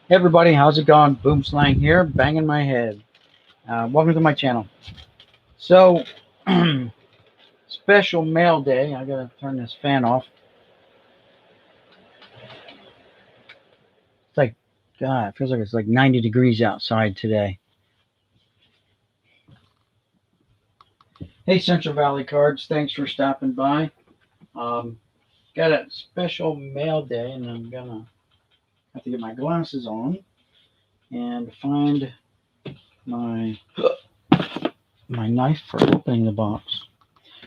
Hey everybody, how's it going? Boom Slang here, banging my head. Welcome to my channel. So, special mail day. I gotta turn this fan off. It's like, God, it feels like it's like 90 degrees outside today. Hey Central Valley Cards, thanks for stopping by. Got a special mail day, and I'm gonna have to get my glasses on and find my knife for opening the box.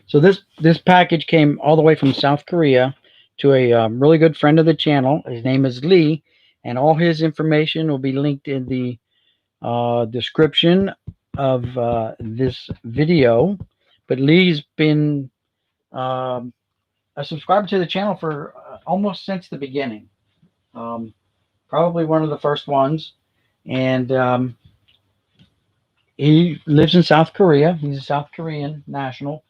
So this package came all the way from South Korea to a really good friend of the channel. His name is Lee, and all his information will be linked in the description of this video. But Lee's been a subscriber to the channel for almost since the beginning. Probably one of the first ones, and he lives in South Korea. He's a South Korean national,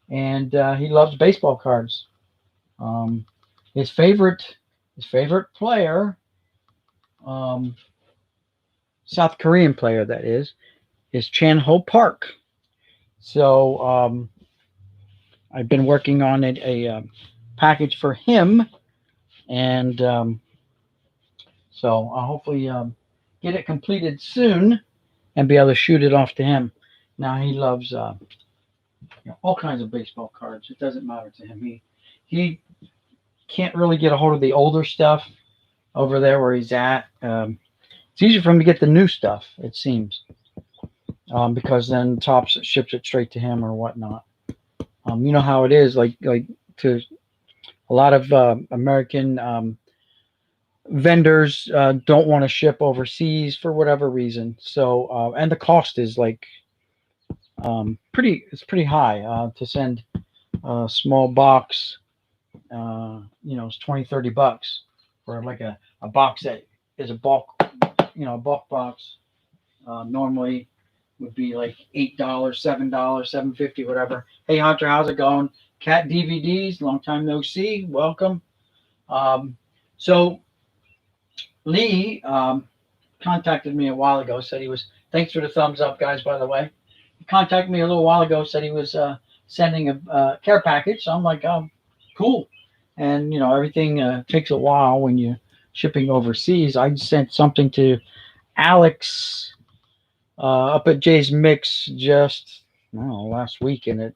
and he loves baseball cards. His favorite player, South Korean player that is Chan Ho Park. So I've been working on a package for him, and so I'll hopefully get it completed soon and be able to shoot it off to him. Now he loves all kinds of baseball cards. It doesn't matter to him. He can't really get a hold of the older stuff over there where he's at. It's easier for him to get the new stuff, it seems, because then Topps ships it straight to him or whatnot. You know how it is, like to a lot of American vendors don't want to ship overseas for whatever reason. So and the cost is like pretty high to send a small box. It's $20-$30 for like a box that is a bulk bulk box. Normally would be like $8, $7, $7.50, whatever. Hey Hunter, how's it going? Cat DVDs, long time no see. Welcome. So Lee contacted me a while ago. Said he was. Thanks for the thumbs up, guys. By the way, he contacted me a little while ago. Said he was sending a care package. So I'm like, oh, cool. And everything takes a while when you're shipping overseas. I sent something to Alex up at Jay's Mix just last week, and I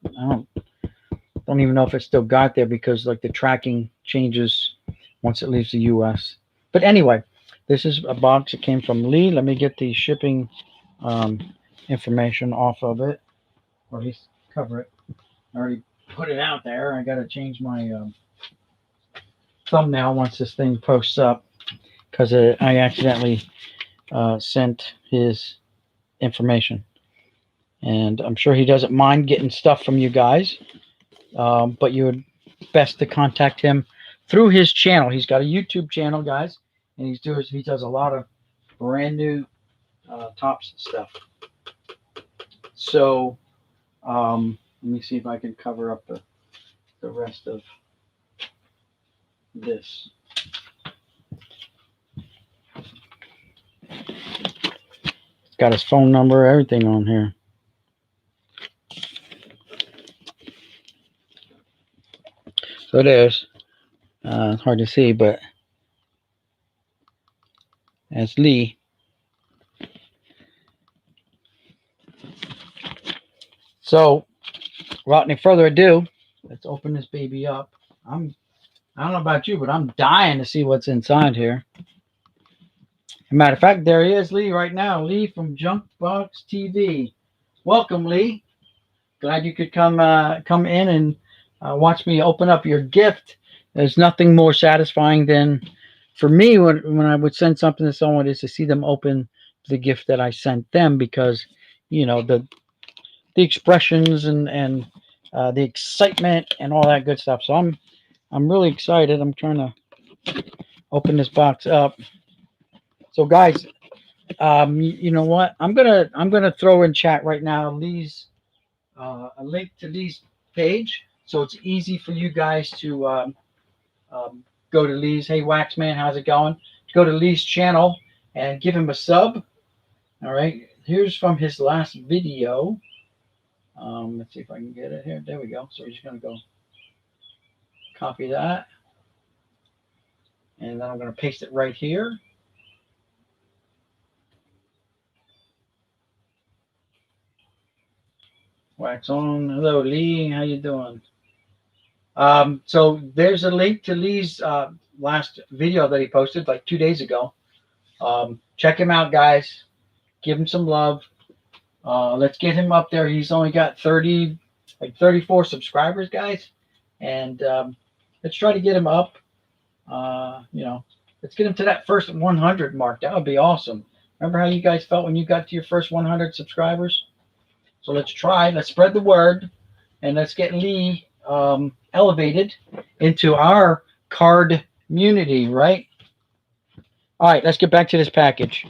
don't even know if it still got there because like the tracking changes once it leaves the U.S. But anyway, this is a box that came from Lee. Let me get the shipping information off of it, or at least cover it. I already put it out there. I got to change my thumbnail once this thing posts up because I accidentally sent his information, and I'm sure he doesn't mind getting stuff from you guys, but you would best to contact him through his channel. He's got a YouTube channel, guys, and he does a lot of brand new Topps stuff. So let me see if I can cover up the rest of this. It's got his phone number, everything on here. So there's it's hard to see, but that's Lee. So without any further ado, let's open this baby up. I don't know about you, but I'm dying to see what's inside here. As a matter of fact, there he is, Lee, right now. Lee from Jonk Box TV. Welcome, Lee. Glad you could come in and watch me open up your gift. There's nothing more satisfying than, for me, when I would send something to someone, is to see them open the gift that I sent them, because the expressions and the excitement and all that good stuff. So I'm really excited. I'm trying to open this box up. So guys, you know what? I'm gonna throw in chat right now Lee's a link to Lee's page, so it's easy for you guys to go to Lee's. Hey Waxman, how's it going? Go to Lee's channel and give him a sub. All right. Here's from his last video. Let's see if I can get it here. There we go. So we're just going to go copy that. And then I'm going to paste it right here. Wax on. Hello, Lee. How you doing? So there's a link to Lee's last video that he posted like 2 days ago. Check him out, guys. Give him some love. Let's get him up there. He's only got 34 subscribers, guys. And let's try to get him up. Let's get him to that first 100 mark. That would be awesome. Remember how you guys felt when you got to your first 100 subscribers? So let's try. Let's spread the word. And let's get Lee elevated into our card community, right? All right, let's get back to this package.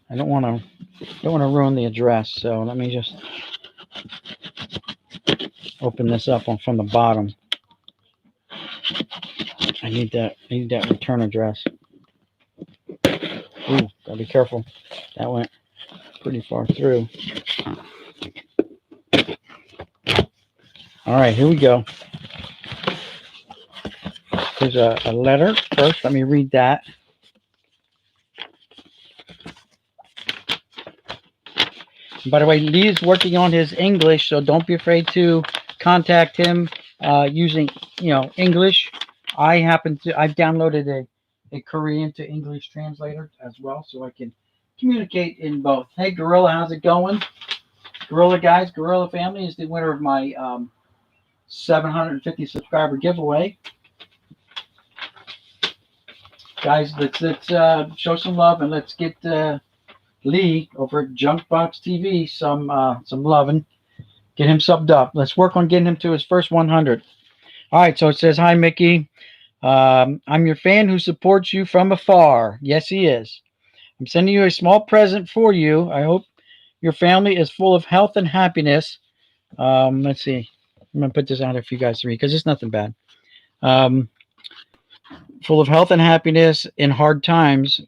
I don't want to ruin the address, so let me just open this up from the bottom. I need that return address. Ooh, gotta be careful. That went pretty far through. All right, here we go. There's a letter first. Let me read that. By the way, Lee is working on his English, so don't be afraid to contact him using, English. I've downloaded a Korean to English translator as well, so I can communicate in both. Hey, Gorilla, how's it going? Gorilla guys, Gorilla family is the winner of my 750 subscriber giveaway. Guys, let's show some love and let's get Lee over at Jonk Box TV some loving. Get him subbed up. Let's work on getting him to his first 100. All right, so it says, hi, Mickey. I'm your fan who supports you from afar. Yes, he is. I'm sending you a small present for you. I hope your family is full of health and happiness. Let's see. I'm going to put this out here for you guys to read because it's nothing bad. Full of health and happiness in hard times.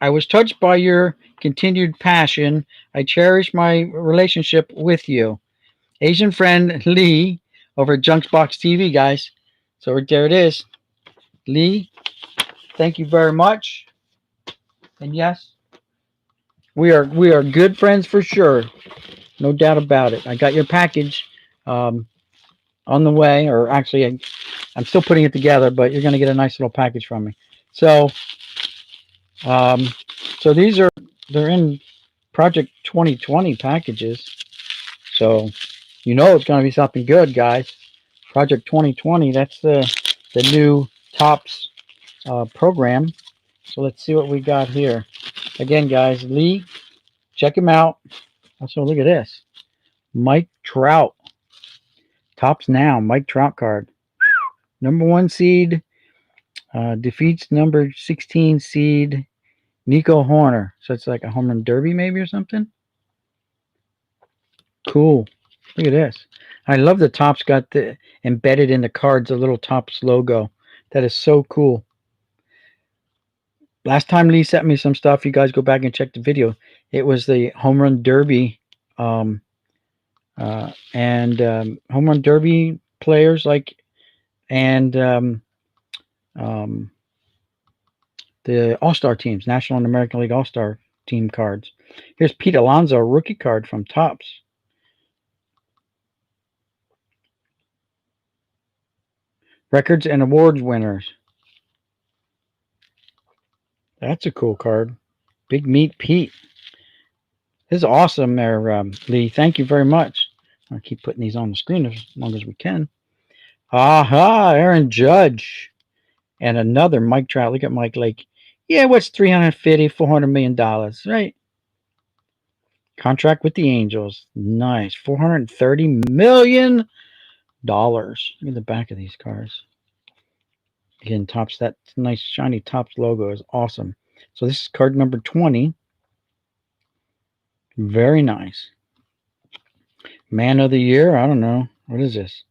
I was touched by your continued passion. I cherish my relationship with you. Asian friend Lee over at Jonk Box TV, guys. So right there it is. Lee, thank you very much. And yes, we are good friends for sure. No doubt about it. I got your package on the way, or actually I'm still putting it together, but you're going to get a nice little package from me. So so they're in Project 2020 packages. So it's going to be something good, guys. Project 2020, that's the new Topps program. So let's see what we got here. Again, guys, Lee, check him out. Also, look at this. Mike Trout. Topps now, Mike Trout card. Number 1 seed defeats number 16 seed Nico Horner. So it's like a home run derby maybe or something. Cool. Look at this. I love the Topps got the embedded in the cards, a little Topps logo. That is so cool. Last time Lee sent me some stuff, you guys go back and check the video. It was the home run derby home run derby players and the All-Star teams, National and American League All-Star team cards. Here's Pete Alonso rookie card from Topps. Records and awards winners. That's a cool card. Big Meat Pete. This is awesome there, Lee. Thank you very much. I'll keep putting these on the screen as long as we can. Aha, Aaron Judge. And another Mike Trout. Look at Mike Lake. Yeah, what's $350, $400 million, right? Contract with the Angels. Nice. $430 million. Look at the back of these cars. Again, Topps, that nice shiny Topps logo is awesome. So this is card number 20. Very nice. Man of the year. I don't know. What is this?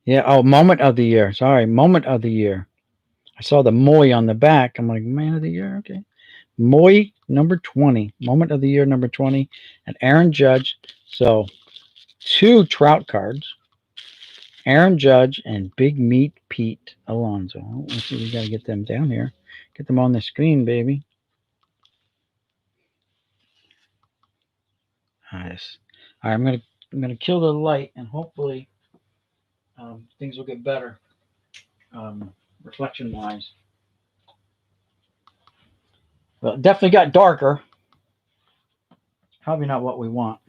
Yeah. Oh, moment of the year. Sorry. Moment of the year. I saw the Moy on the back. I'm like, man of the year, okay. Moy number 20, moment of the year number 20, and Aaron Judge. So 2 Trout cards, Aaron Judge and Big Meat Pete Alonso. Let's see, we got to get them down here, get them on the screen, baby. Nice. All right, I'm gonna kill the light, and hopefully things will get better reflection wise. Well, it definitely got darker. Probably not what we want.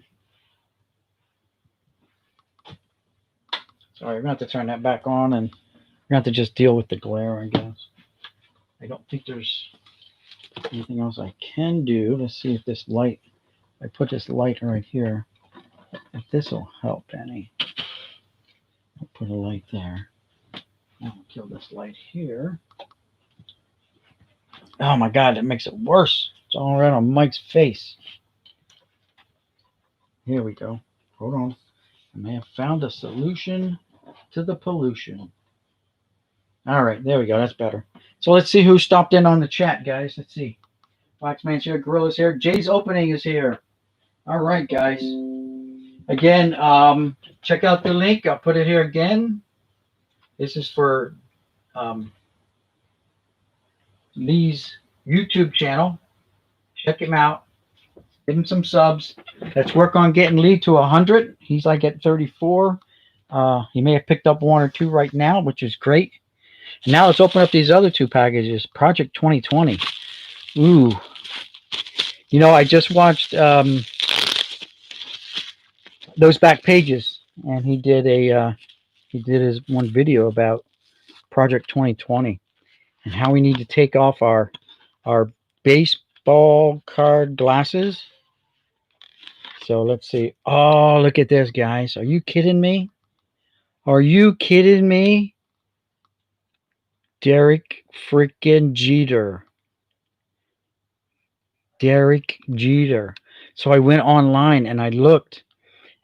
Sorry, we're gonna have to turn that back on, and we're gonna have to just deal with the glare, I guess. I don't think there's anything else I can do. Let's see if this light, I put this light right here, if this will help any. I'll put a light there. I'll kill this light here. Oh my God, that makes it worse. It's all right on Mike's face. Here we go. Hold on. I may have found a solution to the pollution. All right, there we go. That's better. So let's see who stopped in on the chat, guys. Let's see. Waxman's here. Gorilla's here. Jay's Opening is here. All right, guys. Again, check out the link. I'll put it here again. This is for Lee's YouTube channel. Check him out. Give him some subs. Let's work on getting Lee to 100. He's like at 34. He may have picked up 1 or 2 right now, which is great. And now let's open up these other 2 packages. Project 2020. Ooh. You know, I just watched those back pages, and he did his one video about Project 2020 and how we need to take off our baseball card glasses. So let's see. Oh, look at this, guys. Are you kidding me? Are you kidding me? Derek freaking Jeter. Derek Jeter. So I went online and I looked,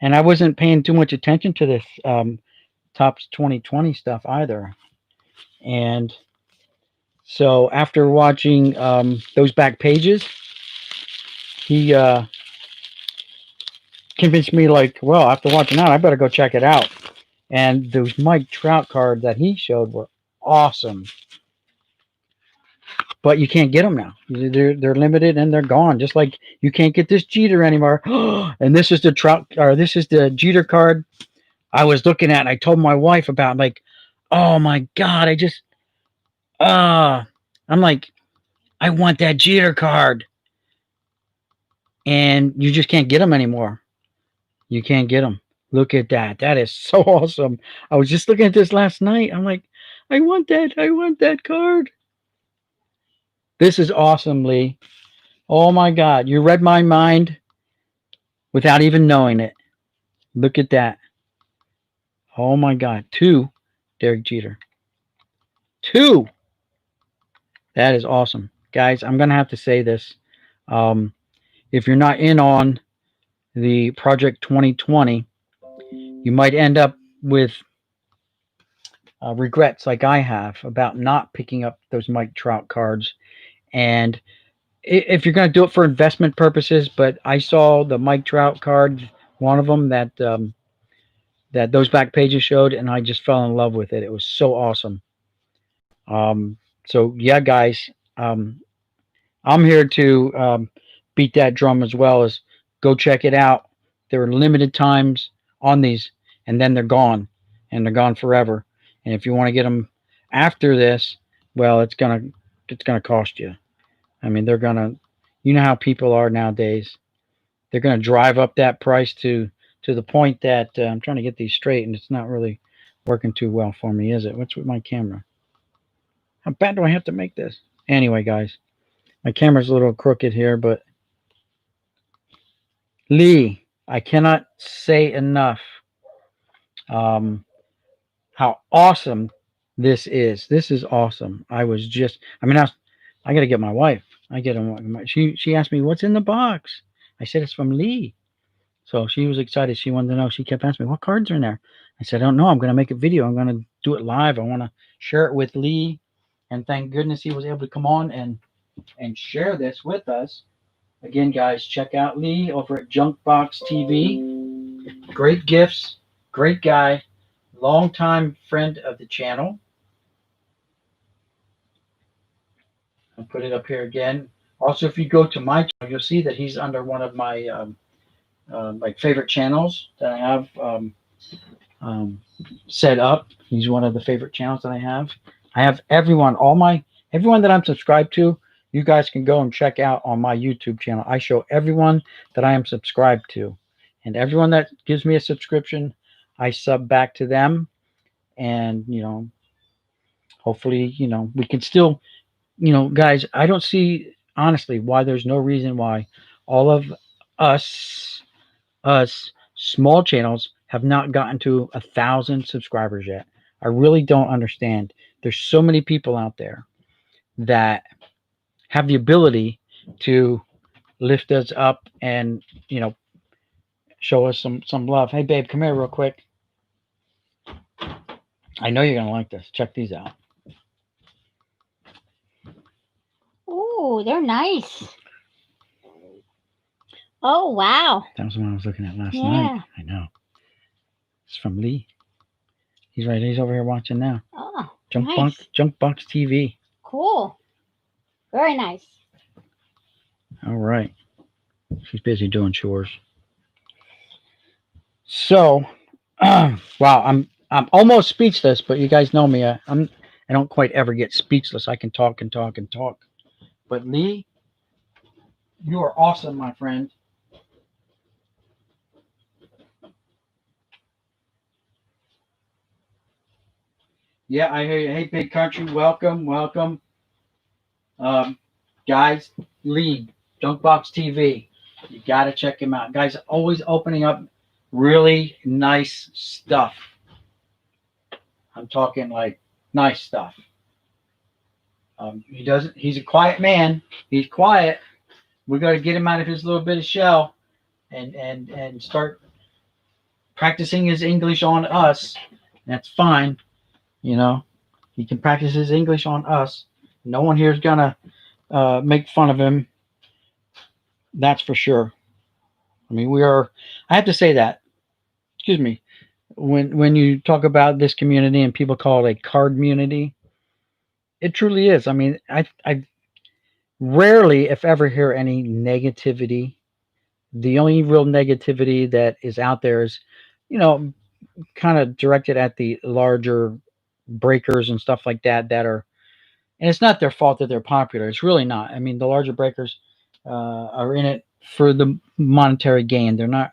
and I wasn't paying too much attention to this Topps 2020 stuff either. And so after watching those back pages, he convinced me, like, well, after watching that, I better go check it out. And those Mike Trout cards that he showed were awesome. But you can't get them now. They're limited and they're gone. Just like you can't get this Jeter anymore. And this is the Trout, or this is the Jeter card I was looking at. And I told my wife about, like, oh my God, I'm like, I want that Jeter card. And you just can't get them anymore. You can't get them. Look at that. That is so awesome. I was just looking at this last night. I'm like, I want that. I want that card. This is awesome, Lee. Oh my God. You read my mind without even knowing it. Look at that. Oh my God. 2 Derek Jeter. 2. That is awesome. Guys, I'm going to have to say this. If you're not in on the Project 2020, you might end up with regrets like I have about not picking up those Mike Trout cards. And if you're going to do it for investment purposes, but I saw the Mike Trout card, one of them that that those back pages showed, and I just fell in love with it. It was so awesome. So yeah, guys, I'm here to beat that drum as well. As go check it out. There are limited times on these, and then they're gone, and they're gone forever. And if you want to get them after this, well, it's gonna cost you. I mean, they're gonna, you know how people are nowadays. They're gonna drive up that price to the point that I'm trying to get these straight, and it's not really working too well for me, is it? What's with my camera? How bad do I have to make this? Anyway, guys, my camera's a little crooked here, but Lee, I cannot say enough how awesome this is. This is awesome. I was just, I mean, I got to get my wife. She asked me, what's in the box? I said, it's from Lee. So she was excited. She wanted to know. She kept asking me, what cards are in there? I said, I don't know. I'm going to make a video. I'm going to do it live. I want to share it with Lee. And thank goodness he was able to come on and share this with us. Again, guys, check out Lee over at Jonk Box TV. Great gifts, great guy, longtime friend of the channel. I'll put it up here again. Also, if you go to my channel, you'll see that he's under one of my like favorite channels that I have set up. He's one of the favorite channels that I have. I have everyone that I'm subscribed to. You guys can go and check out on my YouTube channel. I show everyone that I am subscribed to, and everyone that gives me a subscription, I sub back to them. And hopefully, we can still, guys, I don't see honestly why there's no reason why all of us small channels have not gotten to 1,000 subscribers yet. I really don't understand. There's so many people out there that have the ability to lift us up and show us some love. Hey babe, come here real quick. I know you're gonna like this. Check these out. Oh, they're nice. Oh wow. That was the one I was looking at last night. I know. It's from Lee. He's right. He's over here watching now. Oh, Jonk Box TV. Cool. Very nice. All right. She's busy doing chores. So, wow, I'm almost speechless, but you guys know me. I don't quite ever get speechless. I can talk and talk and talk. But Lee, you are awesome, my friend. Yeah, I hear you. Hey, Big Country, welcome. Guys, Lee, Jonk Box TV. You got to check him out. Guys, always opening up really nice stuff. I'm talking like nice stuff. He's a quiet man. He's quiet. We got to get him out of his little bit of shell and start practicing his English on us. That's fine. He can practice his English on us. No one here is gonna make fun of him. That's for sure. I mean, I have to say that. Excuse me. When you talk about this community and people call it a card community, it truly is. I mean, I rarely, if ever, hear any negativity. The only real negativity that is out there is, kind of directed at the larger breakers and stuff like that are, and it's not their fault that they're popular. It's really not. I mean, the larger breakers are in it for the monetary gain. They're not.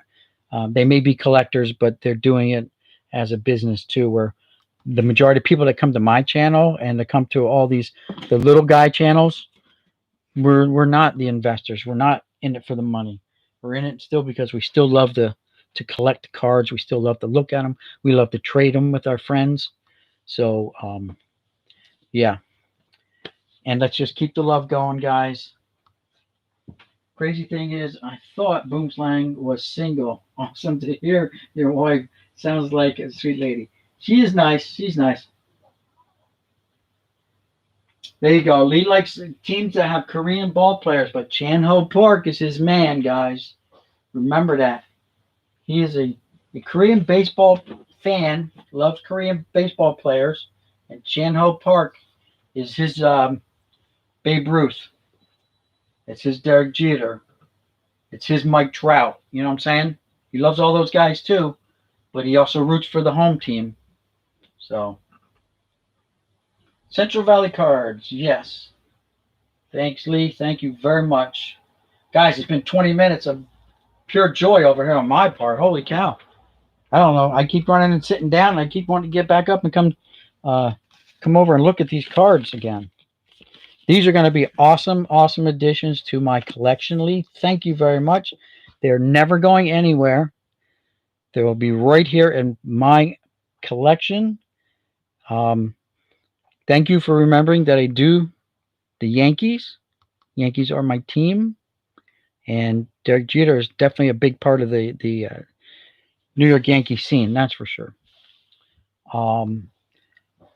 They may be collectors, but they're doing it as a business too. Where the majority of people that come to my channel and that come to all the little guy channels, we're not the investors. We're not in it for the money. We're in it still because we still love to collect cards. We still love to look at them. We love to trade them with our friends. So, yeah. And let's just keep the love going, guys. Crazy thing is, I thought Boomslang was single. Awesome to hear your wife. Sounds like a sweet lady. She is nice. She's nice. There you go. Lee likes teams that have Korean ball players, but Chan Ho Park is his man, guys. Remember that. He is a Korean baseball fan, loves Korean baseball players, and Chan Ho Park is his Babe Ruth. It's his Derek Jeter. It's his Mike Trout. You know what I'm saying? He loves all those guys too, but he also roots for the home team. So, Central Valley Cards, yes. Thanks, Lee. Thank you very much. Guys, it's been 20 minutes of pure joy over here on my part. Holy cow. I don't know. I keep running and sitting down, and I keep wanting to get back up and come over and look at these cards again. These are going to be awesome, awesome additions to my collection, Lee. Thank you very much. They're never going anywhere. They will be right here in my collection. Thank you for remembering that I do the Yankees. Yankees are my team. And Derek Jeter is definitely a big part of the New York Yankee scene, that's for sure.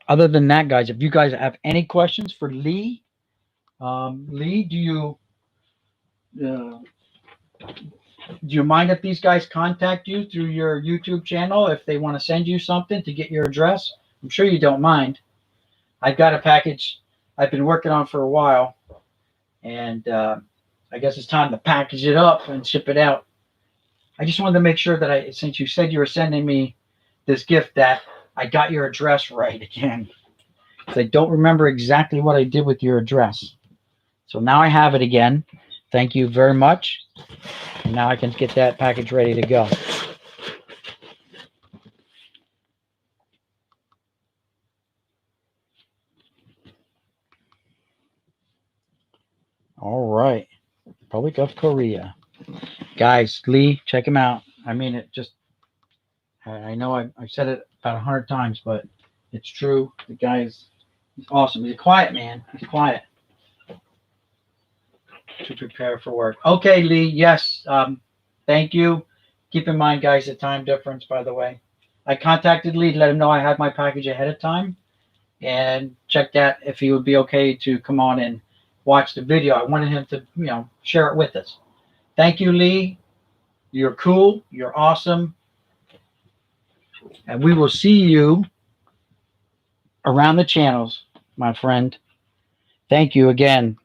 other than that, guys, if you guys have any questions for Lee, Lee, uh, do you mind if these guys contact you through your YouTube channel if they want to send you something to get your address? I'm sure you don't mind. I've got a package I've been working on for a while, and I guess it's time to package it up and ship it out. I just wanted to make sure that since you said you were sending me this gift, that I got your address right again. I don't remember exactly what I did with your address. So now I have it again. Thank you very much. And now I can get that package ready to go. All right. Republic of Korea. Guys, Lee, check him out. I mean, I know I've said it about 100 times, but it's true. The guy he's awesome. He's a quiet man. He's quiet. To prepare for work. Okay, Lee. Yes. Thank you. Keep in mind, guys, the time difference, by the way. I contacted Lee to let him know I had my package ahead of time and checked that if he would be okay to come on and watch the video. I wanted him to, share it with us. Thank you, Lee. You're cool. You're awesome. And we will see you around the channels, my friend. Thank you again.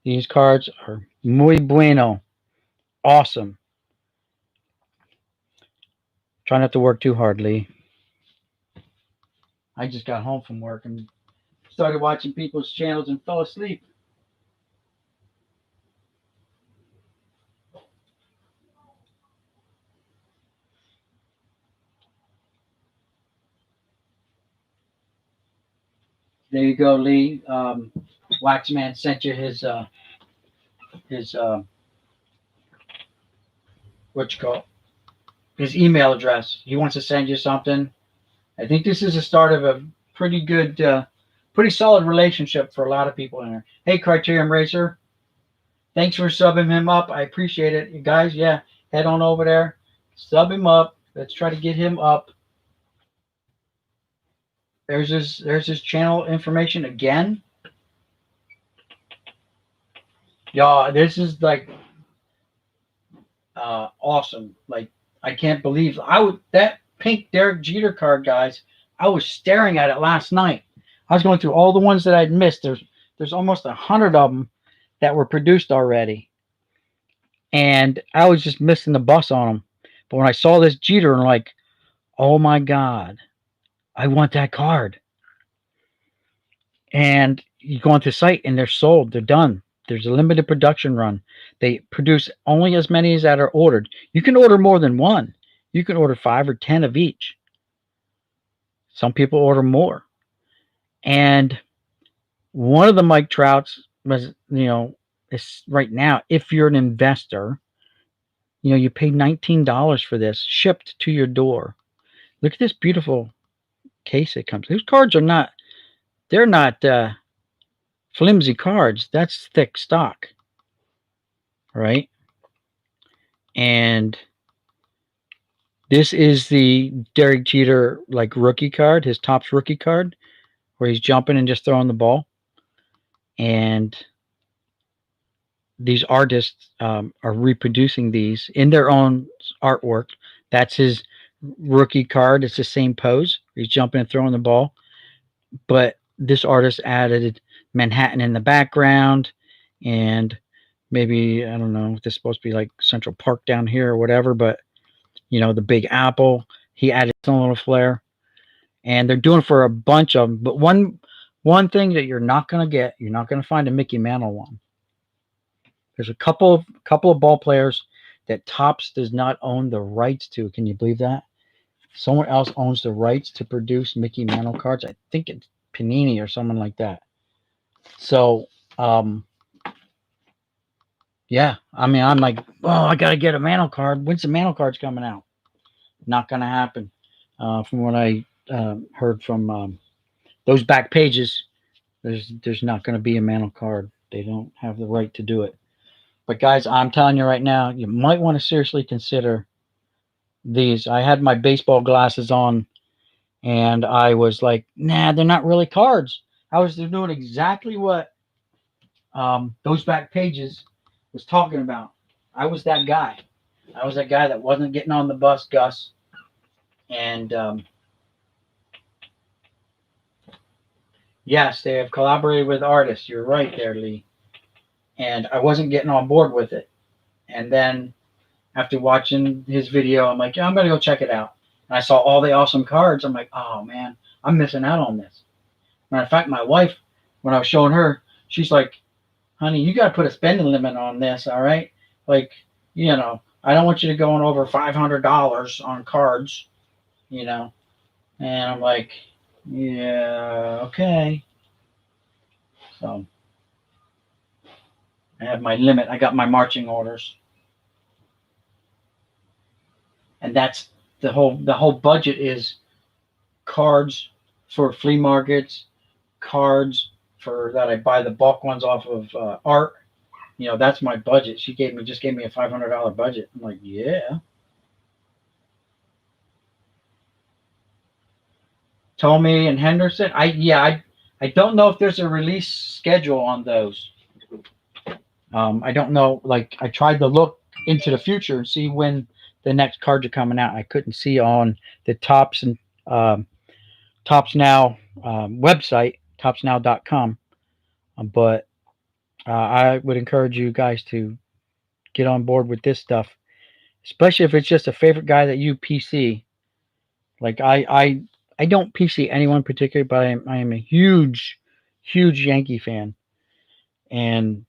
These cards are muy bueno. Awesome. Try not to work too hard, Lee. I just got home from work and started watching people's channels and fell asleep. There you go, Lee. Waxman sent you his his email address. He wants to send you something. I think this is the start of a pretty good, pretty solid relationship for a lot of people in there. Hey, Criterion Racer, thanks for subbing him up. I appreciate it, you guys. Yeah, head on over there, sub him up. Let's try to get him up. There's his channel information again. Y'all, this is like awesome. Like, I can't believe that pink Derek Jeter card, guys. I was staring at it last night. I was going through all the ones that I'd missed. There's almost 100 of them that were produced already, and I was just missing the bus on them. But when I saw this Jeter, I'm like, oh my God, I want that card. And you go onto the site and they're sold. They're done. There's a limited production run. They produce only as many as that are ordered. You can order more than one. You can order 5 or 10 of each. Some people order more. And one of the Mike Trouts was, is right now, if you're an investor, you pay $19 for this, shipped to your door. Look at this beautiful case it comes. These cards are not, they're not flimsy cards. That's thick stock, right? And this is the Derek Jeter rookie card, his Topps rookie card, where he's jumping and just throwing the ball. And these artists are reproducing these in their own artwork. That's his rookie card. It's the same pose. He's jumping and throwing the ball. But this artist added Manhattan in the background, and maybe, I don't know, this is supposed to be like Central Park down here or whatever, but the Big Apple, he added some little flair. And they're doing for a bunch of them. But one thing that you're not going to get, you're not going to find a Mickey Mantle one. There's a couple of ball players that Topps does not own the rights to. Can you believe that? Someone else owns the rights to produce Mickey Mantle cards. I think it's Panini or someone like that. So, yeah. I mean, I'm like, oh, I got to get a Mantle card. When's the Mantle cards coming out? Not going to happen. From what I heard from those back pages, there's not going to be a Mantle card. They don't have the right to do it. But guys, I'm telling you right now, you might want to seriously consider these. I had my baseball glasses on, And I was like, nah, they're not really cards. I was doing exactly what those back pages was talking about. I was that guy. I was that guy that wasn't getting on the bus, Gus. And yes, they have collaborated with artists. You're right there, Lee. And I wasn't getting on board with it. And then after watching his video, I'm like, yeah, I'm going to go check it out. And I saw all the awesome cards. I'm like, oh, man, I'm missing out on this. Matter of fact, my wife, when I was showing her, she's like, honey, you got to put a spending limit on this, all right? Like, you know, I don't want you to go on over $500 on cards, you know. And I'm like, yeah, okay. So I have my limit. I got my marching orders. And that's the whole budget is cards for flea markets, cards for that I buy the bulk ones off of art. You know, that's my budget. She just gave me a $500 budget. I'm like, yeah. Tomei and Henderson. I don't know if there's a release schedule on those. I don't know. Like, I tried to look into the future and see when the next cards are coming out. I couldn't see on the Tops and Tops Now website, topsnow.com. But I would encourage you guys to get on board with this stuff, especially if it's just a favorite guy that you PC. Like I don't PC anyone particularly, but I am a huge Yankee fan, and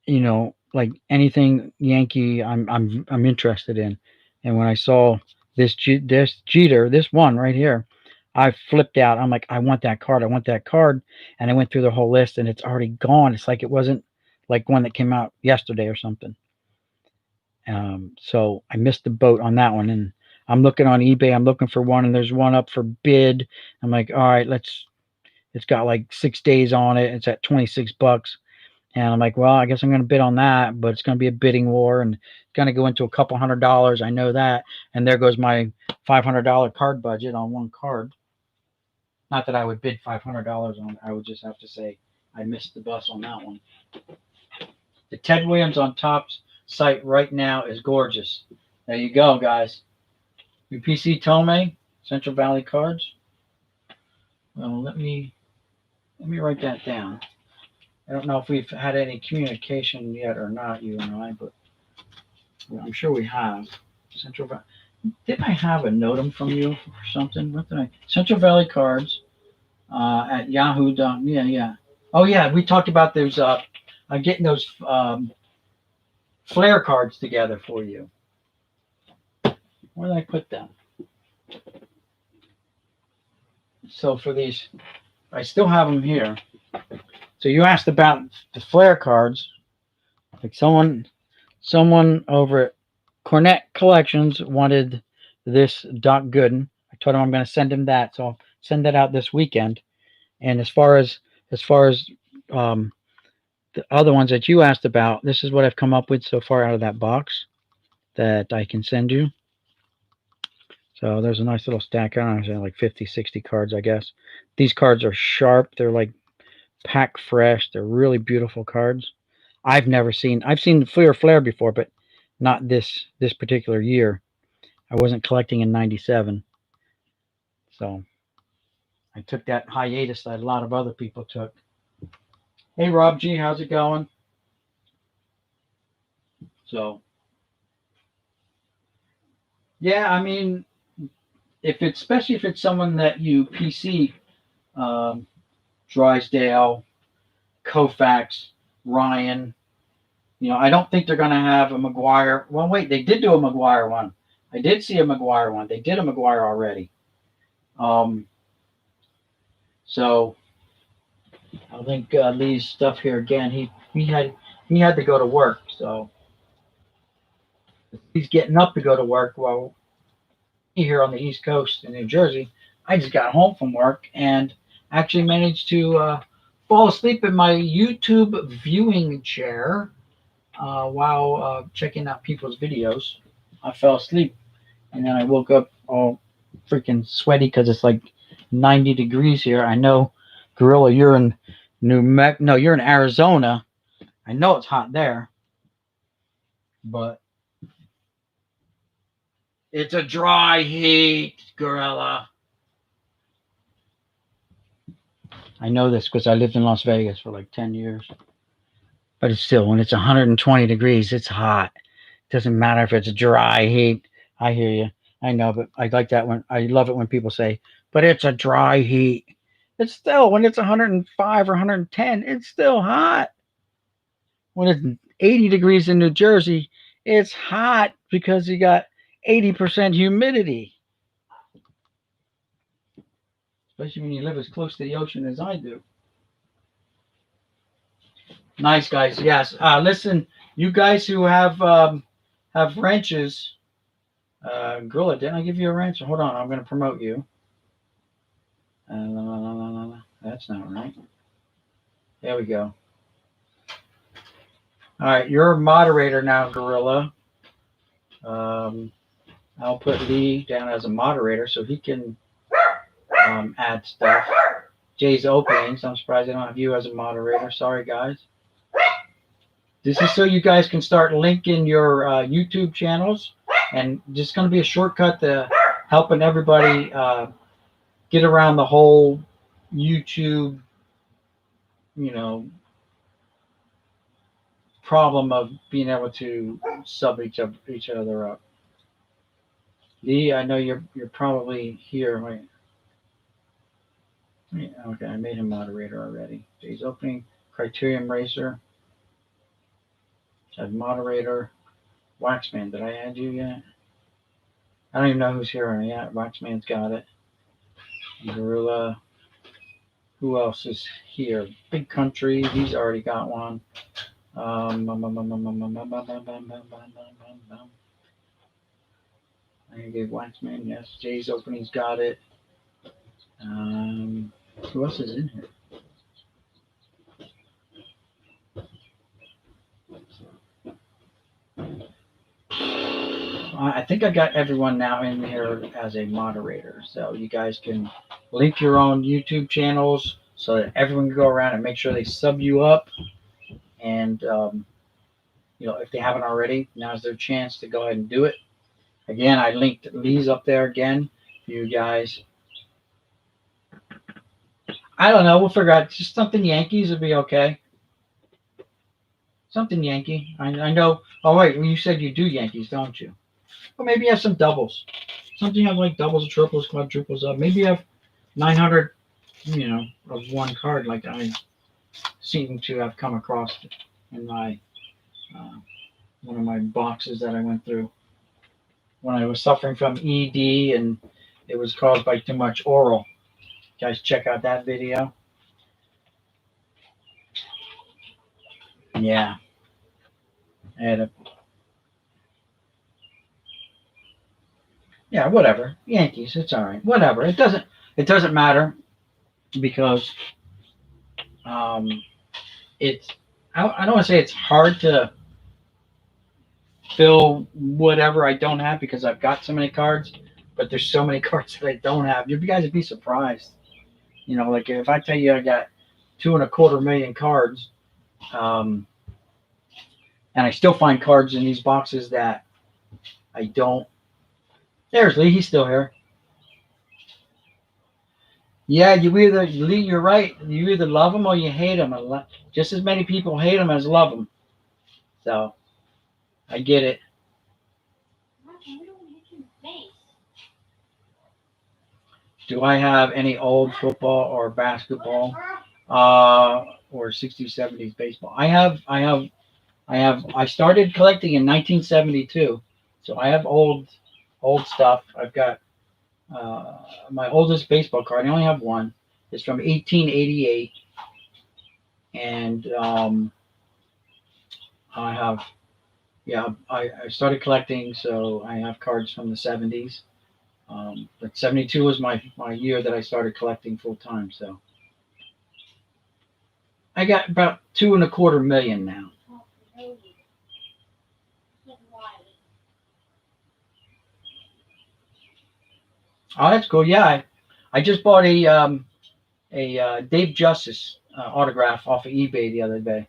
you know, like anything Yankee, I'm interested in. And when I saw this Jeter, this one right here, I flipped out. I'm like, I want that card. I want that card. And I went through the whole list, and it's already gone. It's like it wasn't like one that came out yesterday or something. So I missed the boat on that one. And I'm looking on eBay. I'm looking for one, and there's one up for bid. I'm like, all right, it's got like 6 days on it. It's at $26. And I'm like, well, I guess I'm going to bid on that, but it's going to be a bidding war, and it's going to go into a couple $100. I know that. And there goes my $500 card budget on one card. Not that I would bid $500 on it. I would just have to say I missed the bus on that one. The Ted Williams on Topps site right now is gorgeous. There you go, guys. UPC Tomei, Central Valley Cards. Well, let me write that down. I don't know if we've had any communication yet or not, you and I, but I'm sure we have. Central Valley. Didn't I have a notum from you or something? What did I? Central Valley Cards at Yahoo. Yeah. Oh yeah, we talked about those. Getting those flare cards together for you. Where did I put them? So for these, I still have them here. So you asked about the flare cards. Like someone over at Cornett Collections wanted this Doc Gooden. I told him I'm going to send him that, so I'll send that out this weekend. And as far as the other ones that you asked about, this is what I've come up with so far out of that box that I can send you. So there's a nice little stack. I don't know, like 50, 60 cards, I guess. These cards are sharp. They're like pack fresh. They're really beautiful cards. I've seen Flare before, but not this particular year. I wasn't collecting in '97, so I took that hiatus that a lot of other people took. Hey Rob G, how's it going? So yeah, I mean, especially if it's someone that you PC, Drysdale, Koufax, Ryan. You know, I don't think they're going to have a McGuire. Well, wait, they did do a McGuire one. I did see a McGuire one. They did a McGuire already. So I think Lee's stuff here again. He had to go to work, so he's getting up to go to work. Well, here on the East Coast in New Jersey, I just got home from work and actually managed to fall asleep in my YouTube viewing chair while checking out people's videos. I fell asleep, and then I woke up all freaking sweaty because it's like 90 degrees here. I know, Gorilla, you're in you're in Arizona. I know it's hot there, but it's a dry heat, Gorilla. I know this because I lived in Las Vegas for like 10 years. But it's still, when it's 120 degrees, it's hot. It doesn't matter if it's dry heat. I hear you. I know, but I like that one. I love it when people say, but it's a dry heat. It's still, when it's 105 or 110, it's still hot. When it's 80 degrees in New Jersey, it's hot because you got 80% humidity. Especially when you live as close to the ocean as I do. Nice, guys. Yes. Listen, you guys who have wrenches, Gorilla, didn't I give you a wrench? Hold on, I'm going to promote you. That's not right. There we go. All right, you're a moderator now, Gorilla. I'll put Lee down as a moderator so he can add stuff. Jay's openings. I'm surprised I don't have you as a moderator. Sorry, guys. This is so you guys can start linking your YouTube channels, and just going to be a shortcut to helping everybody get around the whole YouTube, problem of being able to sub each other up. Lee, I know you're probably here. Wait. Okay, I made him moderator already. Jay's opening. Criterion Racer. Add moderator. Waxman, did I add you yet? I don't even know who's here yet. Waxman's got it. Gorilla. Who else is here? Big Country. He's already got one. I gave Waxman, yes. Jay's opening's got it. Who else is in here? I think I got everyone now in here as a moderator, so you guys can link your own YouTube channels so that everyone can go around and make sure they sub you up. And if they haven't already, now's their chance to go ahead and do it. Again, I linked Lee's up there again for you guys. I don't know. We'll figure out. Just something Yankees would be okay. Something Yankee. I know. Oh, wait. Well, you said you do Yankees, don't you? Well, maybe you have some doubles. Something you have like doubles, triples, quadruples up. Maybe you have 900, of one card like I seem to have come across in my one of my boxes that I went through when I was suffering from ED and it was caused by too much oral. Guys, check out that video. Yeah. Yeah, whatever. Yankees, it's all right. Whatever. It doesn't matter because it's I don't want to say it's hard to fill whatever I don't have because I've got so many cards, but there's so many cards that I don't have. You guys would be surprised. Like if I tell you I got 2.25 million cards, and I still find cards in these boxes that I don't. There's Lee. He's still here. Yeah, Lee, you're right. You either love them or you hate them. Just as many people hate them as love them. So, I get it. Do I have any old football or basketball, or 60s, 70s baseball? I started collecting in 1972, so I have old stuff. I've got my oldest baseball card. I only have one. It's from 1888, and I started collecting, so I have cards from the 70s. But 72 was my year that I started collecting full time. So I got about 2.25 million now. Oh, that's cool. Yeah, I just bought a Dave Justice autograph off of eBay the other day.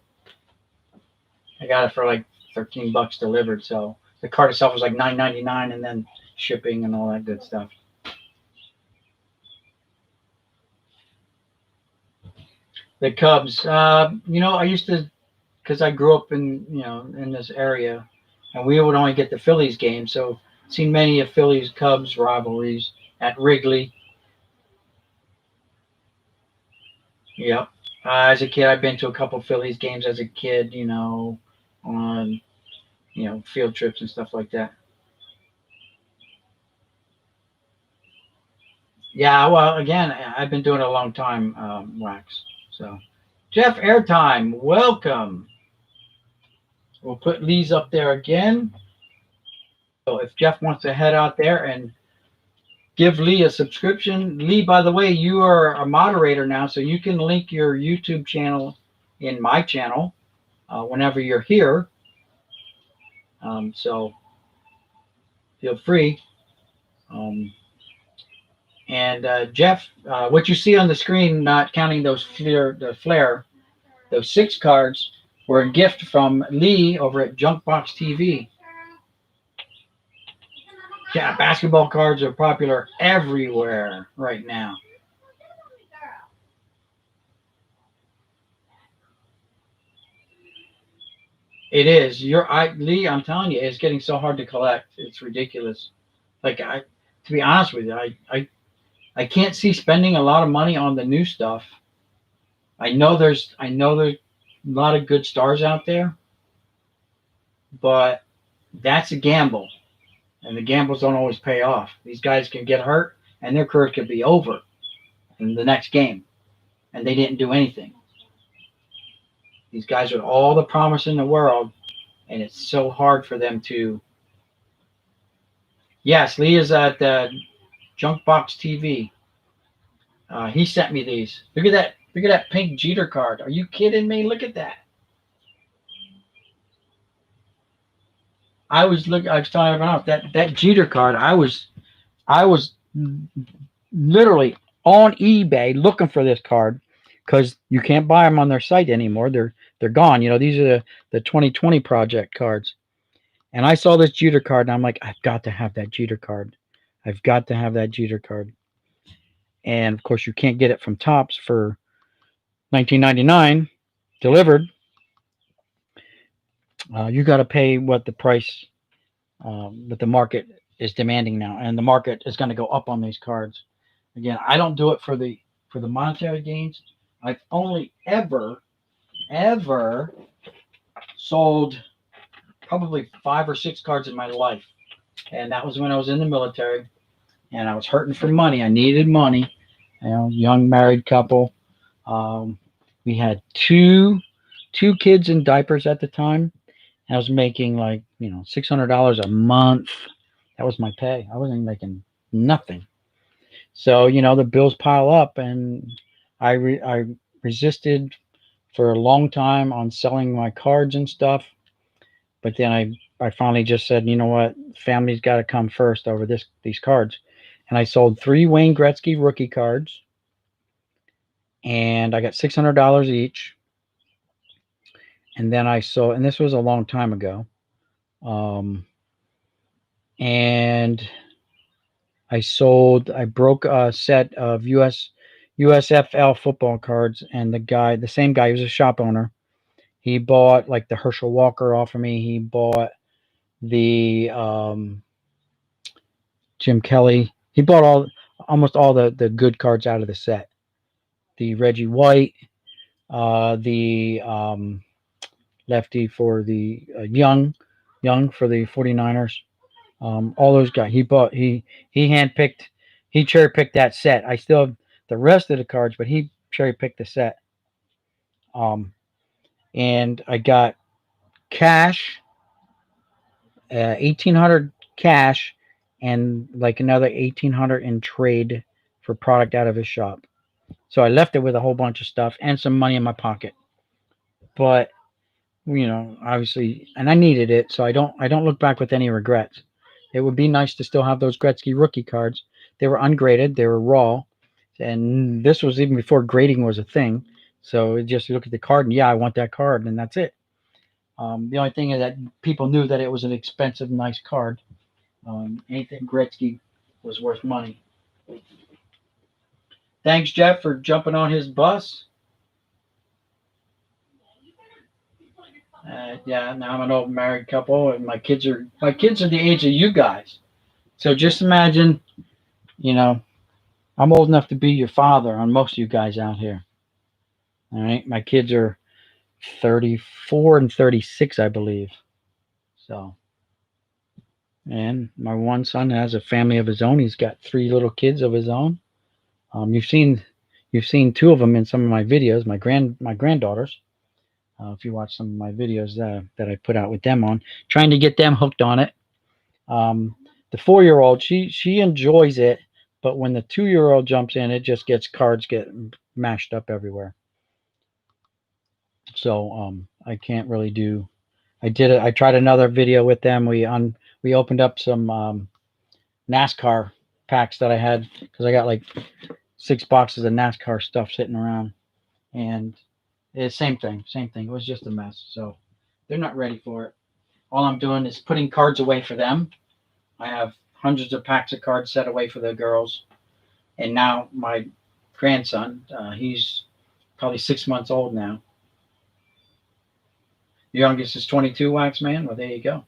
I got it for like $13 delivered. So the card itself was like $9.99, and then shipping and all that good stuff. The Cubs, I used to, because I grew up in this area, and we would only get the Phillies games. So seen many of Phillies Cubs rivalries at Wrigley. Yep. As a kid, I've been to a couple Phillies games as a kid. On field trips and stuff like that. Yeah, well, again, I've been doing it a long time, Wax. So, Jeff Airtime, welcome. We'll put Lee's up there again. So if Jeff wants to head out there and give Lee a subscription, Lee, by the way, you are a moderator now, so you can link your YouTube channel in my channel whenever you're here. So feel free. And Jeff, what you see on the screen, not counting those flare, those 6 cards were a gift from Lee over at Jonk Box TV. Yeah, basketball cards are popular everywhere right now. It is. Lee, I'm telling you, it's getting so hard to collect. It's ridiculous. To be honest with you, I can't see spending a lot of money on the new stuff. I know there's a lot of good stars out there, but that's a gamble, and the gambles don't always pay off. These guys can get hurt, and their career could be over in the next game, and they didn't do anything. These guys with all the promise in the world, and it's so hard for them to. Yes, Lee is at Jonk Box TV. He sent me these. Look at that. Look at that pink Jeter card. Are you kidding me? Look at that. I was telling everyone else that Jeter card. I was literally on eBay looking for this card because you can't buy them on their site anymore. They're gone. These are the 2020 project cards. And I saw this Jeter card, and I'm like, I've got to have that Jeter card. I've got to have that Jeter card. And of course, you can't get it from Topps for $19.99 delivered. You got to pay what the price, what the market is demanding now, and the market is going to go up on these cards. Again, I don't do it for the monetary gains. I've only ever sold probably 5 or 6 cards in my life, and that was when I was in the military, and I was hurting for money. I needed money. Young married couple. We had two kids in diapers at the time. I was making like $600 a month. That was my pay. I wasn't making nothing. So the bills pile up, and I resisted for a long time on selling my cards and stuff. But then I finally just said, you know what, family's got to come first over these cards. And I sold 3 Wayne Gretzky rookie cards, and I got $600 each. And then I sold, and this was a long time ago. And I broke a set of USFL football cards, and the same guy, he was a shop owner. He bought like the Herschel Walker off of me. He bought the Jim Kelly. He bought almost all the good cards out of the set. The Reggie White, the lefty for the Young for the 49ers. All those guys. He handpicked, he cherry picked that set. I still have the rest of the cards, but he cherry picked the set. And I got cash, 1,800 cash, and like another 1,800 in trade for product out of his shop. So I left it with a whole bunch of stuff and some money in my pocket. But obviously, and I needed it, so I don't look back with any regrets. It would be nice to still have those Gretzky rookie cards. They were ungraded. They were raw, and this was even before grading was a thing. So it just look at the card and yeah, I want that card, and that's it. The only thing is that people knew that it was an expensive, nice card. Anything Gretzky was worth money. Thanks, Jeff, for jumping on his bus. Yeah, now I'm an old married couple, and my kids are the age of you guys. So just imagine, you know, I'm old enough to be your father on most of you guys out here. All right, my kids are 34 and 36, I believe. So, and my one son has a family of his own. He's got 3 little kids of his own. You've seen 2 of them in some of my videos. My granddaughters. If you watch some of my videos that I put out with them on, trying to get them hooked on it. The 4-year-old, she enjoys it, but when the 2-year-old jumps in, it just gets cards get mashed up everywhere. So I can't really do. I tried another video with them. We opened up some NASCAR packs that I had because I got like 6 boxes of NASCAR stuff sitting around, and it's same thing. It was just a mess. So they're not ready for it. All I'm doing is putting cards away for them. I have hundreds of packs of cards set away for the girls, and now my grandson, he's probably 6 months old now. The youngest is 22, Wax Man. Well, there you go.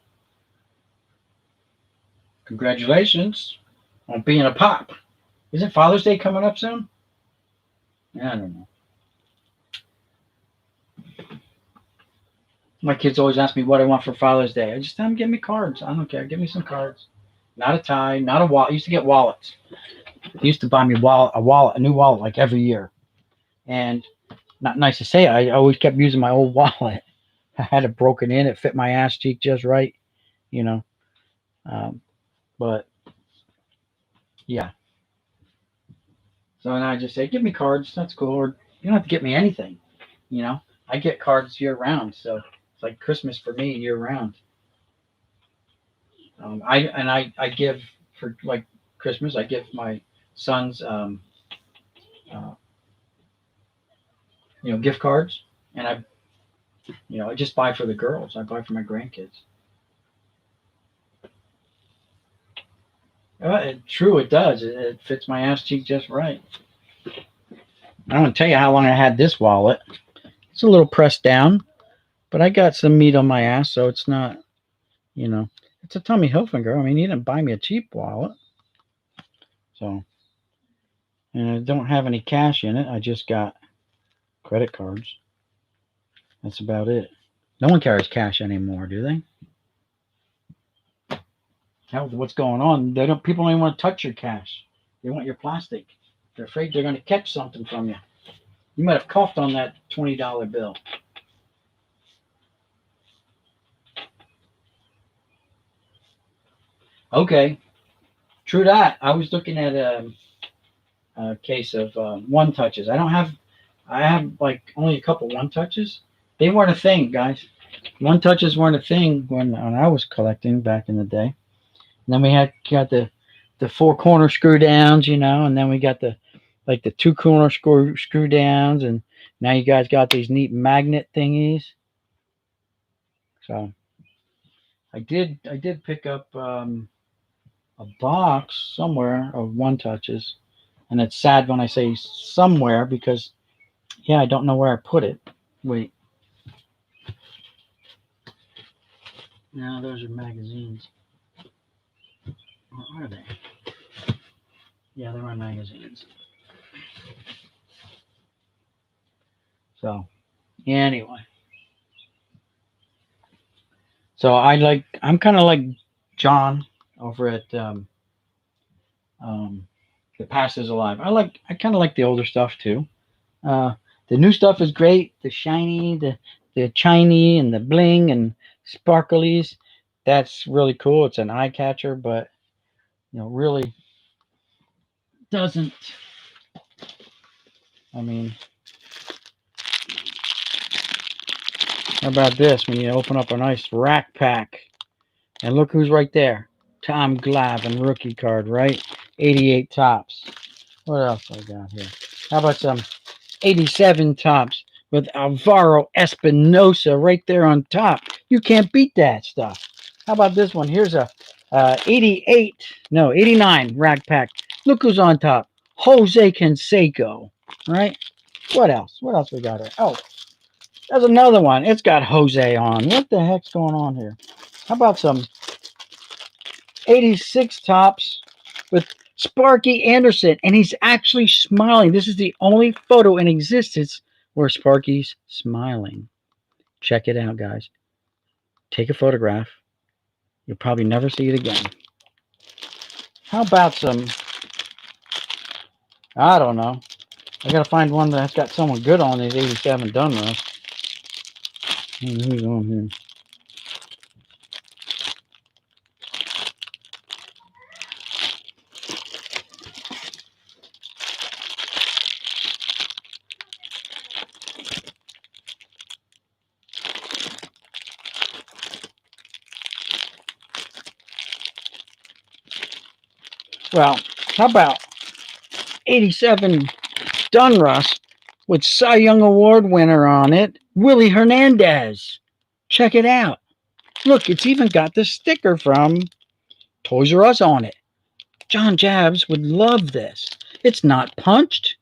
Congratulations on being a pop. Isn't Father's Day coming up soon? I don't know. My kids always ask me what I want for Father's Day. I just tell them, give me cards. I don't care. Give me some cards. Not a tie, not a wallet. I used to get wallets. They used to buy me a new wallet like every year. And not nice to say, I always kept using my old wallet. I had it broken in. It fit my ass cheek just right, you know. But, yeah. So then I just say, give me cards. That's cool. Or you don't have to get me anything, you know. I get cards year round. So it's like Christmas for me year round. I give for like Christmas. I give my sons, gift cards, and I just buy for the girls. I buy for my grandkids. True, it does. It fits my ass cheek just right. I don't want to tell you how long I had this wallet. It's a little pressed down, but I got some meat on my ass, so it's not, it's a Tommy Hilfiger. I mean, he didn't buy me a cheap wallet. So, and I don't have any cash in it. I just got credit cards. That's about it. No one carries cash anymore, do they? Hell, what's going on? People don't even want to touch your cash. They want your plastic. They're afraid they're going to catch something from you. You might have coughed on that $20 bill. Okay, true that. I was looking at a case of one touches. I have like only a couple one touches. They weren't a thing, guys. One touches weren't a thing when I was collecting back in the day. And then we got the 4 corner screw downs, and then we got the 2 corner screw downs, and now you guys got these neat magnet thingies. So I did pick up a box somewhere of one touches, and it's sad when I say somewhere because I don't know where I put it. Wait. No, those are magazines. Where are they? Yeah, they're my magazines. So, anyway. So I'm kind of like John over at The Past is Alive. I kind of like the older stuff too. The new stuff is great. The shiny, the shiny, and the bling and sparklies. That's really cool. It's an eye catcher, but really doesn't. I mean, how about this? When you open up a nice rack pack, and look who's right there. Tom Glav and rookie card, right? 88 tops. What else I got here? How about some 87 tops with Alvaro Espinosa right there on top? You can't beat that stuff. How about this one? Here's a 89 rack pack. Look who's on top. Jose Canseco. Right? What else? What else we got here? Oh, there's another one. It's got Jose on. What the heck's going on here? How about some 86 tops with Sparky Anderson? And he's actually smiling. This is the only photo in existence where Sparky's smiling. Check it out, guys. Take a photograph. You'll probably never see it again. How about some, I don't know. I gotta find one that's got someone good on these 87 Dunruss. Who's on here? Well, how about 87 Dunruss with Cy Young Award winner on it, Willie Hernandez. Check it out. Look, it's even got the sticker from Toys R Us on it. John Jabs would love this. It's not punched.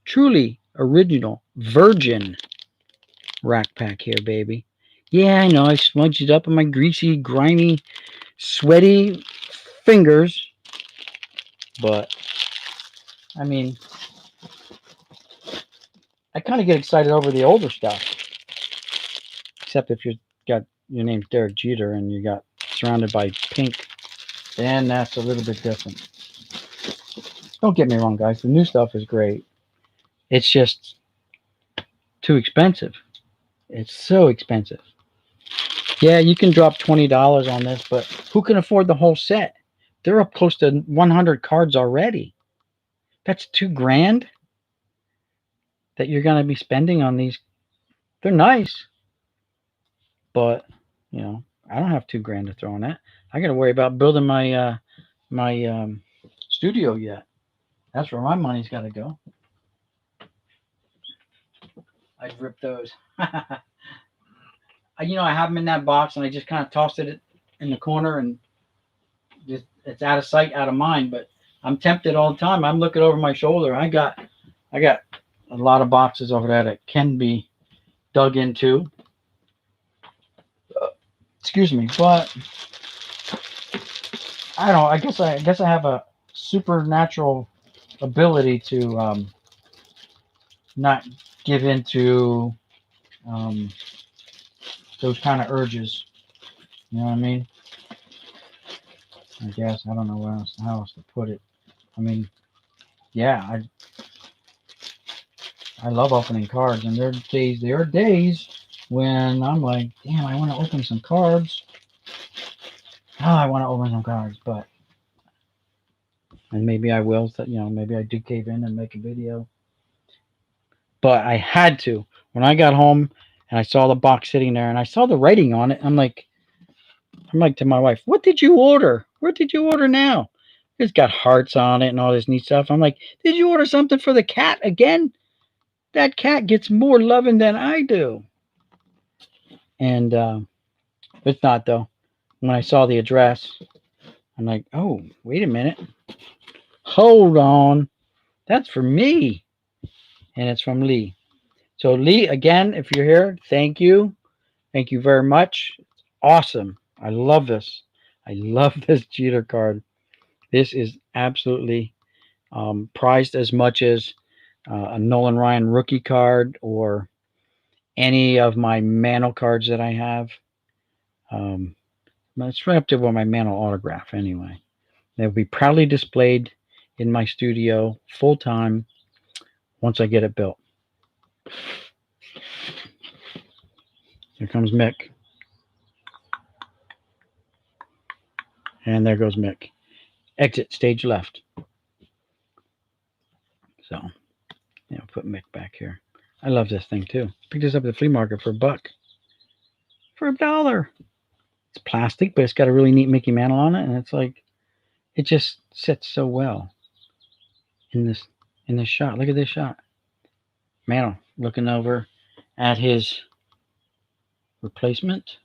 Truly original virgin rack pack here, baby. Yeah, I know. I smudged it up on my greasy, grimy, sweaty fingers. But, I mean, I kind of get excited over the older stuff. Except if you got your name's Derek Jeter and you got surrounded by pink, then that's a little bit different. Don't get me wrong, guys. The new stuff is great. It's just too expensive. It's so expensive. Yeah, you can drop $20 on this, but who can afford the whole set? They're up close to 100 cards already. That's $2,000 that you're going to be spending on these. They're nice, but you know, I don't have $2,000 to throw on that. I got to worry about building my studio yet. That's where my money's got to go. I'd rip those. You know, I have them in that box, and I just kind of tossed it in the corner, and just it's out of sight, out of mind. But I'm tempted all the time. I'm looking over my shoulder. I got a lot of boxes over there that can be dug into. Excuse me, but I don't know. I guess I have a supernatural ability to not give into those kind of urges. You know what I mean? I guess I don't know how else to put it. I mean, yeah, I love opening cards, and there are days when I'm like, damn, I want to open some cards. Oh, I want to open some cards, but and maybe I will. You know, maybe I do cave in and make a video. But I had to. When I got home and I saw the box sitting there and I saw the writing on it, I'm like to my wife, what did you order? What did you order now? It's got hearts on it and all this neat stuff. I'm like, did you order something for the cat again? That cat gets more loving than I do. And it's not, though. When I saw the address, I'm like, oh, wait a minute. Hold on. That's for me. And it's from Lee. So, Lee, again, if you're here, thank you. Thank you very much. It's awesome. I love this. I love this Jeter card. This is absolutely prized as much as a Nolan Ryan rookie card or any of my Mantle cards that I have. It's right up to my Mantle autograph anyway. They'll be proudly displayed in my studio full time once I get it built. Here comes Mick. And there goes Mick. Exit stage left. So, yeah, put Mick back here. I love this thing too. Picked this up at the flea market for $1. For $1. It's plastic, but it's got a really neat Mickey Mantle on it, and it's like it just sits so well in this shot. Look at this shot. Mantle looking over at his replacement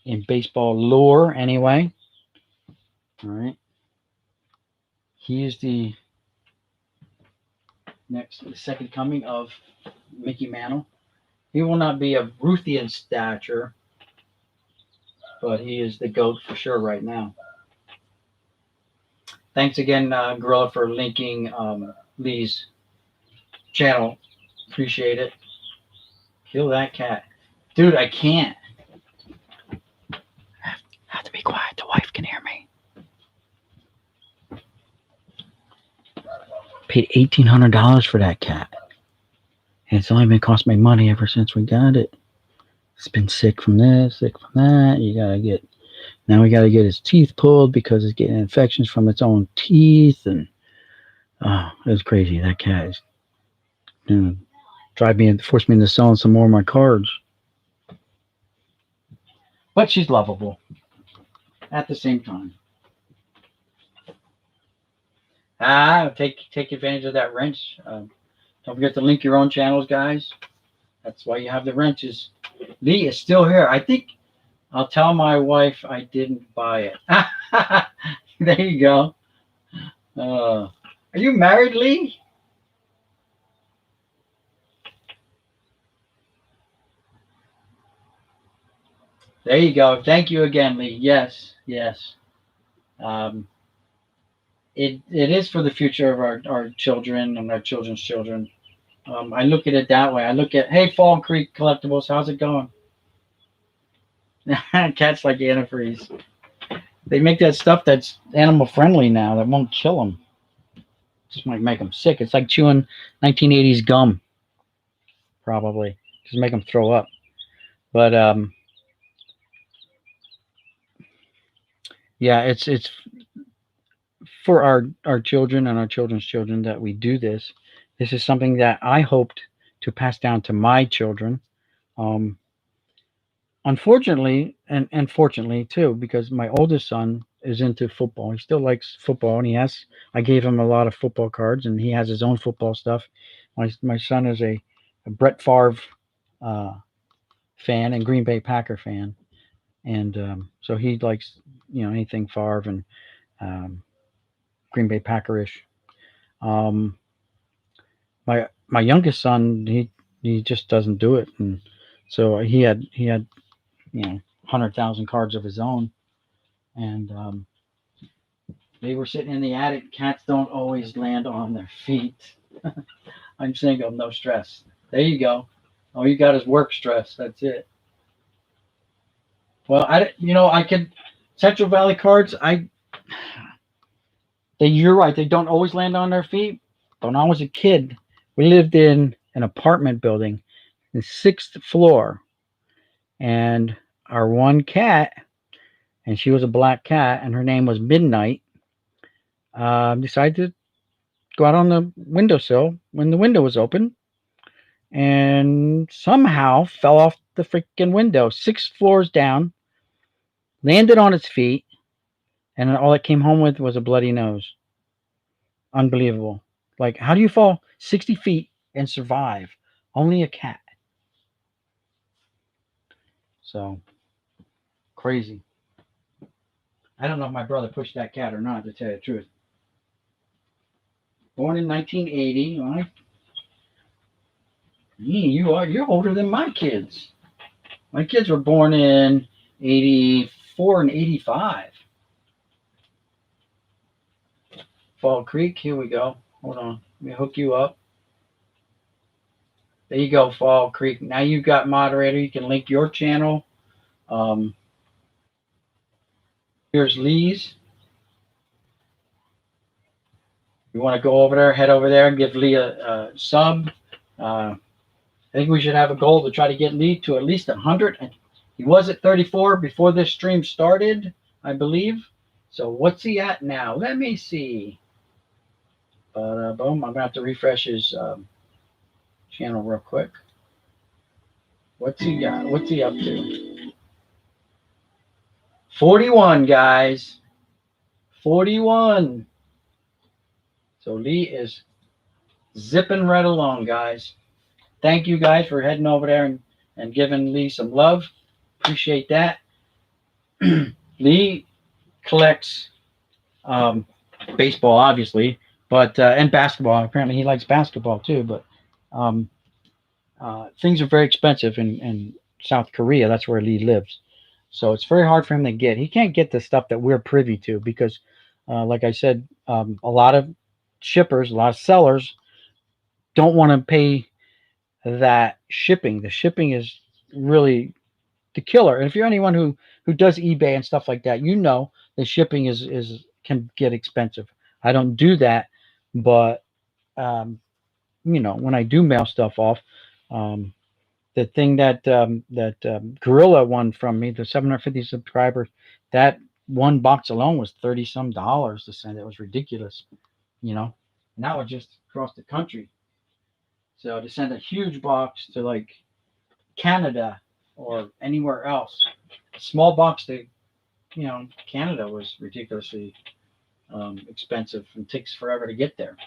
in baseball lore, anyway. All right. He is the second coming of Mickey Mantle. He will not be of Ruthian stature, but he is the GOAT for sure right now. Thanks again, Gorilla, for linking Lee's channel. Appreciate it. Kill that cat. Dude, I can't. I have to be quiet. The wife can hear me. Paid $1,800 for that cat. And it's only been cost me money ever since we got it. It's been sick from this, sick from that. Now we gotta get his teeth pulled because it's getting infections from its own teeth, and it was crazy. That cat is forced me into selling some more of my cards. But she's lovable at the same time. Take advantage of that wrench. Don't forget to link your own channels, guys. That's why you have the wrenches. Lee is still here. I think I'll tell my wife I didn't buy it. There you go. Are you married, Lee? There you go. Thank you again, Lee. Yes. It is for the future of our children and our children's children. I look at it that way. I look at, hey, Fall Creek Collectibles, how's it going? Cats like antifreeze. They make that stuff that's animal friendly now that won't kill them. Just might make them sick. It's like chewing 1980s gum, probably. Just make them throw up. But yeah, it's for our children and our children's children that we do this. This is something that I hoped to pass down to my children. Unfortunately, and fortunately too, because my oldest son is into football. He still likes football, and I gave him a lot of football cards, and he has his own football stuff. My son is a Brett Favre fan and Green Bay Packer fan, and so he likes anything Favre and Green Bay Packerish. My youngest son, he just doesn't do it, and so he had 100,000 cards of his own, and they were sitting in the attic. Cats don't always land on their feet. I'm single, no stress. There you go. All you got is work stress. That's it. Well, I could Central Valley cards. You're right. They don't always land on their feet. But when I was a kid, we lived in an apartment building, the 6th floor, and our one cat, and she was a black cat, and her name was Midnight, decided to go out on the windowsill when the window was open, and somehow fell off the freaking window, 6 floors down, landed on its feet, and all it came home with was a bloody nose. Unbelievable. Like, how do you fall 60 feet and survive? Only a cat. So, crazy. I don't know if my brother pushed that cat or not, to tell you the truth. Born in 1980. Right? You're older than my kids. My kids were born in 84 and 85. Fall Creek, here we go. Hold on. Let me hook you up. There you go, Fall Creek. Now you've got moderator. You can link your channel. Here's Lee's. You want to go over there, head over there and give Lee a sub. I think we should have a goal to try to get Lee to at least 100. He was at 34 before this stream started, I believe. So what's he at now? Let me see. Boom. I'm going to have to refresh his channel real quick. What's he got? What's he up to? 41, guys. 41. So Lee is zipping right along, guys. Thank you guys for heading over there and giving Lee some love. Appreciate that. Lee collects baseball, obviously, but and basketball. Apparently, he likes basketball too. But things are very expensive in South Korea. That's where Lee lives. So it's very hard for him to get. He can't get the stuff that we're privy to because, like I said, a lot of shippers, a lot of sellers don't want to pay that shipping. The shipping is really the killer. And if you're anyone who does eBay and stuff like that, you know the shipping is can get expensive. I don't do that, but when I do mail stuff off, the thing that Gorilla won from me, the 750 subscribers, that one box alone was $30 some to send. It was ridiculous, and that was just across the country. So to send a huge box to like Canada or anywhere else, a small box to Canada was ridiculously expensive and takes forever to get there.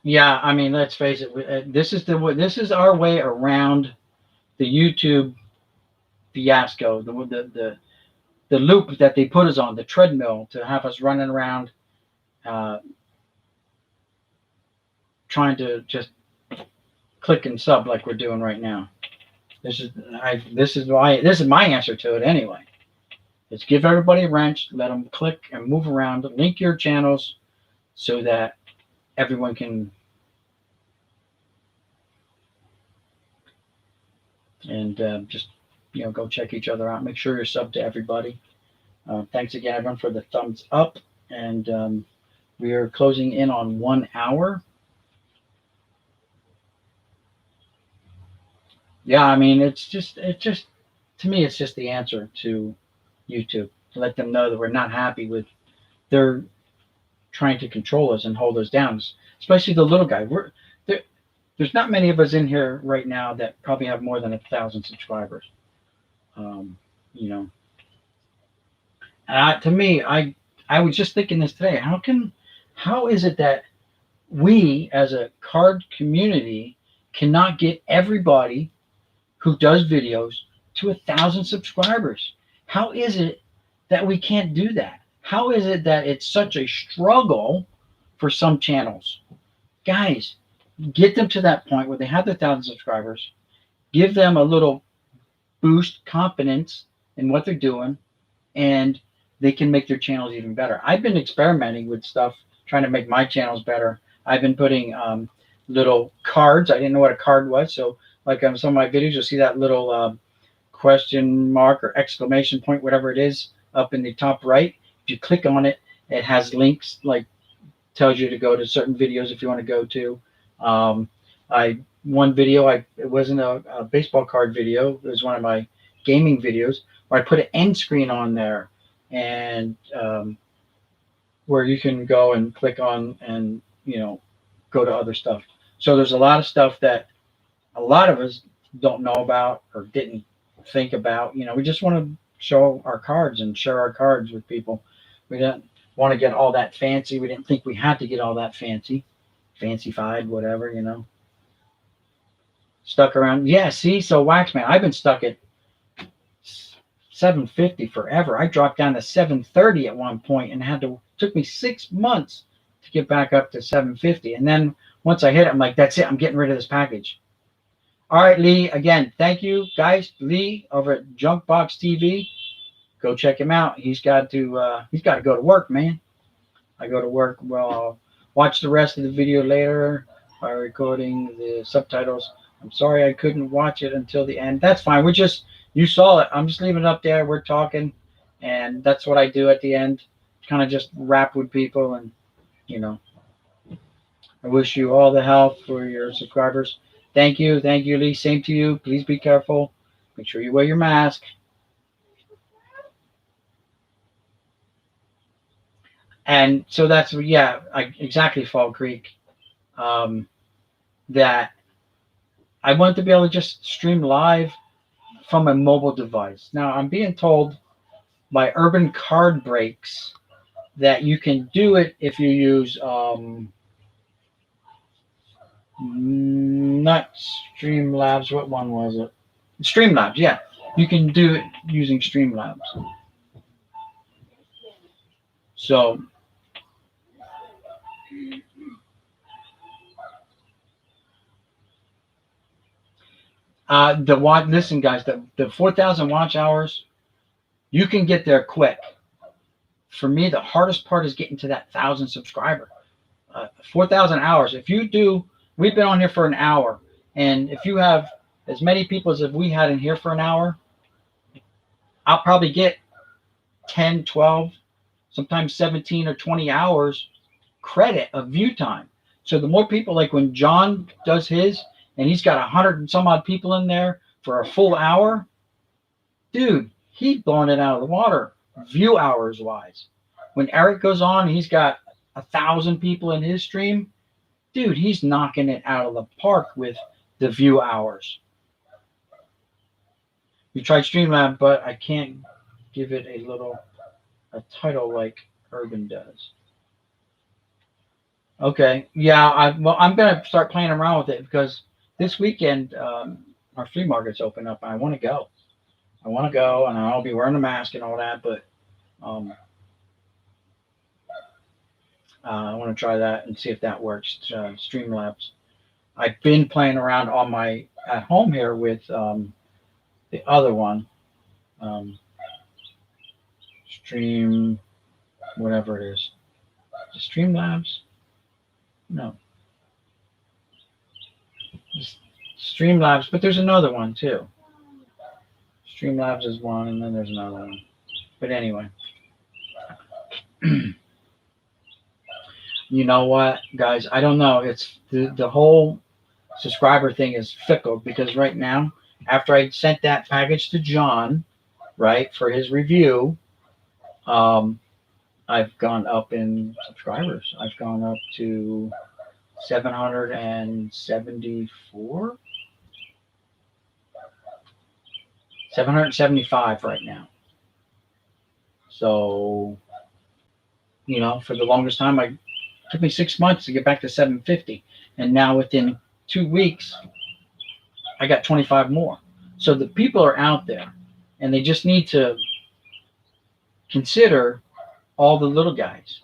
Yeah, I mean, let's face it. This is our way around the YouTube fiasco, the loop that they put us on, the treadmill, to have us running around, trying to just click and sub like we're doing right now. This is my answer to it anyway. Is give everybody a wrench, let them click and move around, link your channels so that everyone can, and just go check each other out. Make sure you're subbed to everybody. Thanks again, everyone, for the thumbs up, and we are closing in on 1 hour. Yeah, I mean, it's just to me, it's just the answer to YouTube, to let them know that we're not happy with their trying to control us and hold us down, especially the little guy. There's not many of us in here right now that probably have more than 1,000 subscribers. To me, I was just thinking this today. How is it that we as a card community cannot get everybody who does videos to 1,000 subscribers? How is it that we can't do that? How is it that it's such a struggle for some channels? Guys, get them to that point where they have the 1,000 subscribers. Give them a little boost, confidence in what they're doing, and they can make their channels even better. I've been experimenting with stuff, trying to make my channels better. I've been putting little cards. I didn't know what a card was, so like on some of my videos, you'll see that little question mark or exclamation point, whatever it is, up in the top right. If you click on it, it has links, like tells you to go to certain videos if you want to go to. One video, it wasn't a baseball card video. It was one of my gaming videos where I put an end screen on there, and where you can go and click on and go to other stuff. So there's a lot of stuff that a lot of us don't know about or didn't think about. We just want to show our cards and share our cards with people. We didn't want to get all that fancy. We didn't think we had to get all that fancified, whatever, Stuck around. Yeah, see, so Waxman, I've been stuck at 750 forever. I dropped down to 730 at one point and took me 6 months to get back up to 750. And then once I hit it, I'm like, that's it. I'm getting rid of this package. All right, Lee, again, thank you, guys. Lee over at Jonk Box TV. Go check him out. He's got to go to work, man. I go to work. Well, I'll watch the rest of the video later by recording the subtitles. I'm sorry I couldn't watch it until the end. That's fine. You saw it. I'm just leaving it up there. We're talking, and that's what I do at the end. Kind of just rap with people, and I wish you all the health for your subscribers. Thank you, Lee. Same to you. Please be careful. Make sure you wear your mask. And so that's, exactly, Fall Creek. That I want to be able to just stream live from a mobile device. Now, I'm being told by Urban Card Breaks that you can do it if you use not Streamlabs. What one was it? Streamlabs. Yeah, you can do it using Streamlabs. So listen, guys, the 4,000 watch hours, you can get there quick. For me, the hardest part is getting to that 1,000 subscriber. 4,000 hours. If you do, we've been on here for an hour, and if you have as many people as if we had in here for an hour, I'll probably get 10, 12, sometimes 17 or 20 hours credit of view time. So the more people, like when John does his, and he's got 100 and some odd people in there for a full hour, dude, he's blowing it out of the water, view hours wise. When Eric goes on, he's got 1,000 people in his stream, dude, he's knocking it out of the park with the view hours. We tried Streamlab, but I can't give it a title like Urban does. Okay, yeah, I'm gonna start playing around with it because this weekend our flea market's open up, and I want to go. And I'll be wearing a mask and all that, but I want to try that and see if that works. Streamlabs. I've been playing around on my at home here with the other one, Stream, whatever it is. Streamlabs? No. Streamlabs, but there's another one too. Streamlabs is one, and then there's another one. But anyway. You know what, guys? I don't know. It's the whole subscriber thing is fickle because right now, after I sent that package to John, right, for his review, I've gone up in subscribers. I've gone up to 774, 775 right now. So, you know, for the longest time, it took me 6 months to get back to 750. And now within 2 weeks, I got 25 more. So the people are out there, and they just need to consider all the little guys.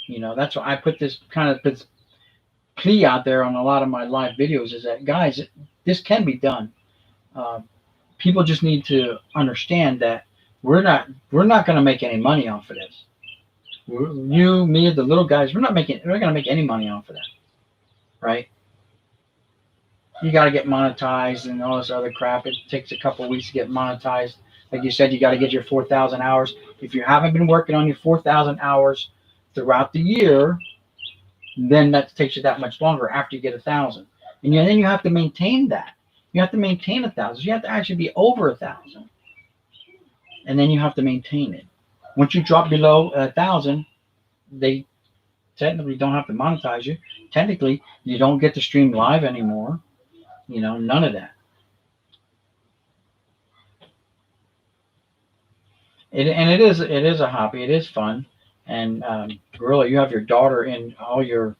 You know, that's why I put this plea out there on a lot of my live videos is that, guys, this can be done. People just need to understand that we're not going to make any money off of this. You, me, the little guys, we're not going to make any money off of that, right? You got to get monetized and all this other crap. It takes a couple of weeks to get monetized. Like you said, you got to get your 4,000 hours. If you haven't been working on your 4,000 hours throughout the year, then that takes you that much longer after you get 1,000. And then you have to maintain that. You have to maintain 1,000. You have to actually be over 1,000. And then you have to maintain it. Once you drop below 1,000, they technically don't have to monetize you. Technically, you don't get to stream live anymore. You know, none of that. It is a hobby. It is fun. And Gorilla, you have your daughter in all your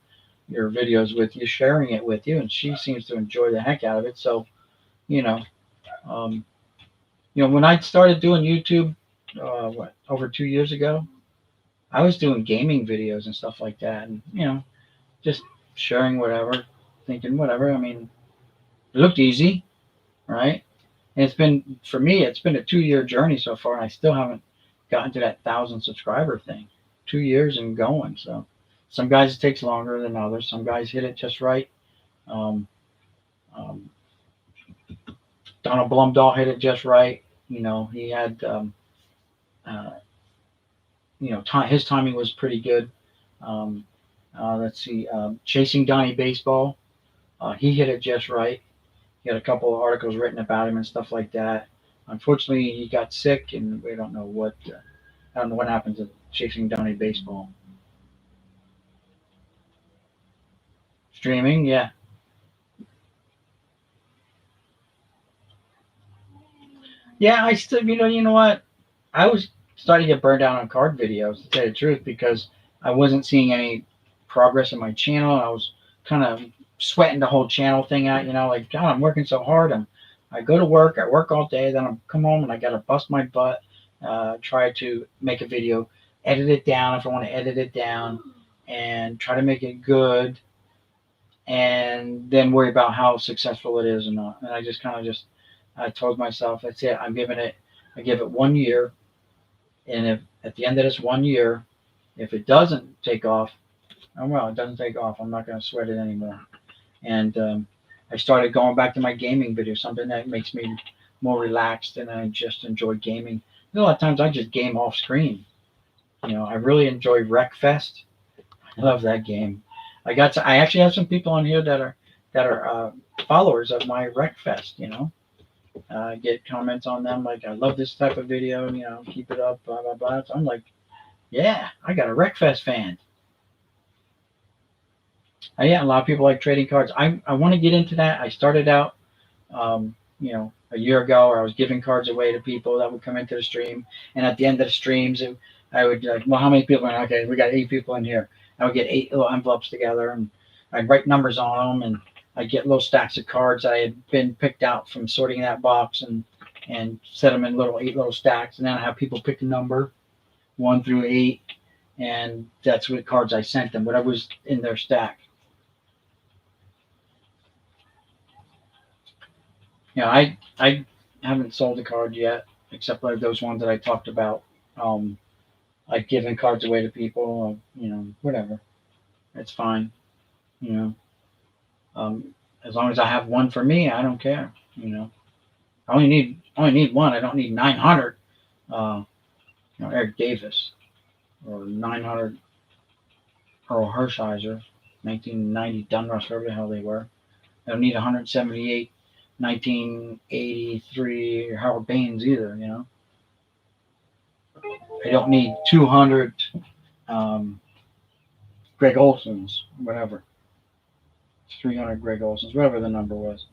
videos with you, sharing it with you, and she seems to enjoy the heck out of it. So, you know, when I started doing YouTube, over 2 years ago, I was doing gaming videos and stuff like that, and just sharing whatever, thinking whatever. I mean, it looked easy, right? And it's been a 2-year journey so far, and I still haven't gotten to that 1,000 subscriber thing. 2 years and going. So some guys it takes longer than others. Some guys hit it just right. Donald Blumdahl hit it just right. He had his timing was pretty good. Let's see, Chasing Donnie Baseball, he hit it just right. He had a couple of articles written about him and stuff like that. Unfortunately, he got sick, and we don't know what happened to Chasing Donnie Baseball. Streaming, yeah. Yeah, I still, you know what? I was starting to get burned out on card videos, to tell you the truth, because I wasn't seeing any progress in my channel. I was kind of sweating the whole channel thing out, like, God, I'm working so hard. I go to work, I work all day, then I come home and I got to bust my butt, try to make a video, edit it down if I want to edit it down, and try to make it good, and then worry about how successful it is or not. And I just kind of I told myself, that's it. I give it 1 year. And if at the end of this 1 year, if it doesn't take off, oh well, it doesn't take off. I'm not going to sweat it anymore. And I started going back to my gaming videos, something that makes me more relaxed and I just enjoy gaming. A lot of times I just game off screen. I really enjoy Wreckfest. I love that game. I actually have some people on here that are followers of my Wreckfest. Get comments on them like, I love this type of video, keep it up, blah blah blah. So I'm like, yeah, I got a Wreckfest fan. Yeah, a lot of people like trading cards. I want to get into that. I started out, a year ago, where I was giving cards away to people that would come into the stream, and at the end of the streams, I would like, well, how many people? Okay, we got 8 people in here. I would get 8 little envelopes together, and I'd write numbers on them, and I'd get little stacks of cards I had been picked out from sorting that box, and set them in 8 little stacks, and then I have people pick a number, 1 through 8, and that's what cards I sent them, whatever was in their stack. I haven't sold a card yet, except like those ones that I talked about. Like giving cards away to people, whatever. It's fine. As long as I have one for me, I don't care. I only need one. I don't need 900. Eric Davis or 900 Earl Hershiser, 1990 Dunrush, whatever the hell they were. I don't need 178 1983 Howard Baines either. I don't need 200 Greg Olsons, whatever. 300 Greg Olsons, whatever the number was.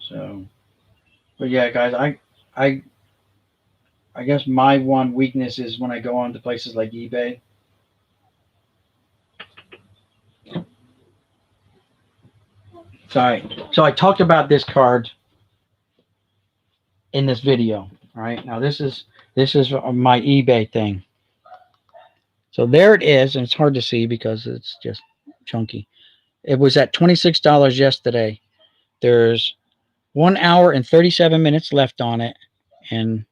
So, but yeah, guys, I guess my one weakness is when I go on to places like eBay. So I talked about this card in this video. All right, now this is my eBay thing. So there it is, and it's hard to see because it's just chunky. It was at $26 yesterday. There's 1 hour and 37 minutes left on it, and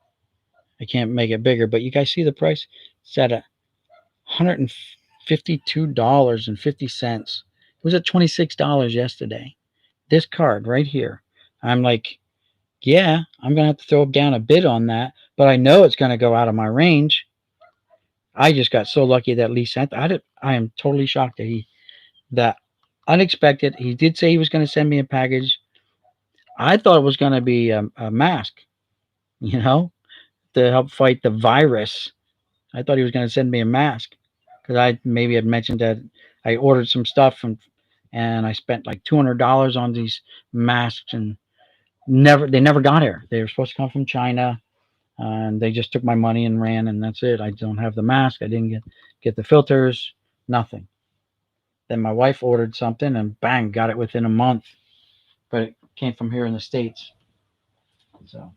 I can't make it bigger, but you guys see the price? It's at $152.50. It was at $26 yesterday. This card right here. I'm like, yeah, I'm going to have to throw down a bid on that, but I know it's going to go out of my range. I just got so lucky that Lee sent. I am totally shocked that unexpected. He did say he was going to send me a package. I thought it was going to be a mask, to help fight the virus. I thought he was going to send me a mask because I maybe had mentioned that I ordered some stuff and I spent like $200 on these masks, and they never got here. They were supposed to come from China, and they just took my money and ran, and that's it. I don't have the mask. I didn't get the filters, nothing. Then my wife ordered something, and bang, got it within a month. But it came from here in the States. So.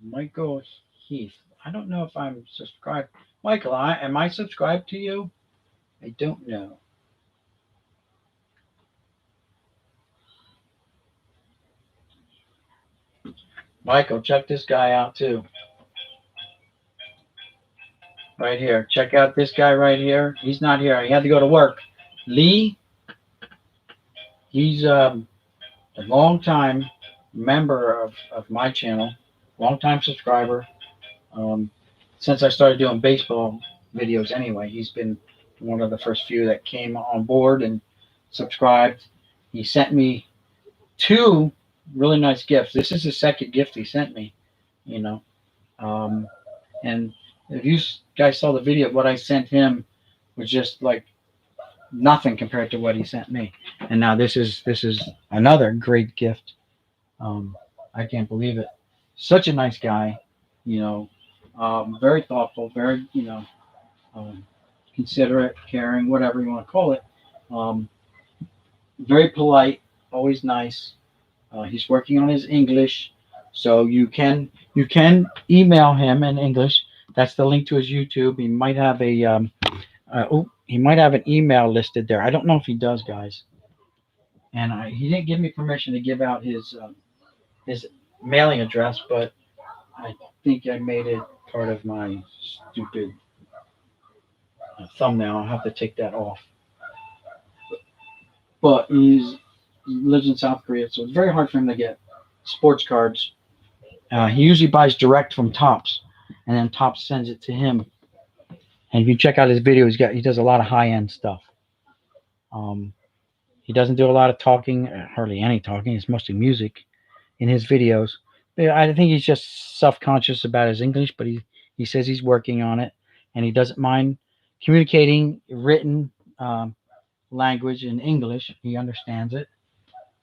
Michael Heath. I don't know if I'm subscribed. Michael, am I subscribed to you? I don't know. Michael, check this guy out too. Right here. Check out this guy right here. He's not here. He had to go to work. Lee, he's a long-time member of my channel, long-time subscriber. Since I started doing baseball videos anyway, he's been one of the first few that came on board and subscribed. He sent me 2 really nice gifts. This is the second gift he sent me, and if you guys saw the video, what I sent him was just like nothing compared to what he sent me. And now this is another great gift. I can't believe it. Such a nice guy, you know, very thoughtful, very, considerate, caring, whatever you want to call it. Um, very polite, always nice. He's working on his English, so you can email him in English. That's the link to his YouTube. He might have he might have an email listed there. I don't know if he does, guys. And he didn't give me permission to give out his mailing address, but I think I made it part of my stupid thumbnail. I'll have to take that off. But he lives in South Korea, so it's very hard for him to get sports cards. He usually buys direct from Topps, and then Topps sends it to him. And if you check out his video, he does a lot of high end stuff. He doesn't do a lot of talking, hardly any talking. It's mostly music in his videos. But I think he's just self conscious about his English, but he says he's working on it, and he doesn't mind communicating written language in English. He understands it,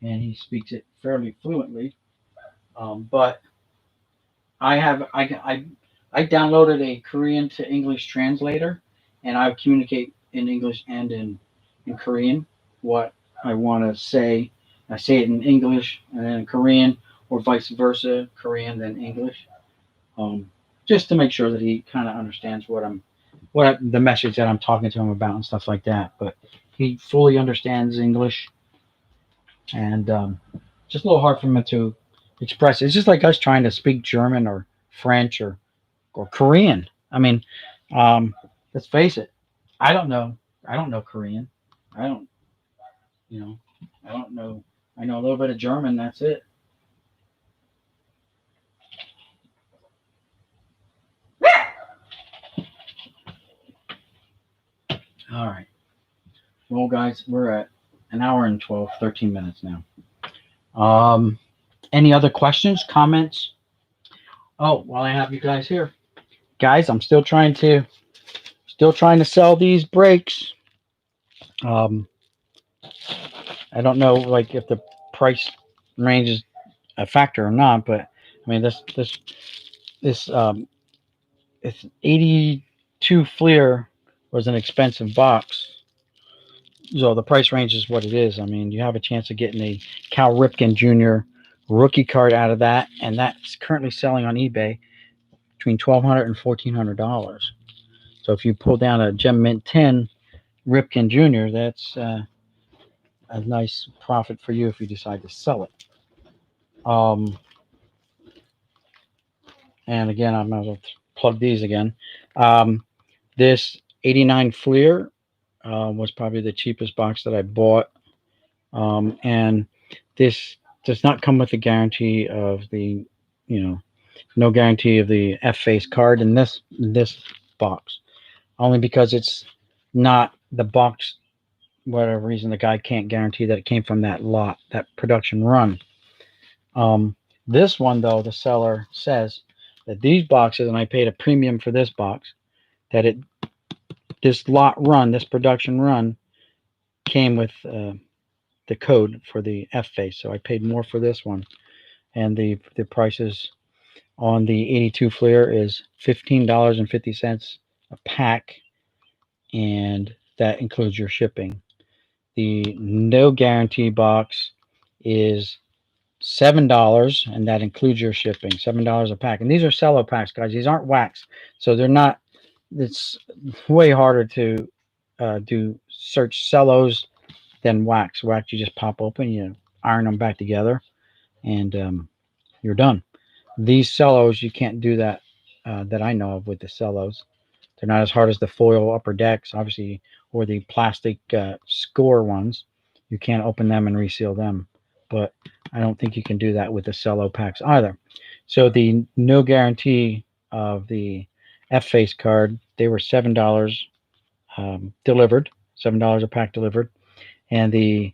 and he speaks it fairly fluently. But I downloaded a Korean to English translator, and I communicate in English and in Korean what I want to say. I say it in English and then in Korean, or vice versa, Korean then English, just to make sure that he kind of understands the message that I'm talking to him about and stuff like that. But he fully understands English, and just a little hard for him to express. It's just like us trying to speak German or French or Korean. I mean, let's face it. I don't know. I don't know Korean. I don't. I don't know. I know a little bit of German. That's it. All right. Well, guys, we're at an hour and 13 minutes now. Any other questions, comments? Oh, while I have you guys here, guys, I'm still trying to sell these brakes. I don't know, like, if the price range is a factor or not, but I mean, this it's 82 Fleer was an expensive box. So the price range is what it is. I mean, you have a chance of getting a Cal Ripken Jr. rookie card out of that, and that's currently selling on eBay between $1,200 and $1,400. So if you pull down a Gem Mint 10 Ripken Jr., that's a nice profit for you if you decide to sell it. And again, I'm going to plug these again. This 89 Fleer was probably the cheapest box that I bought. And this does not come with a guarantee of the, no guarantee of the F-face card in this box, only because it's not the box. Whatever reason, the guy can't guarantee that it came from that lot, that production run. This one, though, the seller says that these boxes, and I paid a premium for this box, that this lot run, this production run, came with the code for the F-face. So I paid more for this one. And the prices on the 82 Fleer is $15.50 a pack, and that includes your shipping. The no guarantee box is $7, and that includes your shipping. $7 a pack. And these are cello packs, guys. These aren't wax, so they're not. It's way harder to do search cellos than wax. Wax, you just pop open, you iron them back together, and you're done. These cellos, you can't do that that I know of with the cellos. They're not as hard as the foil upper decks, obviously, or the plastic score ones. You can't open them and reseal them. But I don't think you can do that with the cello packs either. So the no guarantee of the F-face card, they were $7 delivered, $7 a pack delivered. And the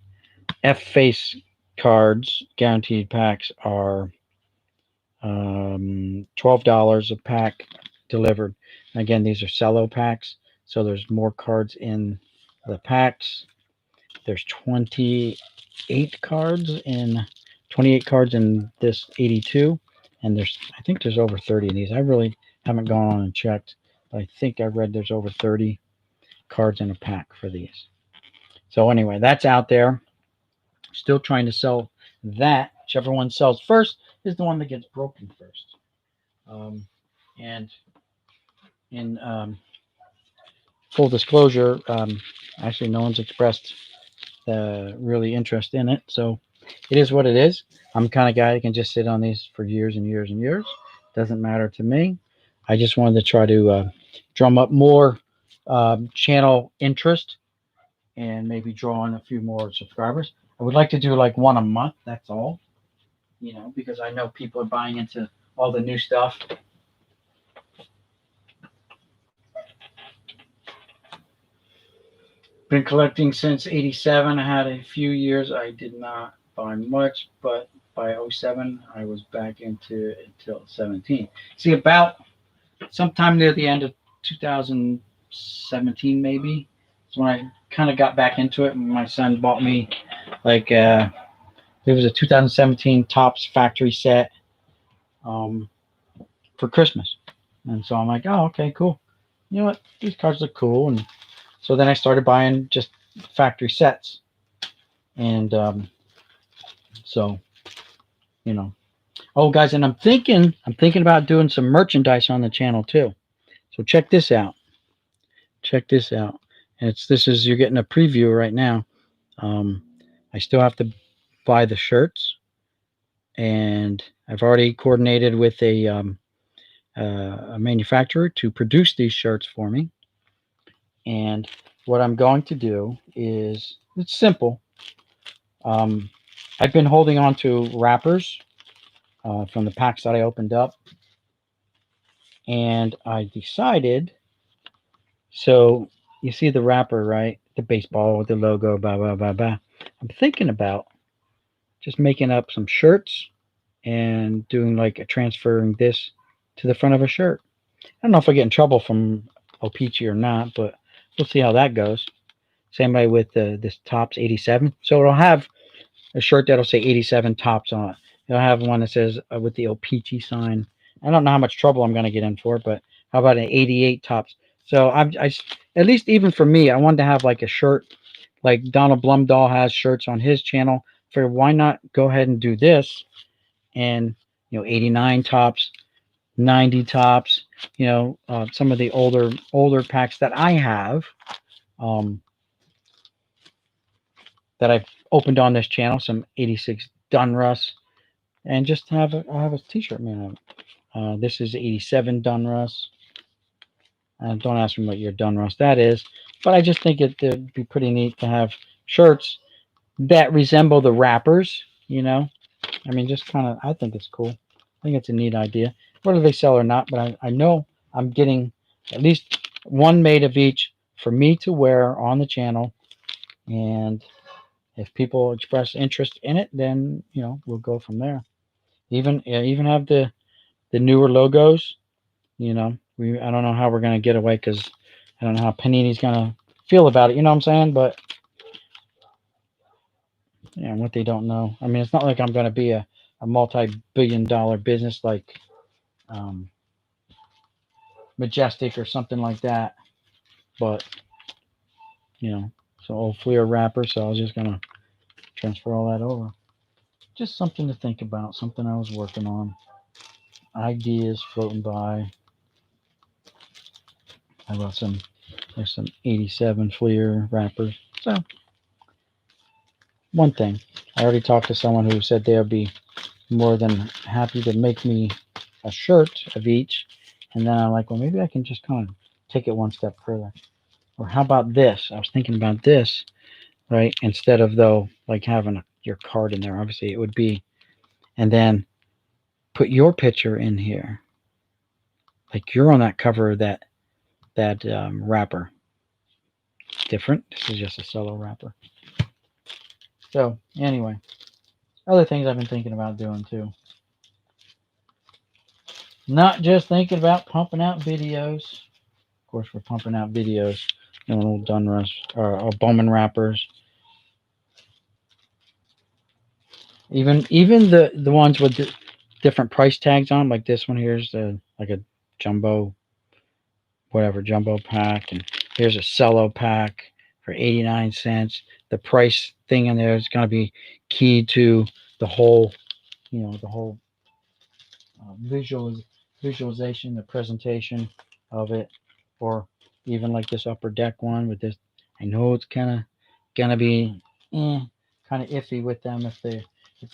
F-face cards, guaranteed packs, are $12 a pack delivered. And again, these are cello packs, so there's more cards in the packs. There's 28 cards in this 82, and I think there's over 30 of these. I really haven't gone on and checked, but I think I read there's over 30 cards in a pack for these. So anyway, that's out there. Still trying to sell that. Whichever one sells first is the one that gets broken first. And in full disclosure, actually no one's expressed really interest in it, so it is what it is. I'm the kind of guy that can just sit on these for years and years and years. Doesn't matter to me. I just wanted to try to drum up more channel interest and maybe draw in a few more subscribers. I would like to do like one a month, that's all, because I know people are buying into all the new stuff. Been collecting since 87. I had a few years I did not buy much, but by 07 I was back into it until 17. See, about sometime near the end of 2017 maybe, is when I kind of got back into it. My son bought me like it was a 2017 Topps factory set for Christmas, and so I'm like, oh, okay, cool. You know what? These cards look cool, and so then I started buying just factory sets, and so oh guys, and I'm thinking about doing some merchandise on the channel too. So check this out. And you're getting a preview right now. I still have to buy the shirts, and I've already coordinated with a manufacturer to produce these shirts for me. And what I'm going to do is, it's simple. I've been holding on to wrappers from the packs that I opened up, and I decided, so you see the wrapper, right? The baseball with the logo, blah, blah, blah, blah. I'm thinking about just making up some shirts and doing like transferring this to the front of a shirt. I don't know if I get in trouble from O-Pee-Chee or not, but we'll see how that goes. Same way with this Topps 87. So it'll have a shirt that'll say 87 Topps on it. It'll have one that says with the O-Pee-Chee sign. I don't know how much trouble I'm going to get in for, but how about an 88 Topps? So I at least even for me, I wanted to have like a shirt like Donald Blumdahl has shirts on his channel. For why not go ahead and do this, and 89 Topps, 90 Topps, some of the older packs that I have that I've opened on this channel, some 86 Donruss, and just have a t-shirt made of it. This is 87 Donruss. Don't ask me what your Donruss that is, but I just think it'd be pretty neat to have shirts that resemble the wrappers, I mean, just kind of, I think it's cool. I think it's a neat idea. Whether they sell or not, but I know I'm getting at least one made of each for me to wear on the channel. And if people express interest in it, then, we'll go from there. Even have the newer logos, I don't know how we're going to get away, because I don't know how Panini's going to feel about it. You know what I'm saying? But what they don't know. I mean, it's not like I'm going to be a multi-billion-dollar business like Majestic or something like that. But, so old Fleer wrapper, so I was just going to transfer all that over. Just something to think about, something I was working on. Ideas floating by. How about there's some 87 Fleer wrappers. So, one thing. I already talked to someone who said they'll be more than happy to make me a shirt of each. And then I'm like, well, maybe I can just kind of take it one step further. Or how about this? I was thinking about this, right? Instead of, though, like having your card in there, obviously it would be, and then put your picture in here. Like you're on that cover of that wrapper. Different. This is just a cello wrapper. So, anyway. Other things I've been thinking about doing, too. Not just thinking about pumping out videos. Of course, we're pumping out videos. Little Dunrush or Bowman wrappers. Even the ones with the different price tags on, like this one here's like a jumbo, whatever jumbo pack, and here's a cello pack for 89 cents. The price thing in there is going to be key to the whole, the whole visualization, the presentation of it, or even like this upper deck one with this. I know it's kind of gonna be kind of iffy with them if they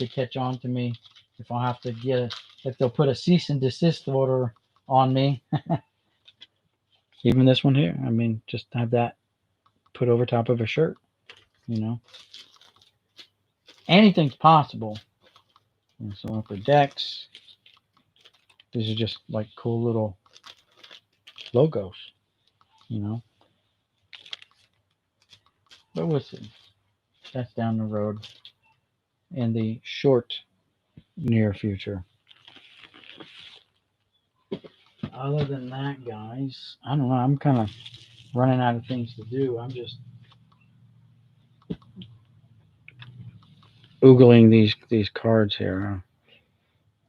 catch on to me, if I'll have to if they'll put a cease and desist order on me. Even this one here, I mean, just have that put over top of a shirt, anything's possible. And so upper decks, these are just like cool little logos, but we'll see. That's down the road in the short near future. Other than that, guys, I don't know. I'm kind of running out of things to do. I'm just oogling these cards here.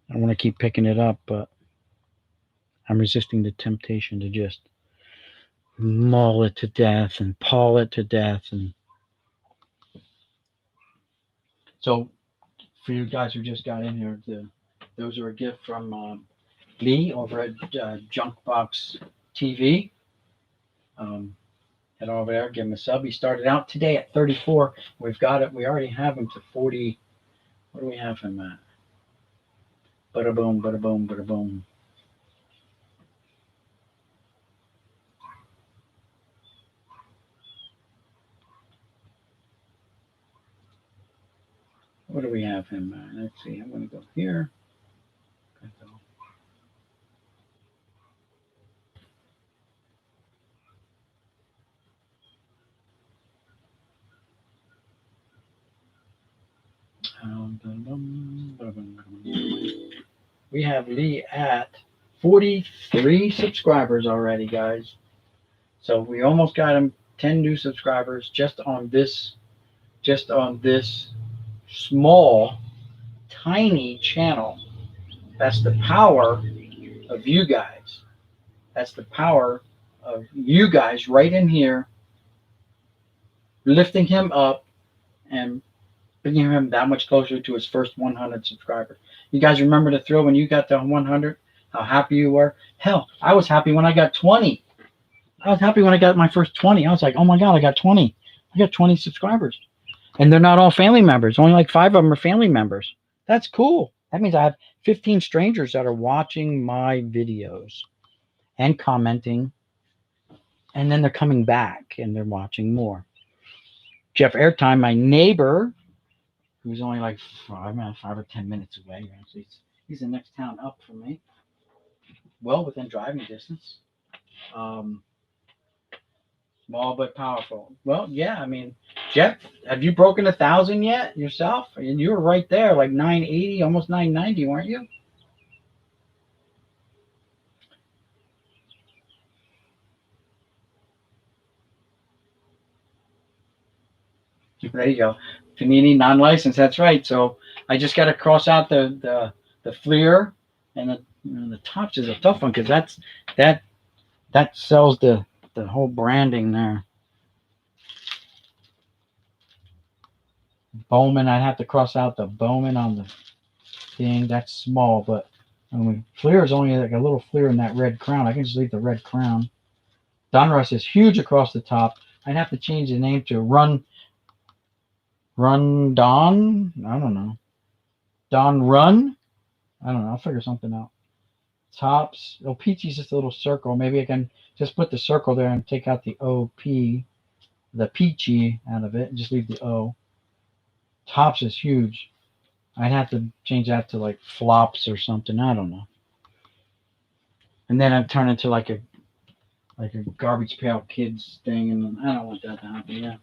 I want to keep picking it up, but I'm resisting the temptation to just maul it to death and paw it to death. And so, for you guys who just got in here, those are a gift from Lee over at Jonk Box TV. Head over there, give him a sub. He started out today at 34. We've got it. We already have him to 40. What do we have him at? Bada boom, bada boom, bada boom. What do we have him at? Let's see. I'm going to go here. We have Lee at 43 subscribers already, guys. So we almost got him 10 new subscribers just on this small, tiny channel. That's the power of you guys. That's the power of you guys right in here, lifting him up and bringing him that much closer to his first 100 subscribers. You guys remember the thrill when you got to 100? How happy you were? Hell, I was happy when I got 20. I was happy when I got my first 20. I was like, oh my God, I got 20. I got 20 subscribers. And they're not all family members. Only like 5 of them are family members. That's cool. That means I have 15 strangers that are watching my videos and commenting. And then they're coming back and they're watching more. Jeff Airtime, my neighbor, who's only like 5 or 10 minutes away. Actually, he's the next town up from me. Well within driving distance. Small but powerful. Well, yeah, I mean, Jeff, have you broken 1,000 yet yourself? And you were right there, like 980, almost 990, weren't you? There you go. Panini non-licensed. That's right. So I just got to cross out the FLIR, and the tops is a tough one because that sells the whole branding there. Bowman, I'd have to cross out the Bowman on the thing. That's small, but I mean, FLIR is only like a little FLIR in that red crown. I can just leave the red crown. Donruss is huge across the top. I'd have to change the name to Run Don. I don't know. Don Run. I don't know. I'll figure something out. Tops. Oh, Peachy's just a little circle. Maybe I can just put the circle there and take out the OP, the Peachy out of it, and just leave the O. Tops is huge. I'd have to change that to like flops or something. I don't know. And then I'd turn into like a garbage pail kids thing, and I don't want that to happen. Yeah.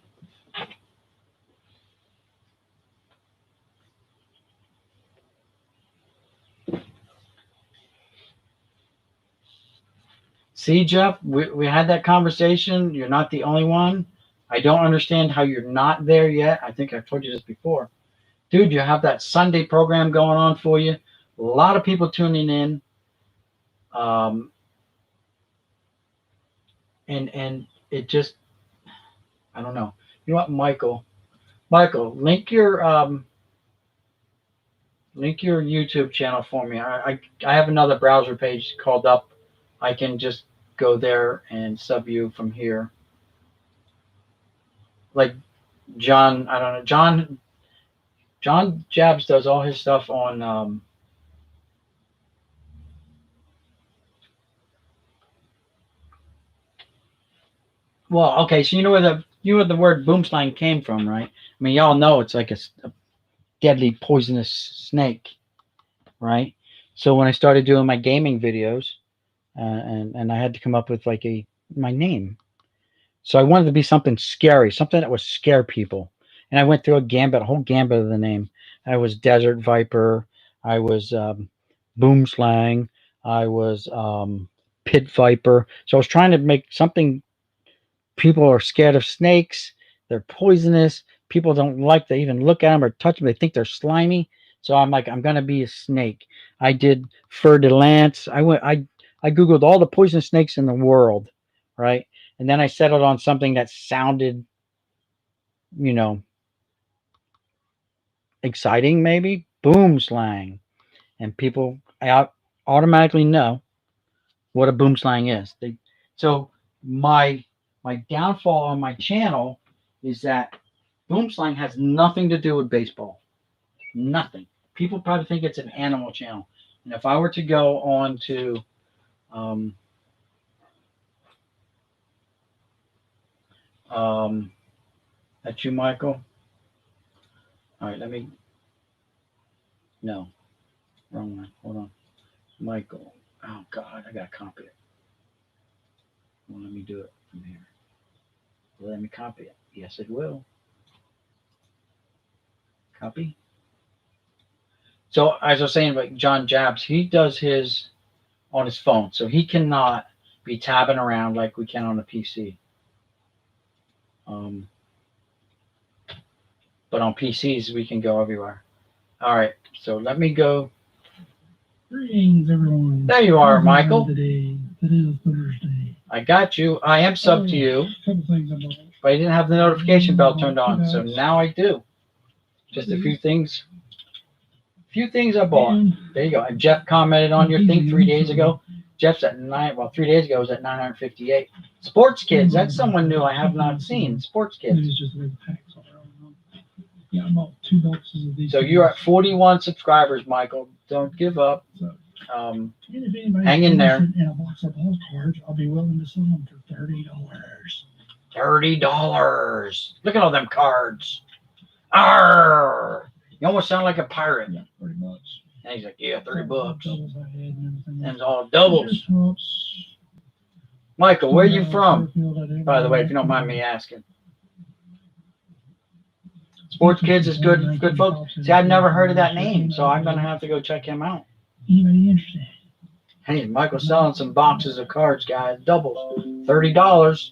See, Jeff, we had that conversation. You're not the only one. I don't understand how you're not there yet. I think I've told you this before. Dude, you have that Sunday program going on for you. A lot of people tuning in. And it just, I don't know. You know what, Michael, link your YouTube channel for me. I have another browser page called up. I can just go there and sub you from here. Like John, I don't know. John Jabs does all his stuff on well, okay, so you know where the word boom slang came from, right? I mean, y'all know it's like a deadly poisonous snake, right? So when I started doing my gaming videos, and I had to come up with like my name, so I wanted to be something scary, something that would scare people, and I went through a whole gambit of the name. I was Desert Viper, I was Boom Slang, I was Pit Viper. So I was trying to make something. People are scared of snakes. They're poisonous. People don't like to even look at them or touch them. They think they're slimy. So I'm like, I'm gonna be a snake. I did fer de lance. I googled all the poisonous snakes in the world, right? And then I settled on something that sounded, exciting, maybe boom slang, and people automatically know what a boom slang is. So my downfall on my channel is that boom slang has nothing to do with baseball. Nothing. People probably think it's an animal channel. And if I were to go on to that's you, Michael. All right, no, wrong one. Hold on. Michael. Oh God, I gotta copy it. Well, let me do it from here. Let me copy it. Yes, it will. Copy. So as I was saying, like John Jabs, he does his on his phone, so he cannot be tabbing around like we can on a PC. But on PCs, we can go everywhere. All right, so let me go. Greetings, everyone. There you are, Michael. Today is Thursday. I got you. I am sub to you. Couple things about. But I didn't have the notification bell turned on, so now I do. Just a few things. I bought. There you go. And Jeff commented on your thing 3 days ago. Jeff's at 3 days ago it was at 958. Sports Kids, that's someone new I have not seen. Sports Kids. Yeah, about 2 boxes of these. So you're at 41 subscribers, Michael. Don't give up. Hang in there. And a box of those cards, I'll be willing to sell them for $30. $30. Look at all them cards. Arr! You almost sound like a pirate. Yeah, pretty much. And he's like, yeah, $30. Doubles I had and everything. And it's all doubles. Michael, where are you from? By the way, if you don't mind me asking. Sports Kids is good folks. See, I've never heard of that name, so I'm going to have to go check him out. Anybody interested? Hey, Michael's selling some boxes of cards, guys. Doubles. $30.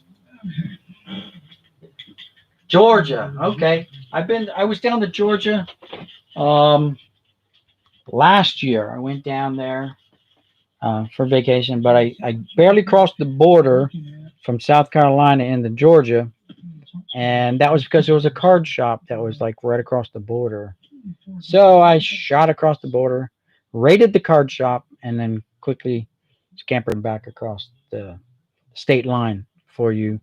Georgia. Okay. I was down to Georgia last year. I went down there for vacation, but I barely crossed the border from South Carolina into Georgia. And that was because there was a card shop that was like right across the border. So I shot across the border, raided the card shop, and then quickly scampered back across the state line before you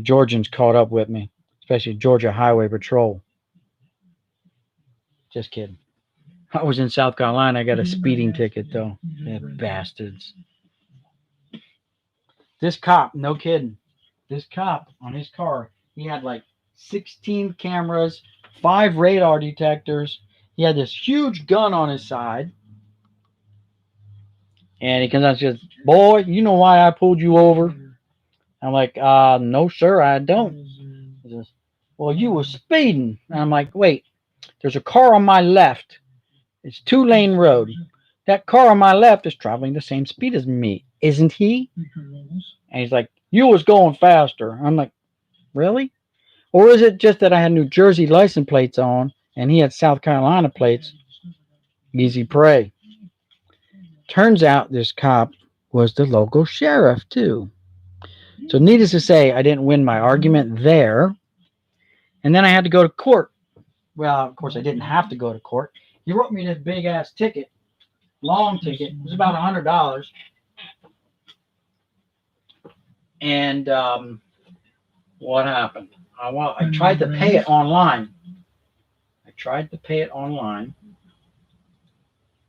Georgians caught up with me, especially Georgia Highway Patrol. Just kidding. I was in South Carolina. I got a speeding ticket, though. Yeah, bastards. This cop, no kidding. This cop on his car, he had like 16 cameras, 5 radar detectors. He had this huge gun on his side. And he comes out and says, boy, you know why I pulled you over? I'm like, no, sir, I don't. He says, well, you were speeding. And I'm like, wait, there's a car on my left. It's 2-lane road. That car on my left is traveling the same speed as me. isn't he? He was. And he's like, you was going faster. I'm like, really? Or is it just that I had New Jersey license plates on and he had South Carolina plates? Easy prey. Turns out this cop was the local sheriff too. So needless to say, I didn't win my argument there. And then I had to go to court. Well, of course, I didn't have to go to court. He wrote me this big ass ticket, long ticket. It was about $100. And what happened? I tried to pay it online.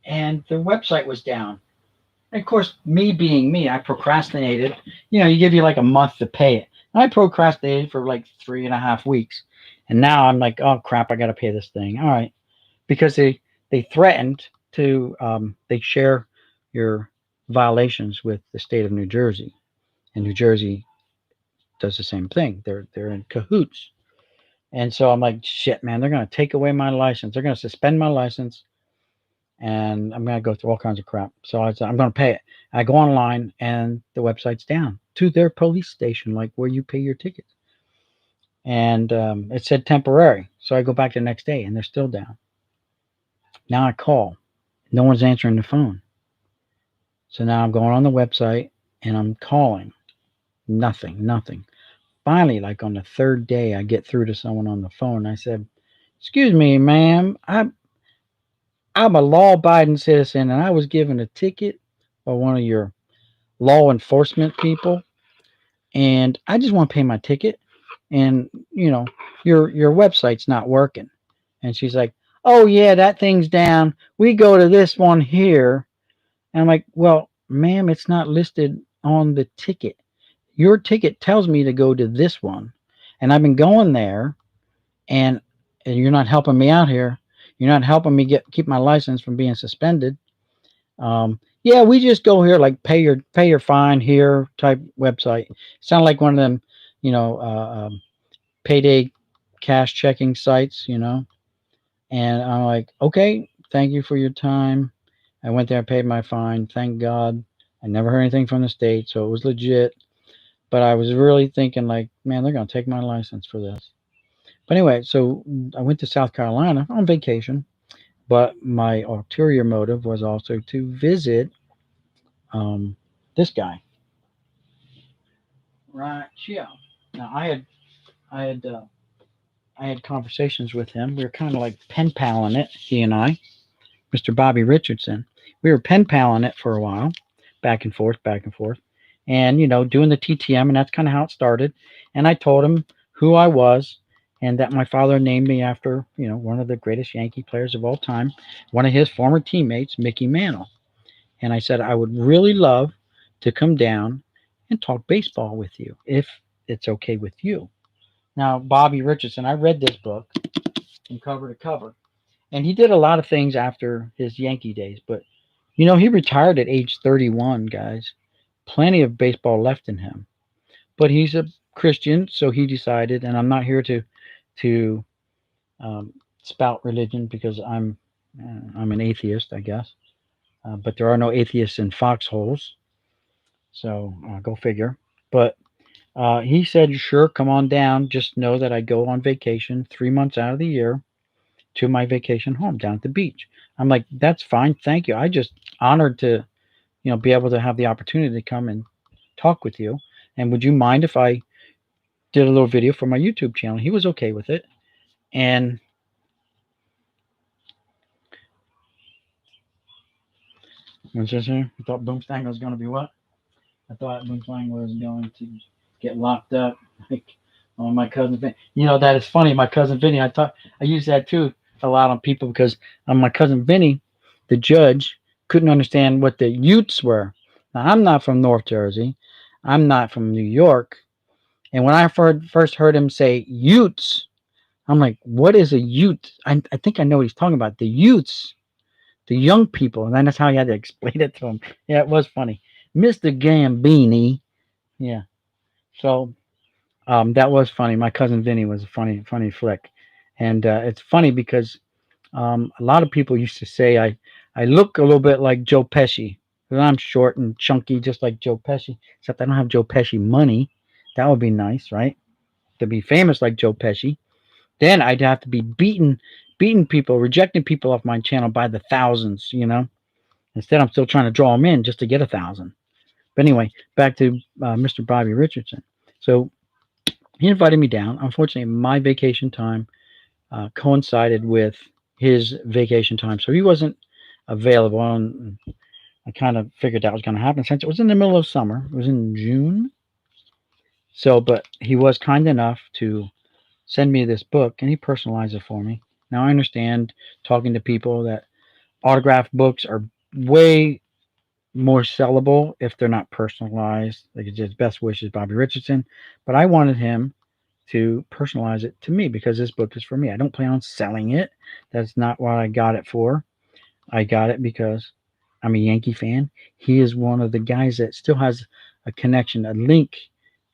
And the website was down. And of course, me being me, I procrastinated. You know, you give you like a month to pay it. And I procrastinated for like 3.5 weeks. And now I'm like, oh crap, I got to pay this thing. All right. Because they threatened to, they share your violations with the state of New Jersey. And New Jersey does the same thing. They're in cahoots. And so I'm like, shit, man, they're going to take away my license. They're going to suspend my license. And I'm going to go through all kinds of crap. So I said, I'm going to pay it. I go online and the website's down to their police station, like where you pay your tickets. And it said temporary. So I go back the next day and they're still down. Now I call. No one's answering the phone. So now I'm going on the website and I'm calling. Nothing. Finally, like on the third day, I get through to someone on the phone. I said, excuse me, ma'am. I'm a law-abiding citizen, and I was given a ticket by one of your law enforcement people, and I just want to pay my ticket. And you know, your website's not working. And she's like, oh yeah, that thing's down. We go to this one here. And I'm like, well, ma'am, it's not listed on the ticket. Your ticket tells me to go to this one, and I've been going there, and you're not helping me out here. You're not helping me keep my license from being suspended. Yeah, we just go here, like pay your fine here type website. Sound like one of them, you know, payday cash checking sites, you know. And I'm like, okay, thank you for your time. I went there, paid my fine. Thank God. I never heard anything from the state, so it was legit. But I was really thinking, like, man, they're going to take my license for this. But anyway, so I went to South Carolina on vacation. But my ulterior motive was also to visit this guy. Right, yeah. Now I had conversations with him. We were kind of like pen paling it, he and I, Mr. Bobby Richardson. We were pen paling it for a while, back and forth, and you know, doing the TTM, and that's kind of how it started. And I told him who I was, and that my father named me after, you know, one of the greatest Yankee players of all time, one of his former teammates, Mickey Mantle. And I said, I would really love to come down and talk baseball with you, if it's okay with you. Now, Bobby Richardson, I read this book from cover to cover, and he did a lot of things after his Yankee days, but, you know, he retired at age 31, guys. Plenty of baseball left in him. But he's a Christian, so he decided, and I'm not here to spout religion because I'm an atheist, I guess. But there are no atheists in foxholes, so go figure. But he said, sure, come on down. Just know that I go on vacation 3 months out of the year to my vacation home down at the beach. I'm like, that's fine, thank you. I just honored to, you know, be able to have the opportunity to come and talk with you. And would you mind if I did a little video for my YouTube channel? He was okay with it. And what's this here? I thought Boomslang was going to be what? I thought Boomslang was going to get locked up. Like on my cousin Vinny. You know, that is funny. My cousin Vinny, I use that too a lot on people because my cousin Vinny, the judge, couldn't understand what the Utes were. Now, I'm not from North Jersey. I'm not from New York. And when I first heard him say Utes, I'm like, what is a Ute? I think I know what he's talking about. The Utes, the young people. And then that's how he had to explain it to him. Yeah, it was funny. Mr. Gambini. Yeah. So that was funny. My cousin Vinny was a funny flick. And it's funny because a lot of people used to say I look a little bit like Joe Pesci. Because I'm short and chunky, just like Joe Pesci. Except I don't have Joe Pesci money. That would be nice, right? To be famous like Joe Pesci. Then I'd have to be beating people, rejecting people off my channel by the thousands, you know. Instead, I'm still trying to draw them in just to get 1,000. But anyway, back to Mr. Bobby Richardson. So he invited me down. Unfortunately, my vacation time coincided with his vacation time, so he wasn't available. And I kind of figured that was going to happen since it was in the middle of summer. It was in June. So, but he was kind enough to send me this book, and he personalized it for me. Now I understand, talking to people, that autographed books are way more sellable if they're not personalized. Like it's just best wishes, Bobby Richardson. But I wanted him to personalize it to me because this book is for me. I don't plan on selling it. That's not what I got it for. I got it because I'm a Yankee fan. He is one of the guys that still has a connection, a link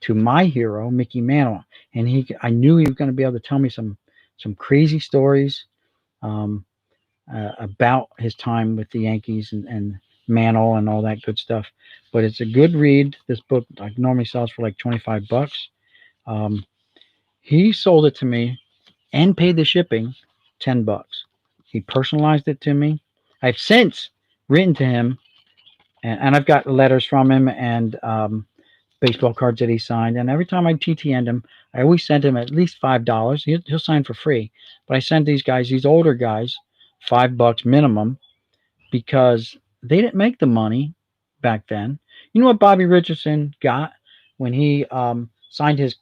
to my hero, Mickey Mantle. And I knew he was going to be able to tell me some crazy stories about his time with the Yankees and Mantle and all that good stuff. But it's a good read. This book normally sells for like $25. He sold it to me and paid the shipping $10. He personalized it to me. I've since written to him, and I've got letters from him and baseball cards that he signed. And every time I TTN'd him, I always sent him at least $5. He'll sign for free. But I send these guys, these older guys, $5 minimum, because they didn't make the money back then. You know what Bobby Richardson got when he signed his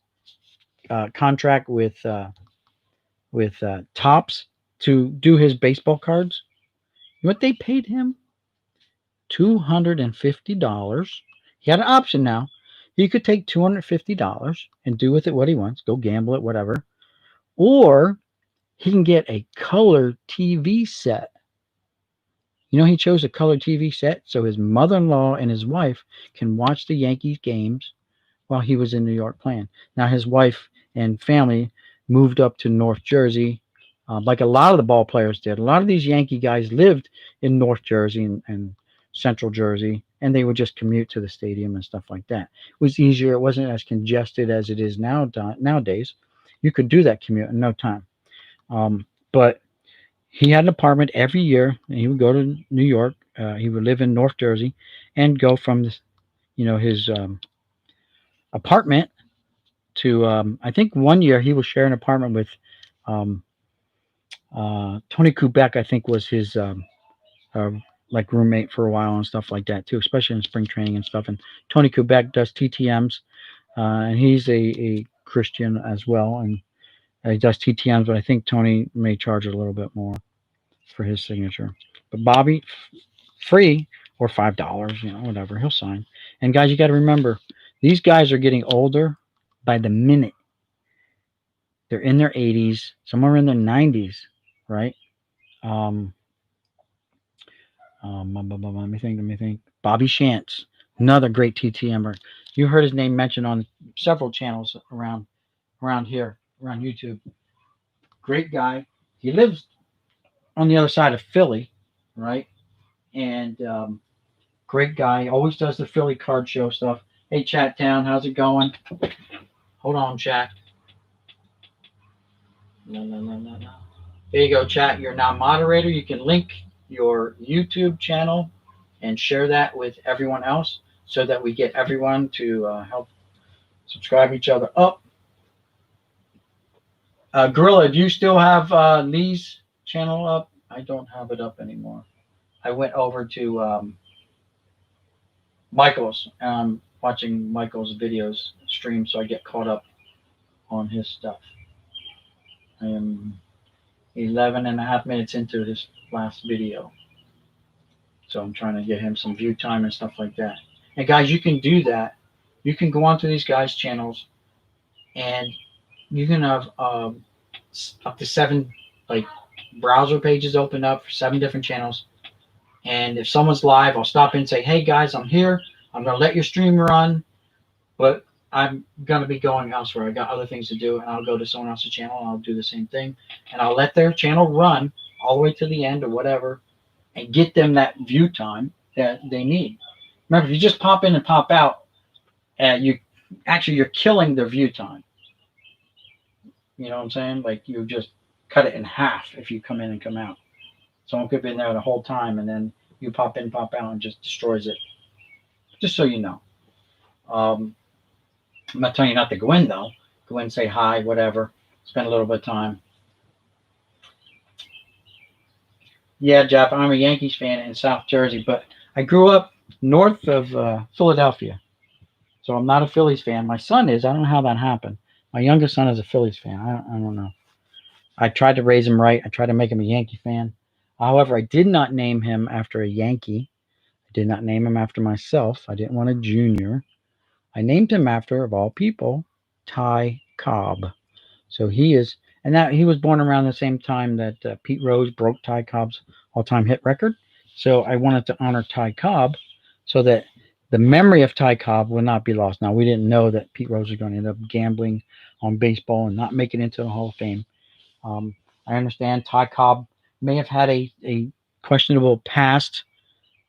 contract with Topps to do his baseball cards? You know what they paid him? $250. He had an option now. He could take $250 and do with it what he wants, go gamble it, whatever. Or he can get a color TV set. You know, he chose a color TV set so his mother-in-law and his wife can watch the Yankees games while he was in New York playing. Now, his wife and family moved up to North Jersey, like a lot of the ball players did. A lot of these Yankee guys lived in North Jersey and Central Jersey, and they would just commute to the stadium and stuff like that. It was easier. It wasn't as congested as it is nowadays. You could do that commute in no time. But he had an apartment every year, and he would go to New York. He would live in North Jersey and go from this, his apartment to, I think one year he was sharing an apartment with Tony Kubek, I think was his like roommate for a while and stuff like that too, especially in spring training and stuff. And Tony Kubek does TTMs, and he's a Christian as well, and he does TTMs, but I think Tony may charge a little bit more for his signature. But Bobby, free or $5, whatever, he'll sign. And guys, you got to remember, these guys are getting older by the minute. They're in their 80s, some are in their 90s, right? Let me think. Bobby Shantz, another great TTMer. You heard his name mentioned on several channels around here, around YouTube. Great guy. He lives on the other side of Philly, right? And great guy. Always does the Philly card show stuff. Hey, Chat Town, how's it going? Hold on, chat. No. There you go, chat. You're now moderator. You can link your YouTube channel and share that with everyone else so that we get everyone to help subscribe each other up. Gorilla, do you still have Lee's channel up? I don't have it up anymore. I went over to Michael's, and I'm watching Michael's videos stream, so I get caught up on his stuff. I am 11 and a half minutes into this last video, so I'm trying to get him some view time and stuff like that. And guys, you can do that. You can go onto these guys' channels, and you can have up to 7 browser pages open up for 7 different channels. And if someone's live, I'll stop in and say, hey guys, I'm here. I'm going to let your stream run, but I'm going to be going elsewhere. I got other things to do, and I'll go to someone else's channel and I'll do the same thing. And I'll let their channel run all the way to the end or whatever and get them that view time that they need. Remember, if you just pop in and pop out, you're killing the view time. You know what I'm saying? Like you just cut it in half if you come in and come out. Someone could be in there the whole time, and then you pop in, pop out, and just destroys it. Just so you know. I'm not telling you not to go in though. Go in, say hi, whatever. Spend a little bit of time. Yeah, Jeff, I'm a Yankees fan in South Jersey, but I grew up north of Philadelphia. So I'm not a Phillies fan. My son is. I don't know how that happened. My youngest son is a Phillies fan. I don't know. I tried to raise him right. I tried to make him a Yankee fan. However, I did not name him after a Yankee. I did not name him after myself. I didn't want a junior. I named him after, of all people, Ty Cobb. So he is, and that he was born around the same time that Pete Rose broke Ty Cobb's all-time hit record. So I wanted to honor Ty Cobb so that the memory of Ty Cobb will not be lost. Now, we didn't know that Pete Rose was going to end up gambling on baseball and not make it into the Hall of Fame. I understand Ty Cobb may have had a questionable past.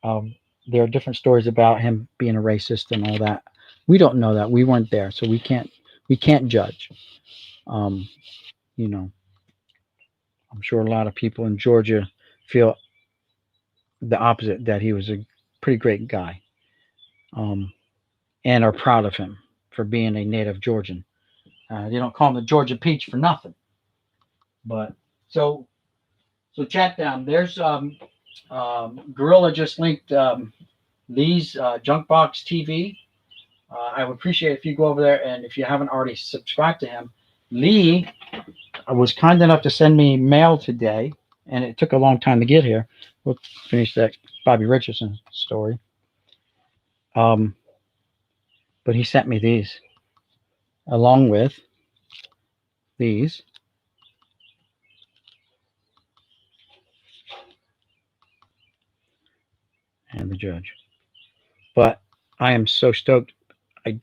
There are different stories about him being a racist and all that. We don't know that. We weren't there, so we can't judge. You know, I'm sure a lot of people in Georgia feel the opposite, that he was a pretty great guy, and are proud of him for being a native Georgian. They don't call him the Georgia Peach for nothing. But so chat down. There's Gorilla just linked Lee's Jonk Box TV. I would appreciate if you go over there, and if you haven't already subscribed to him, Lee was kind enough to send me mail today, and it took a long time to get here. We'll finish that Bobby Richardson story. But he sent me these, along with these. And the judge. But I am so stoked. I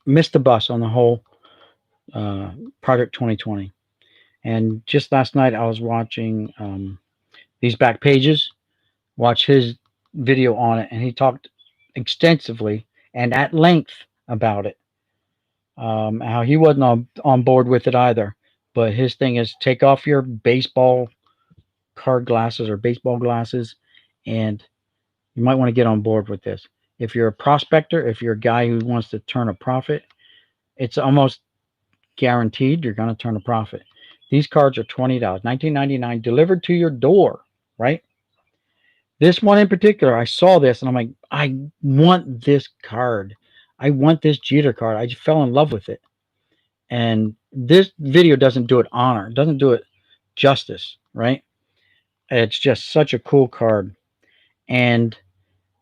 missed the bus on the whole Project 2020. And just last night I was watching these back pages, watch his video on it, and he talked extensively and at length about it. How he wasn't on board with it either. But his thing is, take off your baseball card glasses or baseball glasses, and you might want to get on board with this. If you're a prospector, if you're a guy who wants to turn a profit, it's almost guaranteed you're going to turn a profit. These cards are $20, $19.99, delivered to your door, right? This one in particular, I saw this and I'm like, I want this card. I want this Jeter card. I just fell in love with it. And this video doesn't do it honor, doesn't do it justice, right? It's just such a cool card. And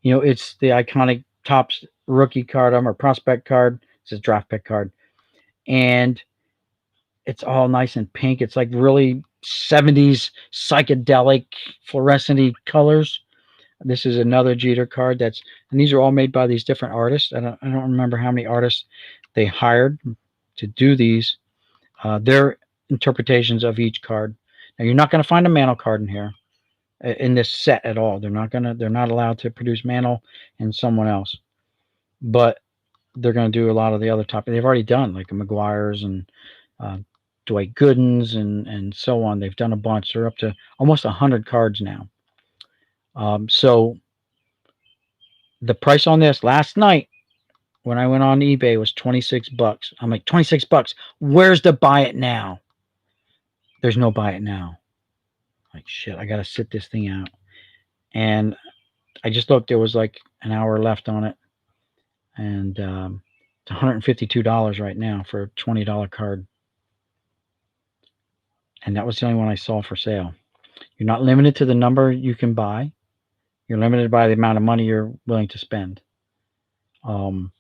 you know, it's the iconic Topps rookie card or prospect card. It's a draft pick card. And it's all nice and pink. It's like really 70s psychedelic fluorescent colors. This is another Jeter card and these are all made by these different artists. I don't remember how many artists they hired to do these. Their interpretations of each card. Now, you're not going to find a Mantle card in here, in this set at all. They're not allowed to produce Mantle and someone else, but they're going to do a lot of the other top. They've already done like McGuire's and Dwight Gooden's and so on. They've done a bunch. They're up to almost 100 cards now. So the price on this last night when I went on eBay was $26. I'm like, $26. Where's the buy it now? There's no buy it now. Like, shit, I got to sit this thing out. And I just looked, there was like an hour left on it. And it's $152 right now for a $20 card. And that was the only one I saw for sale. You're not limited to the number you can buy. You're limited by the amount of money you're willing to spend. So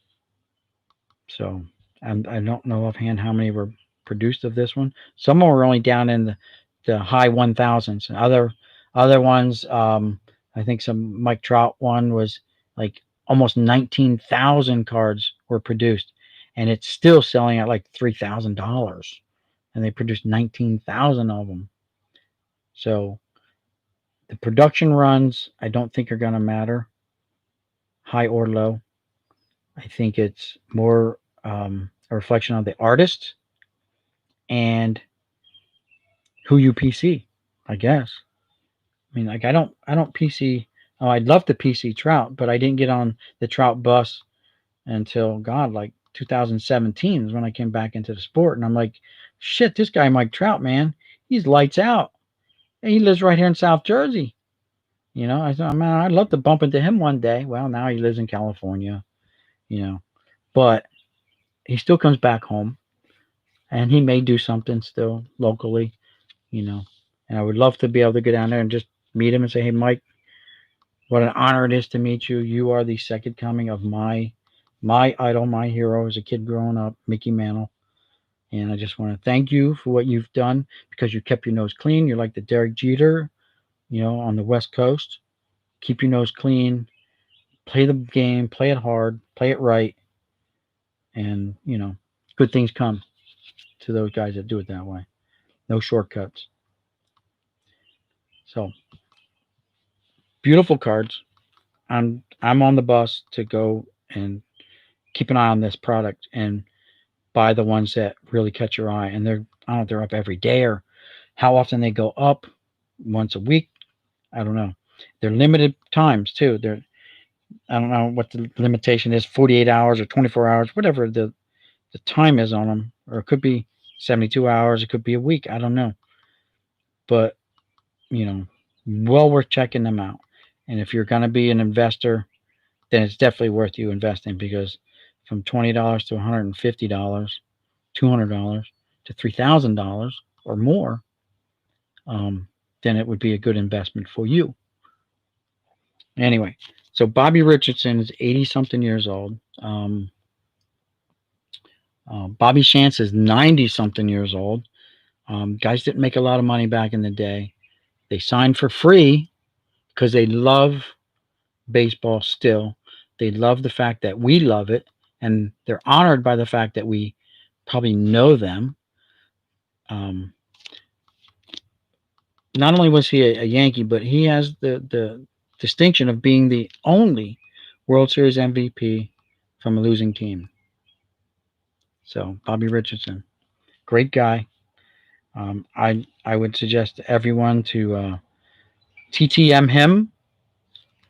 I don't know offhand how many were produced of this one. Some were only down in the high 1,000s. And other ones, I think some Mike Trout one was like almost 19,000 cards were produced, and it's still selling at like $3,000, and they produced 19,000 of them. So the production runs, I don't think are going to matter. high or low. I think it's more a reflection of the artist and who you PC, I guess. I mean, like I don't PC. Oh, I'd love to PC Trout, but I didn't get on the Trout bus until God, like 2017 is when I came back into the sport, and I'm like, shit, this guy Mike Trout, man, he's lights out, and he lives right here in South Jersey. You know, I thought, man, I'd love to bump into him one day. Well, now he lives in California, you know, but he still comes back home, and he may do something still locally, you know, and I would love to be able to go down there and just meet him and say, hey, Mike, what an honor it is to meet you. You are the second coming of my idol, my hero as a kid growing up, Mickey Mantle. And I just want to thank you for what you've done because you kept your nose clean. You're like the Derek Jeter, you know, on the West Coast. Keep your nose clean. Play the game. Play it hard. Play it right. And, you know, good things come to those guys that do it that way. No shortcuts. So, beautiful cards. I'm on the bus to go and keep an eye on this product and buy the ones that really catch your eye. And they're, I don't know if they're up every day or how often they go up, once a week. I don't know. They're limited times too. I don't know what the limitation is, 48 hours or 24 hours, whatever the time is on them. Or it could be 72 hours. It could be a week. I don't know. But, you know, well worth checking them out. And if you're going to be an investor, then it's definitely worth you investing because from $20 to $150, $200 to $3,000 or more, then it would be a good investment for you. Anyway, so Bobby Richardson is 80-something years old. Bobby Shantz is 90-something years old. Guys didn't make a lot of money back in the day. They signed for free because they love baseball still. They love the fact that we love it, and they're honored by the fact that we probably know them. Not only was he a Yankee, but he has the distinction of being the only World Series MVP from a losing team. So Bobby Richardson, great guy. I would suggest to everyone to TTM him.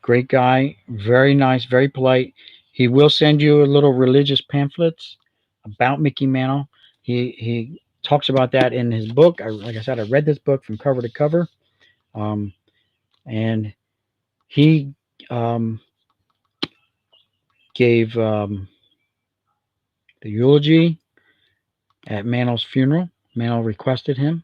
Great guy, very nice, very polite. He will send you a little religious pamphlets about Mickey Mantle. He talks about that in his book. Like I said, I read this book from cover to cover. And he gave the eulogy at Mantle's funeral. Mantle requested him.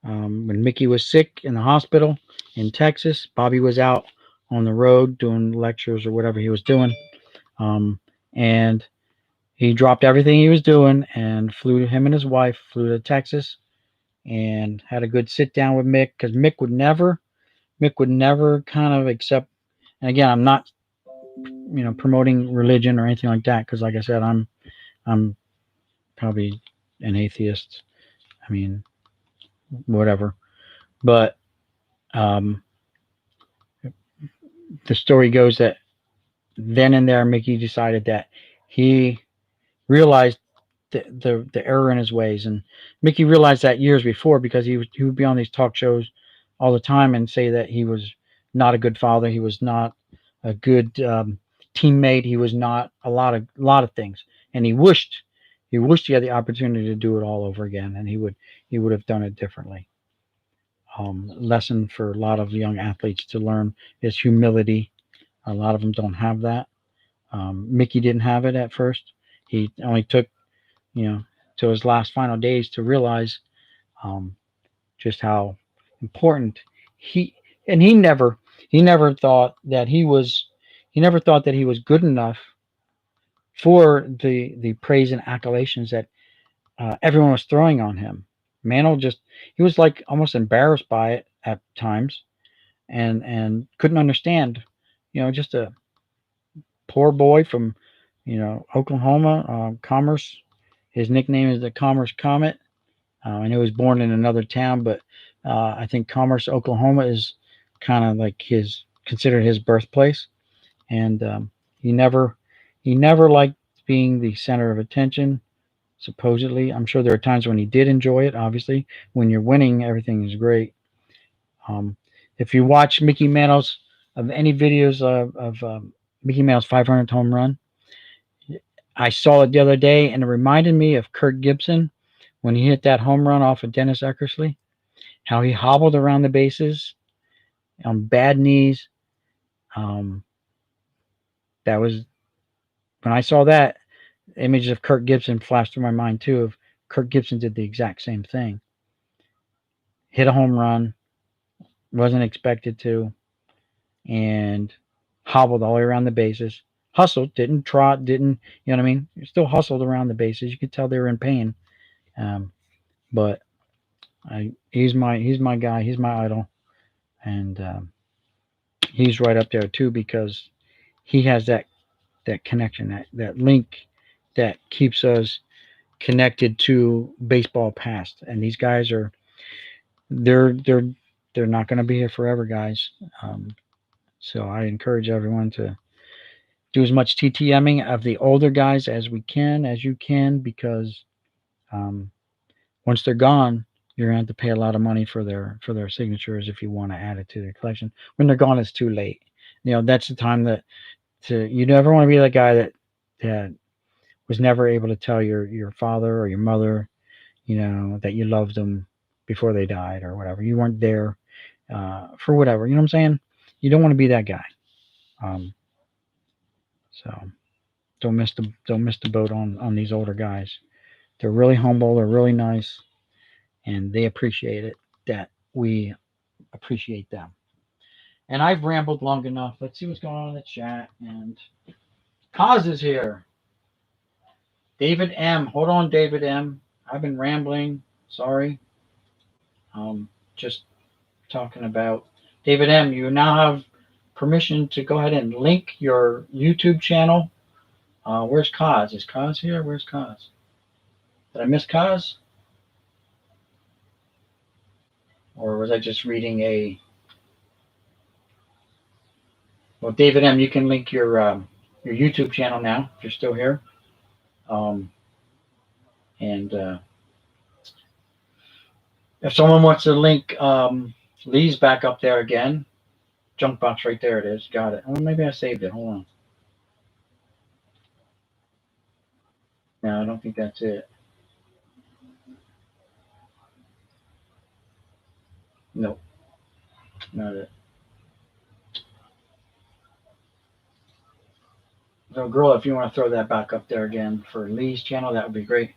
When Mickey was sick in the hospital in Texas, Bobby was out on the road doing lectures or whatever he was doing. And he dropped everything he was doing and him and his wife flew to Texas and had a good sit down with Mick because Mick would never kind of accept. And again, I'm not, you know, promoting religion or anything like that because, like I said, I'm probably an atheist. I mean, whatever. But the story goes that then and there, Mickey decided that he realized the error in his ways, and Mickey realized that years before because he would be on these talk shows all the time and say that he was not a good father, he was not a good teammate, he was not a lot of things, and he wished he had the opportunity to do it all over again, and he would have done it differently. Lesson for a lot of young athletes to learn is humility. A lot of them don't have that. Mickey didn't have it at first. He only took, you know, to his last final days to realize just how important he never thought that he was good enough for the praise and accolations that everyone was throwing on him. Mantle he was like almost embarrassed by it at times and couldn't understand, you know, just a poor boy from, you know, Oklahoma, Commerce. His nickname is the Commerce Comet. I know he was born in another town, but I think Commerce, Oklahoma is kind of like considered his birthplace. and he never liked being the center of attention. Supposedly, I'm sure there are times when he did enjoy it. Obviously, when you're winning, everything is great. If you watch Mickey Mantle's of any videos of Mickey Mantle's 500th home run, I saw it the other day, and it reminded me of Kirk Gibson when he hit that home run off of Dennis Eckersley. How he hobbled around the bases on bad knees. That was when I saw that. Images of Kirk Gibson flashed through my mind too. Of Kirk Gibson did the exact same thing. Hit a home run, wasn't expected to, and hobbled all the way around the bases. Hustled, didn't trot, didn't, you know what I mean? Still hustled around the bases. You could tell they were in pain. But he's my guy. He's my idol, and he's right up there too because he has that connection, that link that keeps us connected to baseball past. And these guys are they're not going to be here forever, guys. So I encourage everyone to do as much TTMing of the older guys as you can, because once they're gone, you're going to have to pay a lot of money for their signatures if you want to add it to their collection. When they're gone, it's too late. That's the time you never want to be that guy that was never able to tell your father or your mother, that you loved them before they died or whatever. You weren't there for whatever. You know what I'm saying? You don't want to be that guy. So don't miss the boat on these older guys. They're really humble. They're really nice, and they appreciate it that we appreciate them. And I've rambled long enough. Let's see what's going on in the chat. And Kaz is here. David M. Hold on, David M. I've been rambling. Sorry. Just talking about David M. You now have permission to go ahead and link your YouTube channel. Where's Kaz? Is Kaz here? Where's Kaz? Did I miss Kaz? Or was I just reading a... Well, David M., you can link your YouTube channel now if you're still here. If someone wants to link Lee's back up there again, Jonk Box right there it is. Got it. Oh, maybe I saved it. Hold on. No, I don't think that's it. Nope. Not it. So, girl, if you want to throw that back up there again for Lee's channel, that would be great.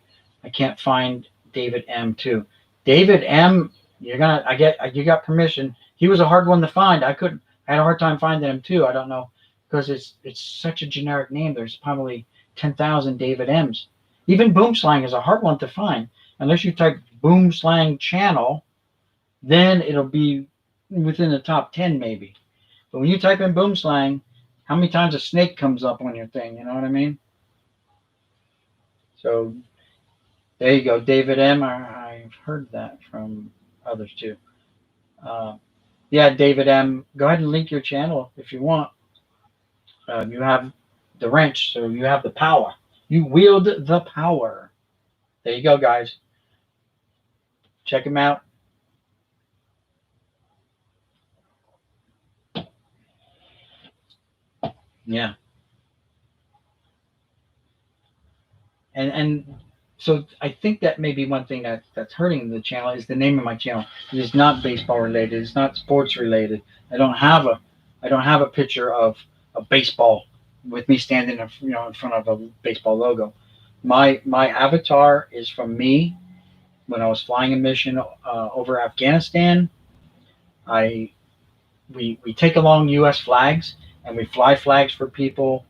I can't find David M. too. David M. You got permission. He was a hard one to find. I had a hard time finding him too. I don't know, because it's such a generic name. There's probably 10,000 David M's. Even Boom Slang is a hard one to find. Unless you type Boom Slang channel, then it'll be within the top 10 maybe. But when you type in Boom Slang, how many times a snake comes up on your thing? You know what I mean? So there you go, David M. I've heard that from others too. Yeah, David M. Go ahead and link your channel if you want. You have the wrench, so you have the power. You wield the power. There you go, guys. Check him out. Yeah. And so I think that may be one thing that's hurting the channel is the name of my channel. It is not baseball related. It's not sports related. I don't have a picture of a baseball with me standing in front of a baseball logo. My avatar is from me when I was flying a mission over Afghanistan. We take along U.S. flags and we fly flags for people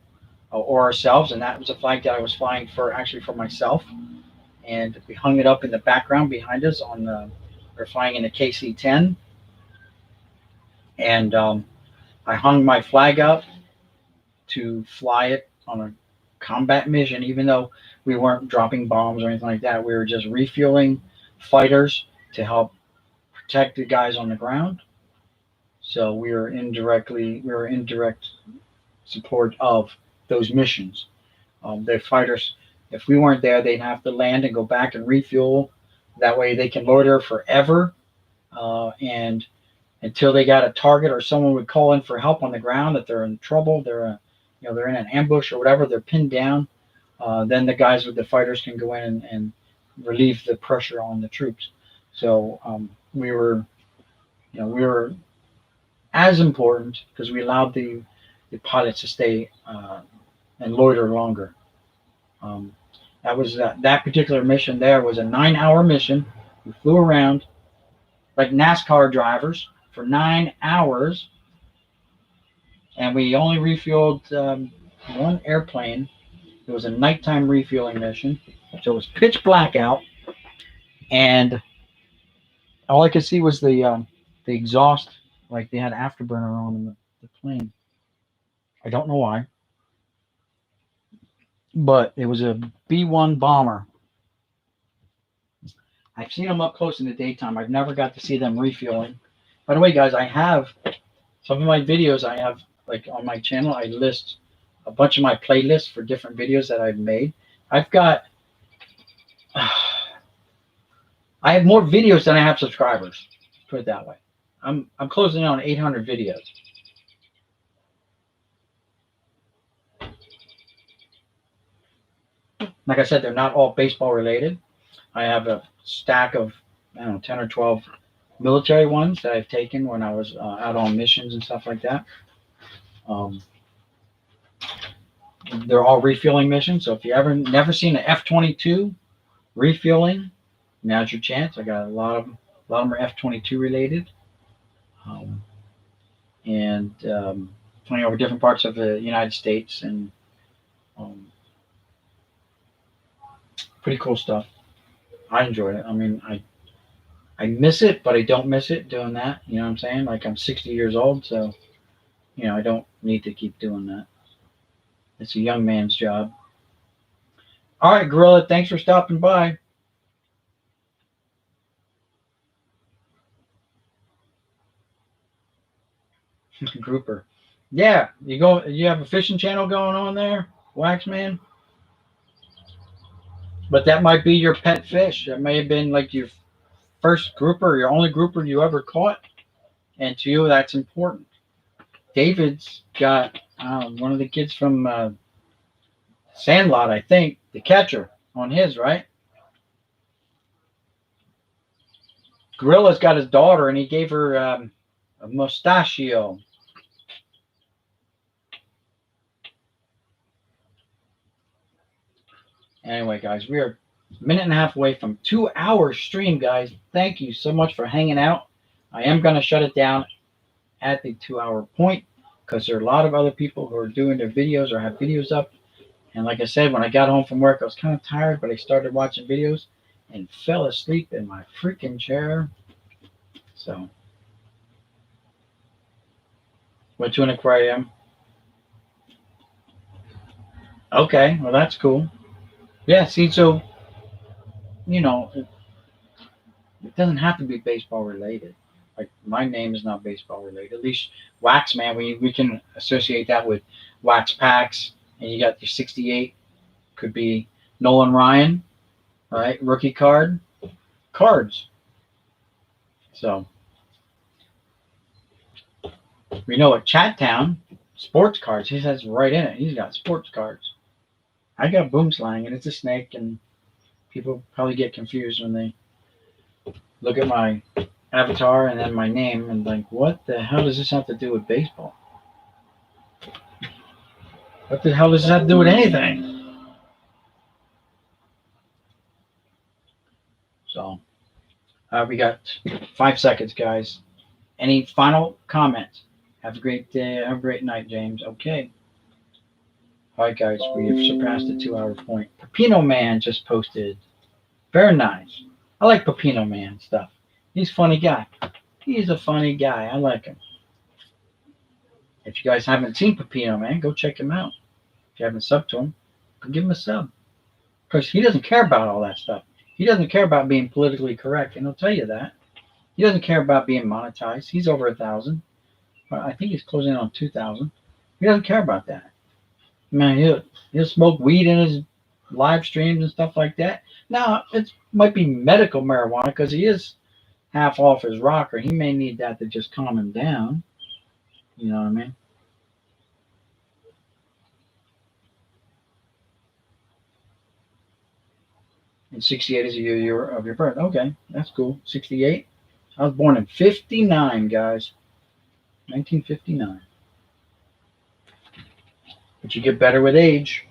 or ourselves, and that was a flag that I was flying for myself. And we hung it up in the background behind us we're flying in a KC-10. And I hung my flag up to fly it on a combat mission, even though we weren't dropping bombs or anything like that. We were just refueling fighters to help protect the guys on the ground. So we were in direct support of those missions. The fighters, if we weren't there, they'd have to land and go back and refuel. That way they can loiter forever, and until they got a target or someone would call in for help on the ground, that they're in trouble, they're in an ambush or whatever, they're pinned down. Then the guys with the fighters can go in and relieve the pressure on the troops. So we were as important because we allowed the pilots to stay and loiter longer. That was that particular mission. There was a 9-hour mission. We flew around like NASCAR drivers for 9 hours, and we only refueled one airplane. It was a nighttime refueling mission, so it was pitch black out, and all I could see was the exhaust, like they had afterburner on in the plane. I don't know why, but it was a B-1 bomber. I've seen them up close in the daytime. I've never got to see them refueling. By the way, guys, I have some of my videos. I have, like, on my channel, I list a bunch of my playlists for different videos that I've made. I've got, I have more videos than I have subscribers. Put it that way. I'm closing in on 800 videos. Like I said, they're not all baseball related. I have a stack of, I don't know, 10 or 12 military ones that I've taken when I was out on missions and stuff like that. They're all refueling missions. So if you ever never seen an F-22 refueling, now's your chance. I got a lot of them are F-22 related, and flying over different parts of the United States, and pretty cool stuff. I enjoyed it. I mean, I miss it, but I don't miss it doing that. You know what I'm saying? Like, I'm 60 years old, so I don't need to keep doing that. It's a young man's job. All right, Gorilla, thanks for stopping by. Grouper. Yeah, you have a fishing channel going on there, Waxman? But that might be your pet fish. That may have been like your first grouper, your only grouper you ever caught. And to you, that's important. David's got one of the kids from Sandlot, I think, the catcher on his, right? Gorilla's got his daughter, and he gave her a mustachio. Anyway, guys, we are a minute and a half away from 2-hour stream, guys. Thank you so much for hanging out. I am going to shut it down at the 2-hour point because there are a lot of other people who are doing their videos or have videos up. And like I said, when I got home from work, I was kind of tired, but I started watching videos and fell asleep in my freaking chair. So, went to an aquarium. Okay, well, that's cool. Yeah, see, so, it doesn't have to be baseball related. Like, my name is not baseball related. At least Waxman, we can associate that with Wax Packs, and you got your 68. Could be Nolan Ryan, right? Rookie cards. So, we know at Chattown, sports cards, he says right in it. He's got sports cards. I got boom slang, and it's a snake, and people probably get confused when they look at my avatar and then my name and like, what the hell does this have to do with baseball? What the hell does this have to do with anything? So, we got 5 seconds, guys. Any final comments? Have a great day. Have a great night, James. Okay. All right, guys, we have surpassed the 2-hour point. Pepino Man just posted. Very nice. I like Pepino Man stuff. He's a funny guy. He's a funny guy. I like him. If you guys haven't seen Pepino Man, go check him out. If you haven't subbed to him, go give him a sub. Because he doesn't care about all that stuff. He doesn't care about being politically correct, and he'll tell you that. He doesn't care about being monetized. He's over 1,000. I think he's closing in on 2,000. He doesn't care about that. Man, he'll smoke weed in his live streams and stuff like that. Now, it might be medical marijuana because he is half off his rocker. He may need that to just calm him down. You know what I mean? And 68 is the year of your birth. Okay, that's cool. 68. I was born in 59, guys. 1959. But you get better with age.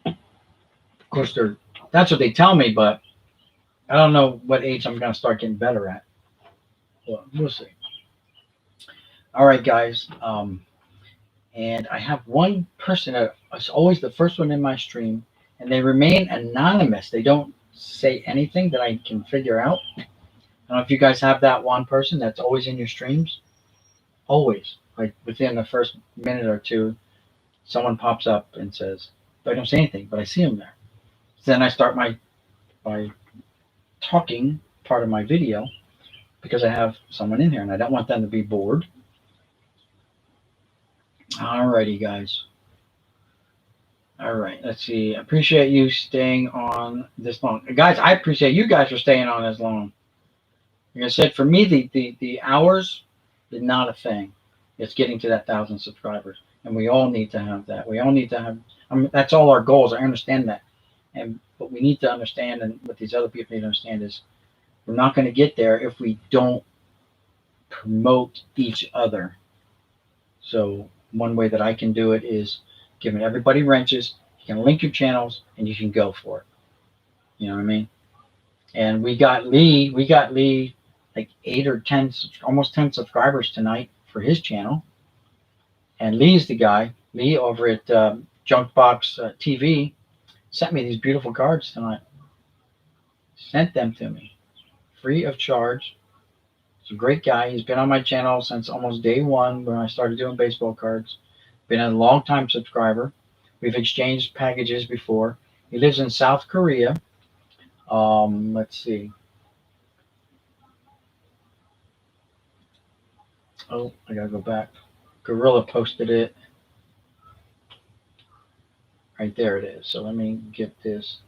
Of course, that's what they tell me, but I don't know what age I'm going to start getting better at. Well, we'll see. All right, guys. And I have one person that is always the first one in my stream, and they remain anonymous. They don't say anything that I can figure out. I don't know if you guys have that one person that's always in your streams. Always. Like within the first minute or two, someone pops up and says, I don't say anything, but I see them there. So then I start my talking part of my video because I have someone in here and I don't want them to be bored. Alrighty, guys. All right, let's see. I appreciate you staying on this long. Guys, I appreciate you guys for staying on this long. Like I said, for me, the hours is not a thing. It's getting to that 1,000 subscribers. And we all need to have that. We all need to have, that's all our goals. I understand that. And what we need to understand, and what these other people need to understand, is we're not going to get there if we don't promote each other. So one way that I can do it is giving everybody wrenches. You can link your channels and you can go for it. You know what I mean? And we got Lee like 8 or 10, almost 10 subscribers tonight for his channel. And Lee's the guy. Lee over at Jonk Box TV sent me these beautiful cards tonight. Sent them to me free of charge. He's a great guy. He's been on my channel since almost day one when I started doing baseball cards. Been a long-time subscriber. We've exchanged packages before. He lives in South Korea. Let's see. Oh, I gotta go back. Gorilla posted it. Right there it is. So let me get this.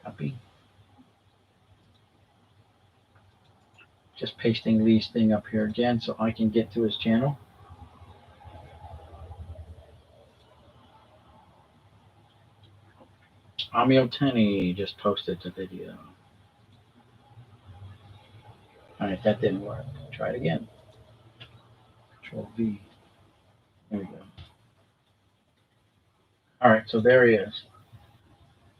Copy. Just pasting Lee's thing up here again so I can get to his channel. Amil Tenny just posted the video. All right, that didn't work. Try it again. Control V. There we go. All right, so there he is.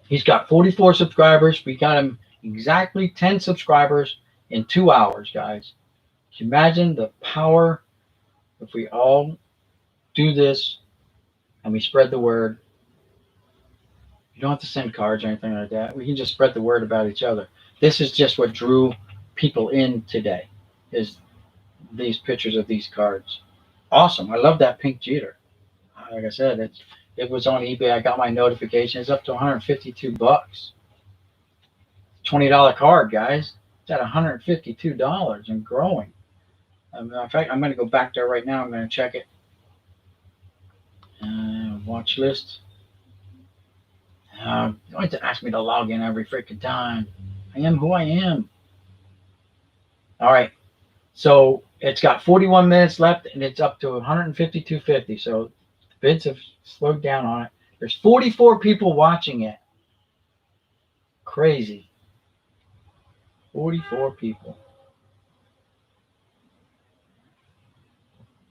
He's got 44 subscribers. We got him exactly 10 subscribers in 2 hours, guys. Can you imagine the power if we all do this and we spread the word? You don't have to send cards or anything like that. We can just spread the word about each other. This is just what drew people in today, is these pictures of these cards. Awesome. I love that pink Jeter. Like I said, it was on eBay. I got my notification. It's up to $152. $20 card, guys. It's at $152 and growing. In fact, I'm going to go back there right now. I'm going to check it. Watch list. You don't have to ask me to log in every freaking time. I am who I am. All right. So it's got 41 minutes left, and it's up to 152.50. So the bids have slowed down on it. There's 44 people watching it. Crazy. 44 people.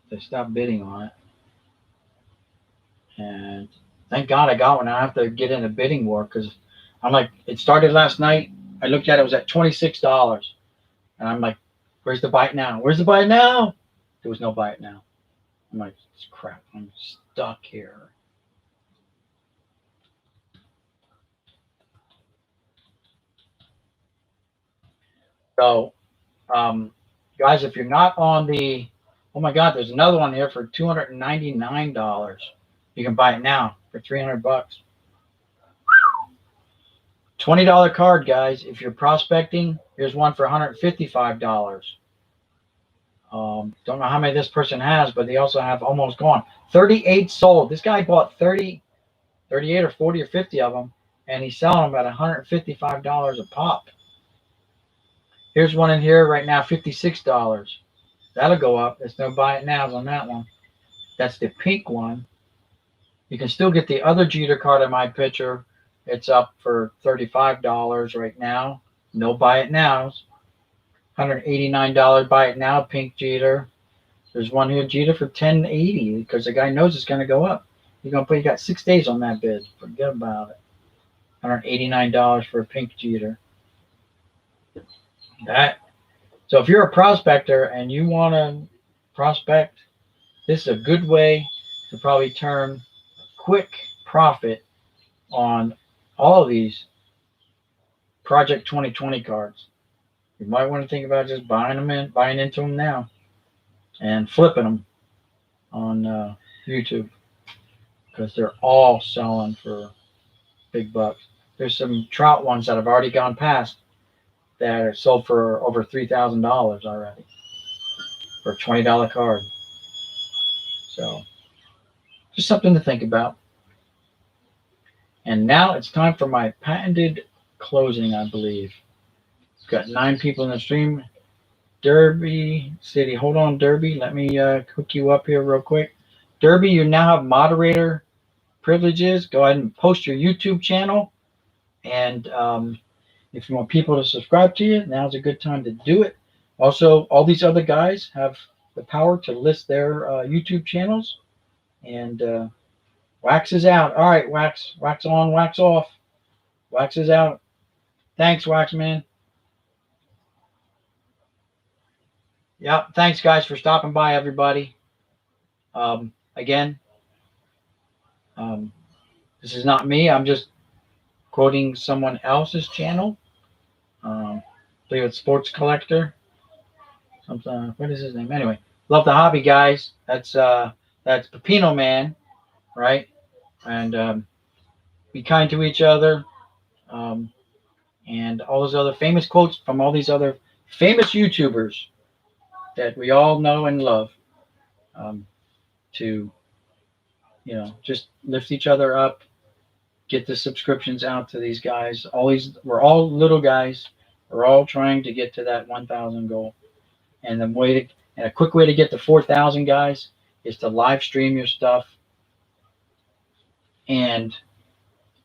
They stopped bidding on it. And thank God I got one. I have to get in a bidding war because I'm like, it started last night. I looked at it, it was at $26. And I'm like, where's the bite now? Where's the bite now? There was no bite now. I'm like, crap, I'm stuck here. So, guys, if you're not on the, oh my God, there's another one here for $299. You can buy it now for $300. $20 card, guys. If you're prospecting, here's one for $155. Don't know how many this person has, but they also have almost gone. 38 sold. This guy bought 30, 38 or 40 or 50 of them, and he's selling them at $155 a pop. Here's one in here right now, $56. That'll go up. There's no buy it nows on that one. That's the pink one. You can still get the other Jeter card in my picture. It's up for $35 right now. No buy it nows. $189 buy it now, pink Jeter. There's one here, Jeter, for $10.80 because the guy knows it's going to go up. You're going to put, you got 6 days on that bid. Forget about it. $189 for a pink Jeter. That. So if you're a prospector and you want to prospect, this is a good way to probably turn quick profit on all of these Project 2020 cards. You might want to think about just buying into them now and flipping them on YouTube because they're all selling for big bucks. There's some Trout ones that have already gone past that are sold for over $3,000 already for a $20 card. So just something to think about. And now it's time for my patented closing, I believe. Got 9 people in the stream. Derby City. Hold on, Derby. Let me hook you up here real quick. Derby, you now have moderator privileges. Go ahead and post your YouTube channel. And if you want people to subscribe to you, now's a good time to do it. Also, all these other guys have the power to list their YouTube channels. And Wax is out. All right, Wax. Wax on, Wax off. Wax is out. Thanks, Wax Man. Yeah, thanks, guys, for stopping by, everybody. Again, this is not me. I'm just quoting someone else's channel. I believe it's Sports Collector. Something. What is his name? Anyway, love the hobby, guys. That's Pepino Man, right? And be kind to each other. And all those other famous quotes from all these other famous YouTubers that we all know and love, to, just lift each other up, get the subscriptions out to these guys. We're all little guys. We're all trying to get to that 1,000 goal. And a quick way to get to 4,000, guys, is to live stream your stuff. And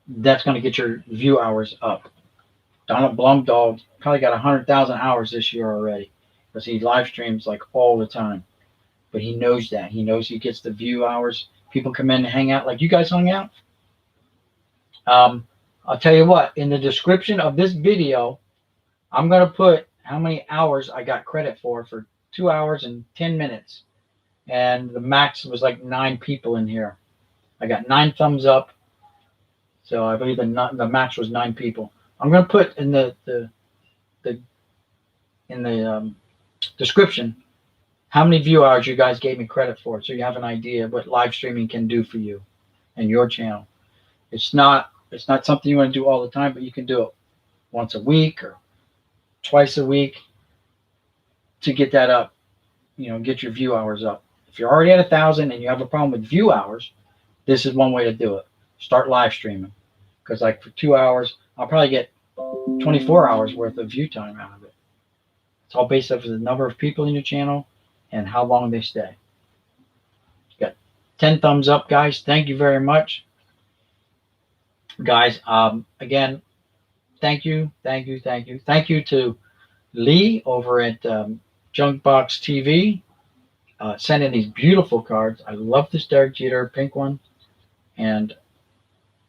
that's going to get your view hours up. Donald Blumdahl probably got 100,000 hours this year already because he live streams like all the time. But he knows that. He knows he gets the view hours. People come in and hang out like you guys hung out. I'll tell you what, in the description of this video, I'm going to put how many hours I got credit for 2 hours and 10 minutes. And the max was like 9 people in here. I got 9 thumbs up. So I believe the max was 9 people. I'm going to put in the description how many view hours you guys gave me credit for, so you have an idea of what live streaming can do for you and your channel. It's not something you want to do all the time, but you can do it once a week or twice a week to get that up. Get your view hours up. If you're already at 1,000 and you have a problem with view hours, this is one way to do it. Start live streaming, because like for 2 hours, I'll probably get 24 hours worth of view time out of it. It's all based off of the number of people in your channel and how long they stay. Got 10 thumbs up, guys. Thank you very much, guys. Again, thank you to Lee over at Jonk Box TV, sending these beautiful cards. I love this Derek Jeter pink one, and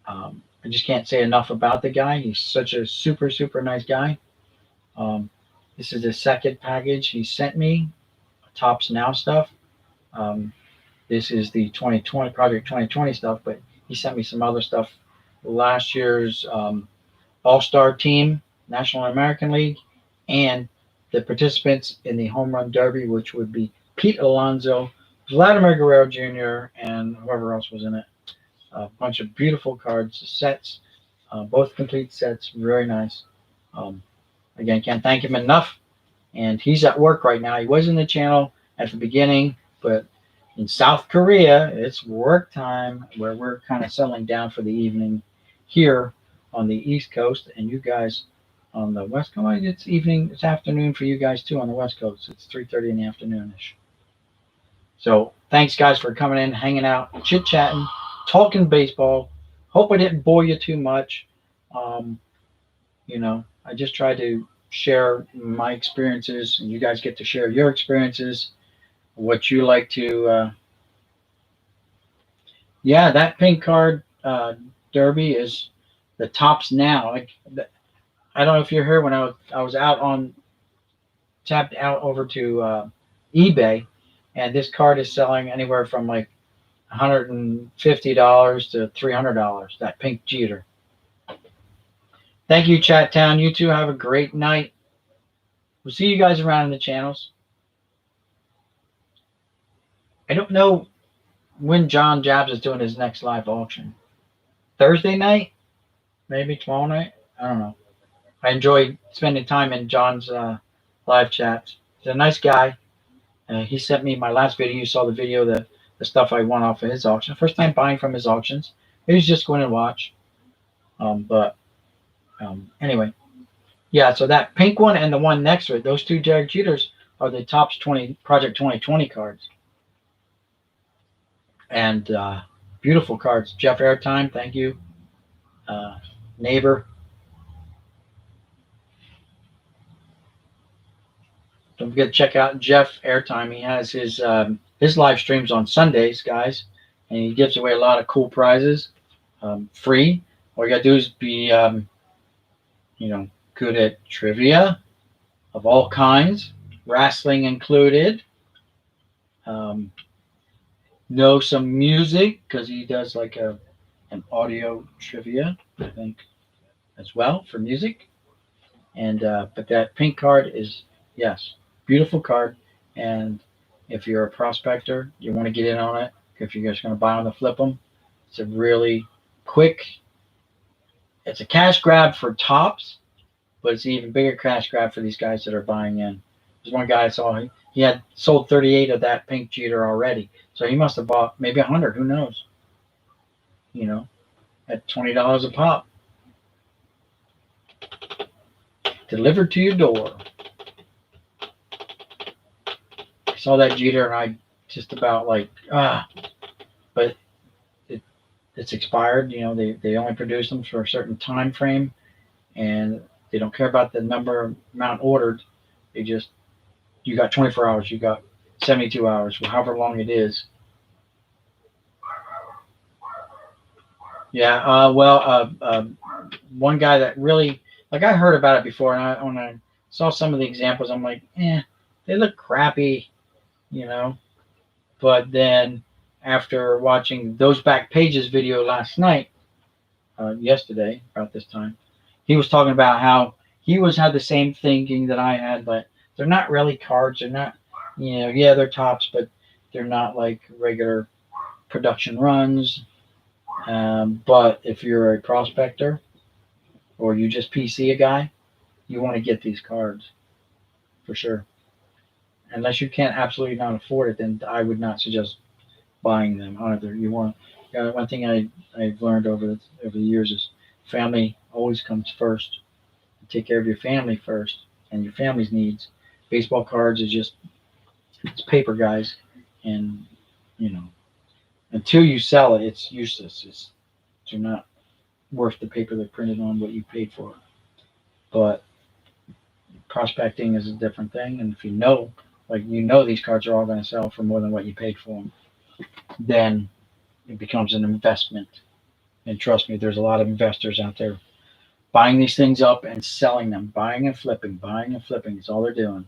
I just can't say enough about the guy. He's such a super, super nice guy. This is the second package he sent me, Topps Now stuff. This is the 2020 Project 2020 stuff, but he sent me some other stuff. Last year's All-Star Team, National American League, and the participants in the Home Run Derby, which would be Pete Alonso, Vladimir Guerrero Jr., and whoever else was in it. A bunch of beautiful cards, sets. Both complete sets, very nice. Again, can't thank him enough. And he's at work right now. He was in the channel at the beginning, but in South Korea, it's work time where we're kind of settling down for the evening here on the East Coast, and you guys on the West Coast. It's evening, it's afternoon for you guys too on the West Coast. It's 3:30 in the afternoonish. So thanks guys for coming in, hanging out, chit-chatting, talking baseball. Hope I didn't bore you too much. I just tried to share my experiences, and you guys get to share your experiences, what you like to. Yeah, that pink card derby is the tops now. I don't know if you're here when I was tapped out over to eBay, and this card is selling anywhere from like $150 to $300. That pink Jeter. Thank you, Chat Town. You two have a great night. We'll see you guys around in the channels. I don't know when John Jabs is doing his next live auction. Thursday night? Maybe tomorrow night? I don't know. I enjoy spending time in John's live chats. He's a nice guy. He sent me my last video. You saw the video, the stuff I won off of his auction. First time buying from his auctions. He was just going to watch. Anyway. Yeah, so that pink one and the one next to it, those two Derek Jeters are the Topps Project 2020 cards. And beautiful cards. Jeff Airtime, thank you. Neighbor. Don't forget to check out Jeff Airtime. He has his live streams on Sundays, guys, and he gives away a lot of cool prizes, free. All you gotta do is be, good at trivia of all kinds, wrestling included. Know some music because he does like an audio trivia, I think, as well for music. And but that pink card is, yes, beautiful card. And if you're a prospector, you want to get in on it. If you're just going to buy them to flip them, it's a really quick. It's a cash grab for Topps, but it's an even bigger cash grab for these guys that are buying in. There's one guy I saw, he had sold 38 of that pink Jeter already. So he must have bought maybe 100, who knows? At $20 a pop. Delivered to your door. I saw that Jeter and I just about like, but it's expired. They only produce them for a certain time frame, and they don't care about the amount ordered. You got 24 hours, you got 72 hours, however long it is. Yeah, one guy that really, like, I heard about it before, and when I saw some of the examples, I'm like, they look crappy, But then after watching Those Back Pages video last night, yesterday, about this time, he was talking about how he had the same thinking that I had, but they're not really cards. They're not, they're Topps, but they're not like regular production runs. But if you're a prospector or you just PC a guy, you want to get these cards for sure. Unless you can't absolutely not afford it, then I would not suggest buying them either. One thing I've learned over the years is family always comes first. Take care of your family first and your family's needs. Baseball cards is it's paper, guys, and until you sell it, it's useless. They're not worth the paper they're printed on, what you paid for. But prospecting is a different thing, and if these cards are all going to sell for more than what you paid for them, then it becomes an investment. And trust me, there's a lot of investors out there buying these things up and selling them, buying and flipping. It's all they're doing.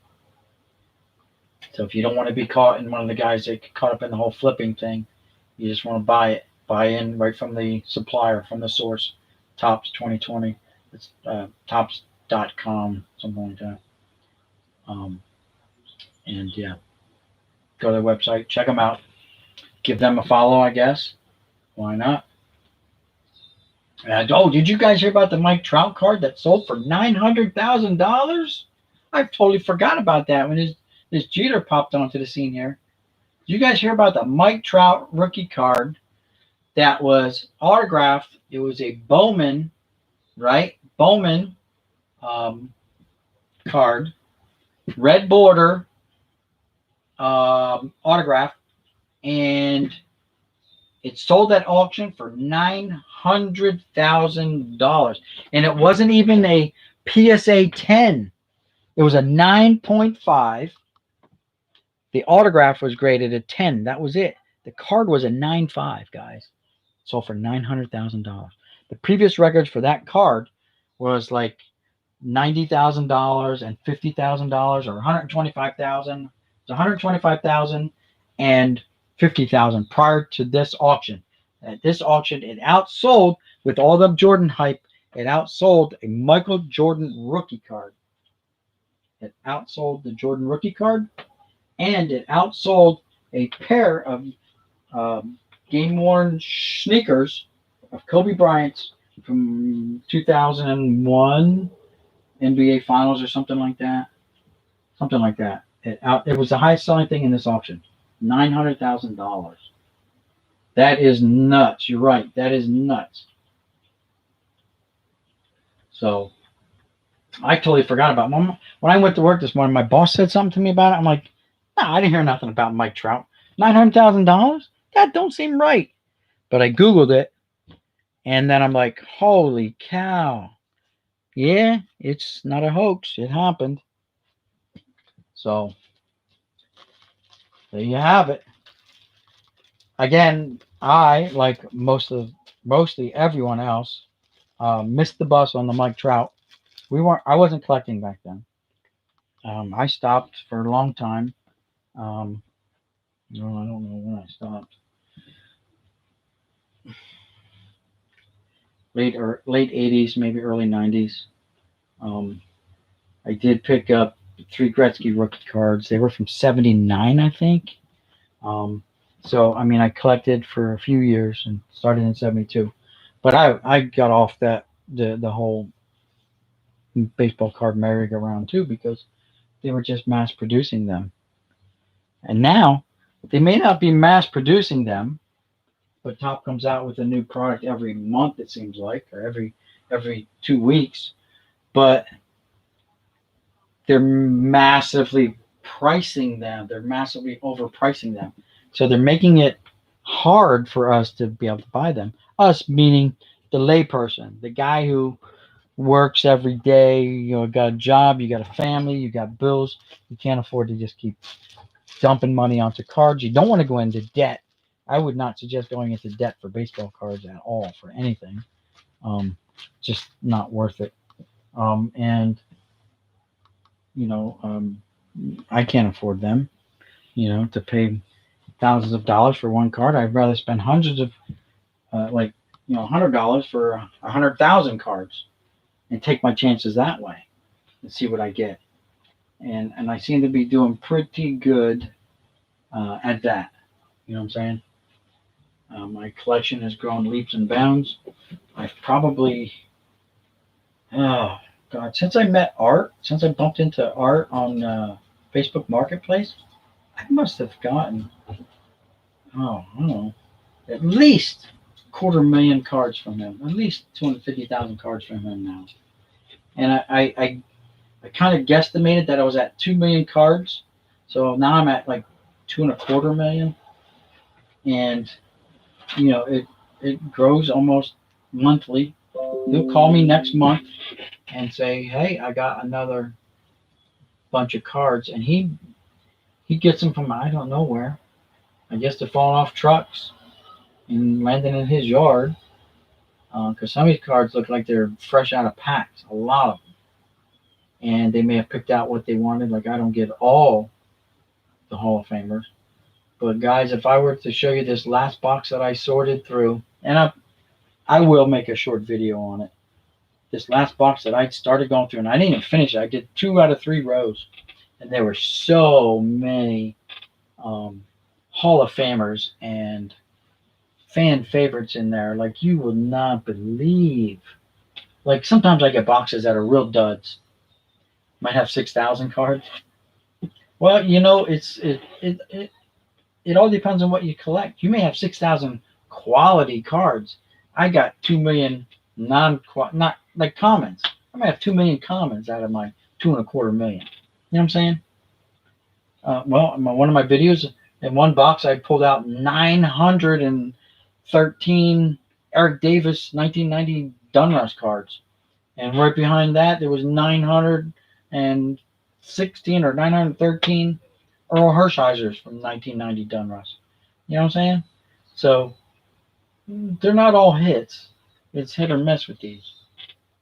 So if you don't want to be caught in one of the guys that get caught up in the whole flipping thing, you just want to buy in right from the supplier, from the source, Topps 2020. It's Topps.com, something like that. And yeah, go to their website, check them out, give them a follow, I guess. Why not? Oh, did you guys hear about the Mike Trout card that sold for $900,000? I totally forgot about that when this Jeter popped onto the scene here. Did you guys hear about the Mike Trout rookie card that was autographed? It was a Bowman, right? Bowman card, red border, autograph, and it sold at auction for $900,000, and it wasn't even a PSA 10. It was a 9.5. The autograph was graded a 10. That was it. The card was a 9.5, guys. Sold for $900,000. The previous records for that card was like $90,000 and $50,000, or $125,000. It's $125,000 and $50,000 prior to this auction. At this auction, it outsold, with all the Jordan hype, it outsold a Michael Jordan rookie card. It outsold the Jordan rookie card, and it outsold a pair of game-worn sneakers of Kobe Bryant's from 2001 NBA Finals or something like that. Something like that. It was the highest selling thing in this auction. $900,000. That is nuts. You're right. That is nuts. So I totally forgot about it. When I went to work this morning, my boss said something to me about it. I'm like, nah, I didn't hear nothing about Mike Trout. $900,000? That don't seem right. But I Googled it, and then I'm like, holy cow. Yeah, it's not a hoax. It happened. So there you have it. Again, I, like mostly everyone else, missed the bus on the Mike Trout. I wasn't collecting back then. I stopped for a long time. No, I don't know when I stopped. Late 80s, maybe early 90s. I did pick up 3 Gretzky rookie cards. They were from 79, I think. So, I mean, I collected for a few years and started in 72. But I got off the whole baseball card merry-go-round too, because they were just mass producing them. And now, they may not be mass producing them, but Top comes out with a new product every month, it seems like, or every 2 weeks. But they're massively pricing them. They're massively overpricing them. So they're making it hard for us to be able to buy them. Us, meaning the layperson, the guy who works every day, got a job, you got a family, you got bills. You can't afford to just keep dumping money onto cards. You don't want to go into debt. I would not suggest going into debt for baseball cards at all, for anything. Just not worth it. And I can't afford them, to pay thousands of dollars for one card. I'd rather spend hundreds of, $100 for 100,000 cards and take my chances that way and see what I get. And I seem to be doing pretty good at that. You know what I'm saying? My collection has grown leaps and bounds. I've probably, since I met Art, since I bumped into Art on Facebook Marketplace, I must have gotten, I don't know, at least 250,000 cards from him, at least 250,000 cards from him now. And I kind of guesstimated that I was at 2 million cards. So now I'm at like 2.25 million. And, it grows almost monthly. He'll call me next month and say, hey, I got another bunch of cards. And he gets them from I don't know where. I guess they're falling off trucks and landing in his yard. Because some of these cards look like they're fresh out of packs, a lot of them. And they may have picked out what they wanted. Like, I don't get all the Hall of Famers. But guys, if I were to show you this last box that I sorted through, and I will make a short video on it. This last box that I started going through, and I didn't even finish it. I did 2 out of 3 rows. And there were so many Hall of Famers and fan favorites in there like you will not believe. Like sometimes I get boxes that are real duds. Might have 6,000 cards. Well, you know, it all depends on what you collect. You may have 6,000 quality cards. I got 2 million not like commons. I might have 2 million commons out of my 2.25 million. You know what I'm saying? Well, in one of my videos, in one box, I pulled out 913 Eric Davis 1990 Donruss cards, and right behind that there was 916 or 913 Earl Hershiser's from 1990 Donruss. You know what I'm saying? So they're not all hits. It's hit or miss with these.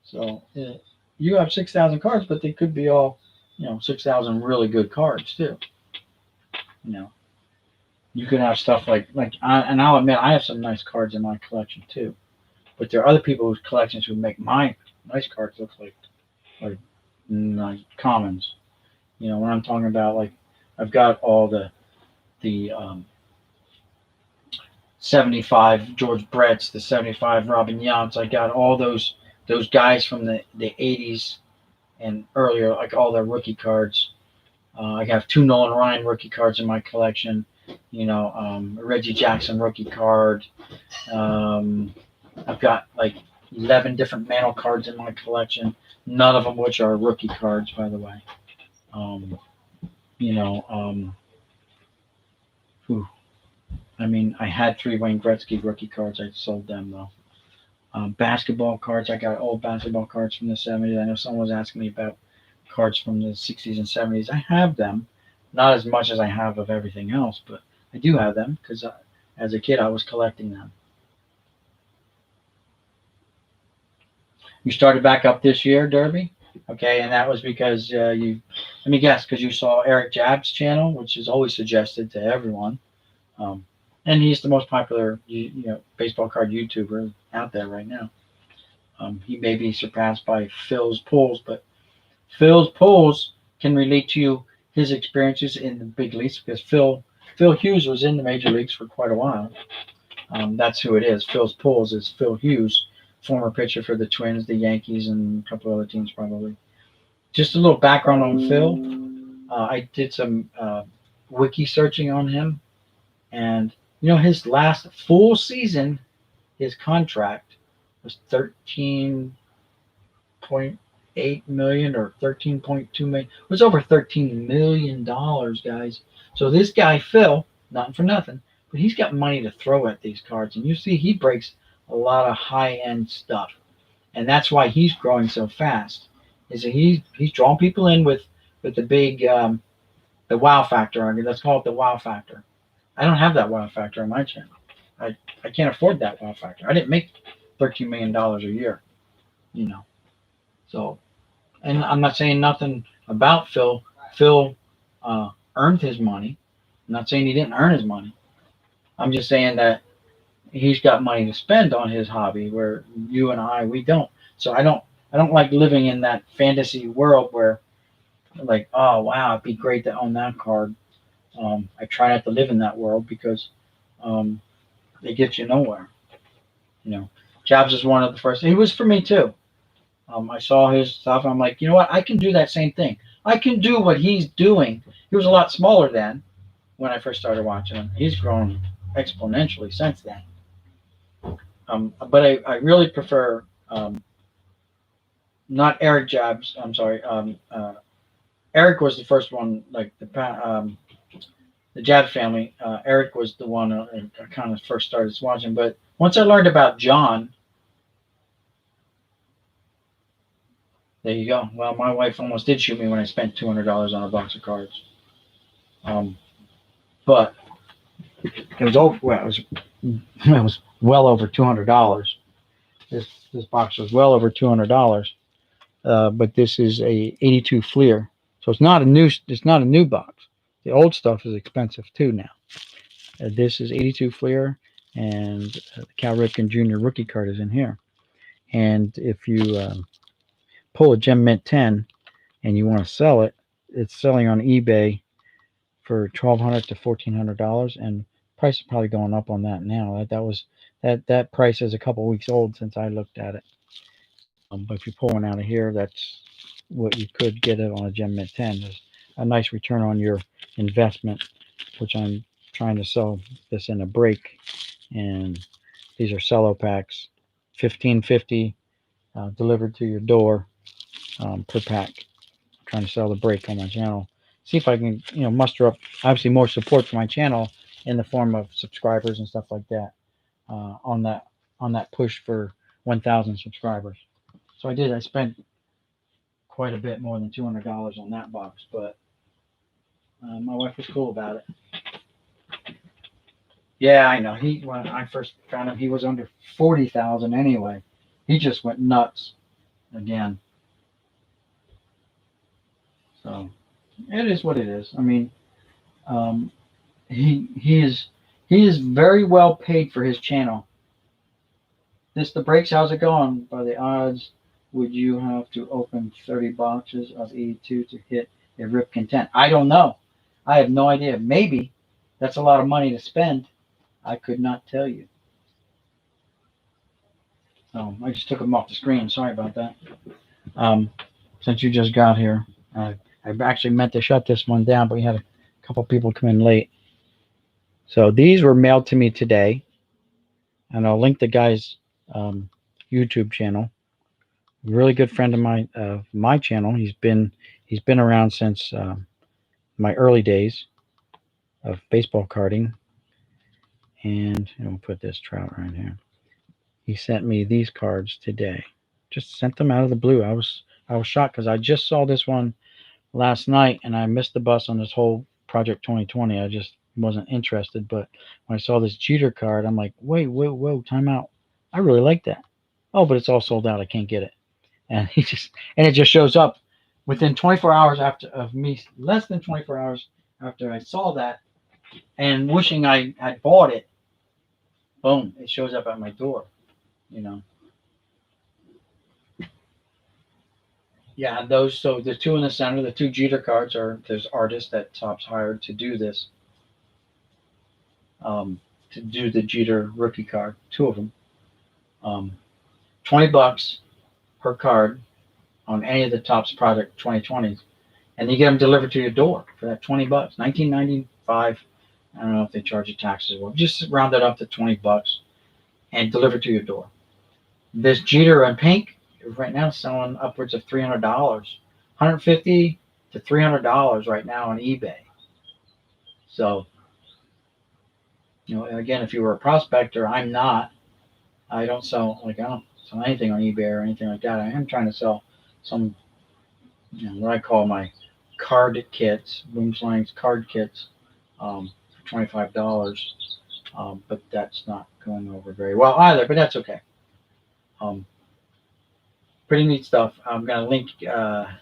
So you have 6,000 cards, but they could be all, 6,000 really good cards too. You could have stuff and I'll admit I have some nice cards in my collection too. But there are other people's collections who make my nice cards look like commons. When I'm talking about, like, I've got all the 75 George Brett's, the 75 Robin Yount's. I got all those guys from the 80s and earlier, like all their rookie cards. I have 2 Nolan Ryan rookie cards in my collection. Reggie Jackson rookie card. I've got like 11 different Mantle cards in my collection. None of them which are rookie cards, by the way. I had 3 Wayne Gretzky rookie cards. I sold them though. Basketball cards. I got old basketball cards from the 70s. I know someone was asking me about cards from the 60s and 70s. I have them. Not as much as I have of everything else, but I do have them because as a kid I was collecting them. You started back up this year, Derby? Okay, and that was because let me guess, because you saw Eric Jab's channel, which is always suggested to everyone. And he's the most popular, baseball card YouTuber out there right now. He may be surpassed by Phil's pulls, but Phil's pulls can relate to you his experiences in the big leagues because Phil Hughes was in the major leagues for quite a while. That's who it is. Phil's pulls is Phil Hughes, former pitcher for the Twins, the Yankees, and a couple other teams probably. Just a little background on Phil. I did some wiki searching on him, and his last full season, his contract was $13.8 million or $13.2 million. It was over $13 million, guys. So this guy Phil, nothing for nothing, but he's got money to throw at these cards, and you see he breaks a lot of high-end stuff, and that's why he's growing so fast. Is that he's drawing people in with the big the wow factor. Let's call it the wow factor. I don't have that wow factor on my channel. I can't afford that wow factor. I didn't make $13 million a year, So, and I'm not saying nothing about Phil. Phil earned his money. I'm not saying he didn't earn his money. I'm just saying that he's got money to spend on his hobby where you and we don't. So I don't like living in that fantasy world where, like, oh wow, it'd be great to own that card. I try not to live in that world because it gets you nowhere. Jobs is one of the first. He was for me too. I saw his stuff. I'm like, you know what? I can do that same thing. I can do what he's doing. He was a lot smaller then when I first started watching him. He's grown exponentially since then. But I really prefer not Eric Jabs. I'm sorry. Eric was the first one, like the Jab family. Eric was the one I kind of first started watching. But once I learned about John, there you go. Well, my wife almost did shoot me when I spent $200 on a box of cards. But it was over. Well, it was well over $200. This box was well over $200. But this is a 82 Fleer, so it's not a new box. The old stuff is expensive too now. This is 82 Fleer, and the Cal Ripken Jr. rookie card is in here. And if you pull a Gem Mint 10 and you want to sell it, it's selling on eBay for $1,200 to $1,400, and Price is probably going up on that now. That price is a couple weeks old since I looked at it. But if you pull one out of here, that's what you could get it on a Gem Mint 10. There's a nice return on your investment, which I'm trying to sell this in a break. And these are cello packs, $15.50 delivered to your door per pack. I'm trying to sell the break on my channel. See if I can, muster up obviously more support for my channel in the form of subscribers and stuff like that on that push for 1,000 subscribers. So I did. I spent quite a bit more than $200 on that box, but my wife was cool about it. Yeah, I know. When I first found him, he was under 40,000 anyway. He just went nuts again. So it is what it is. I mean, he is very well paid for his channel. The breaks. How's it going? By the odds, would you have to open 30 boxes of E2 to hit a rip content? I don't know. I have no idea. Maybe. That's a lot of money to spend. I could not tell you. So I just took them off the screen. Sorry about that. Since you just got here, I actually meant to shut this one down, but we had a couple people come in late. So these were mailed to me today, and I'll link the guy's YouTube channel. Really good friend of my channel. He's been around since my early days of baseball carding. And we'll put this trout right here. He sent me these cards today. Just sent them out of the blue. I was shocked because I just saw this one last night and I missed the bus on this whole Project 2020. I just wasn't interested. But when I saw this Jeter card, I'm like, wait, whoa, time out. I really like that. Oh, but it's all sold out. I can't get it. And it just shows up within 24 hours of me, less than 24 hours after I saw that and wishing I had bought it. Boom, it shows up at my door, Yeah, those, so the two in the center, the two Jeter cards there's artists that Topps hired to do this. To do the Jeter rookie card, two of them. $20 per card on any of the Topps Project 2020s. And you get them delivered to your door for that $20. $19.95. I don't know if they charge you taxes or just round it up to $20 and deliver to your door. This Jeter in pink right now is selling upwards of $300, $150 to $300 right now on eBay. So, again, if you were a prospector, I'm not. I don't sell anything on eBay or anything like that. I am trying to sell some, what I call my card kits, Boomslang's card kits, for $25. But that's not going over very well either, but that's okay. Pretty neat stuff. I'm going to link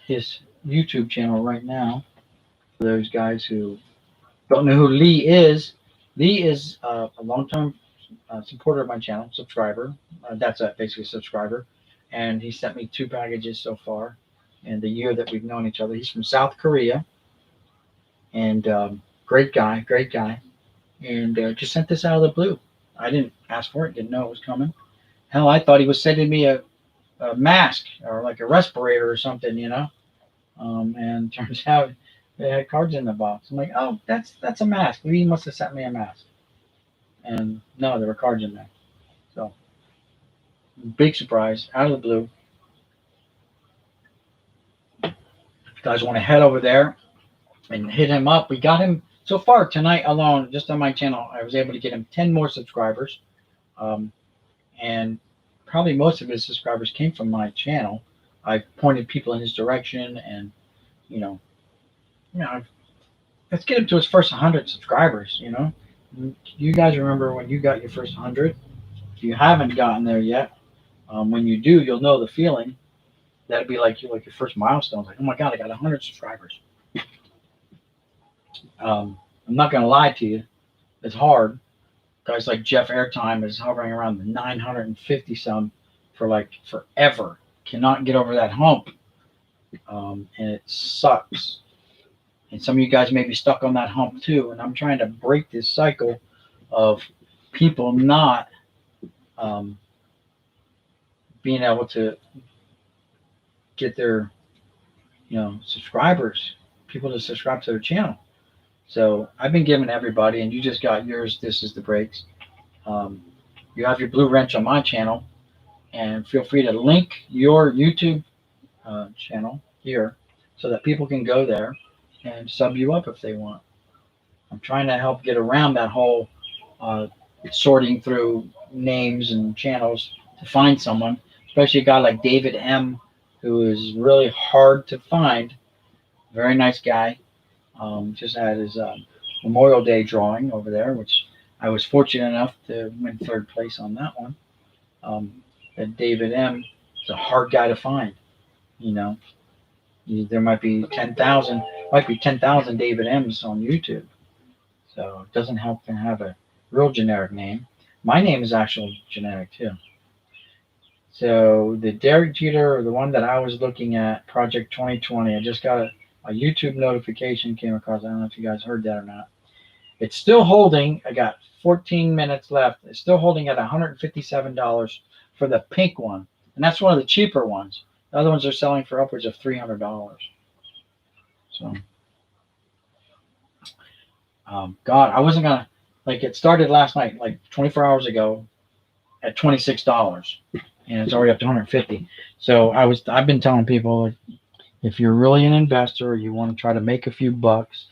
his YouTube channel right now for those guys who don't know who Lee is. Lee is a long-term supporter of my channel, subscriber. That's basically a subscriber. And he sent me 2 packages so far in the year that we've known each other. He's from South Korea. And great guy. And just sent this out of the blue. I didn't ask for it, didn't know it was coming. Hell, I thought he was sending me a mask or like a respirator or something, and turns out they had cards in the box. I'm like, oh, that's a mask. Lee must have sent me a mask. And no, there were cards in there. So big surprise, out of the blue. If you guys want to head over there and hit him up, we got him so far tonight alone, just on my channel. I was able to get him 10 more subscribers. And probably most of his subscribers came from my channel. I pointed people in his direction, and let's get him to his first 100 subscribers. You guys remember when you got your first 100? If you haven't gotten there yet, when you do, you'll know the feeling. That'd be like your first milestone. Like, oh my God, I got 100 subscribers. I'm not gonna lie to you, it's hard. Guys like Jeff Airtime is hovering around the 950 some for like forever. Cannot get over that hump. And it sucks. And some of you guys may be stuck on that hump too. And I'm trying to break this cycle of people not being able to get their, subscribers, people to subscribe to their channel. So I've been giving everybody, and you just got yours. This is the brakes. You have your blue wrench on my channel, and feel free to link your YouTube channel here so that people can go there and sub you up if they want. I'm trying to help get around that whole sorting through names and channels to find someone, especially a guy like David M, who is really hard to find. Very nice guy. Just had his Memorial Day drawing over there, which I was fortunate enough to win 3rd place on that one. That David M is a hard guy to find. There might be 10,000 David M's on YouTube. So it doesn't help to have a real generic name. My name is actually generic too. So the Derek Jeter, the one that I was looking at, Project 2020, I just got a YouTube notification came across. I don't know if you guys heard that or not. It's still holding. I got 14 minutes left. It's still holding at $157 for the pink one. And that's one of the cheaper ones. The other ones are selling for upwards of $300. So, God, I wasn't going to, it started last night, 24 hours ago at $26. And it's already up to $150. So I've been telling people, if you're really an investor, or you want to try to make a few bucks,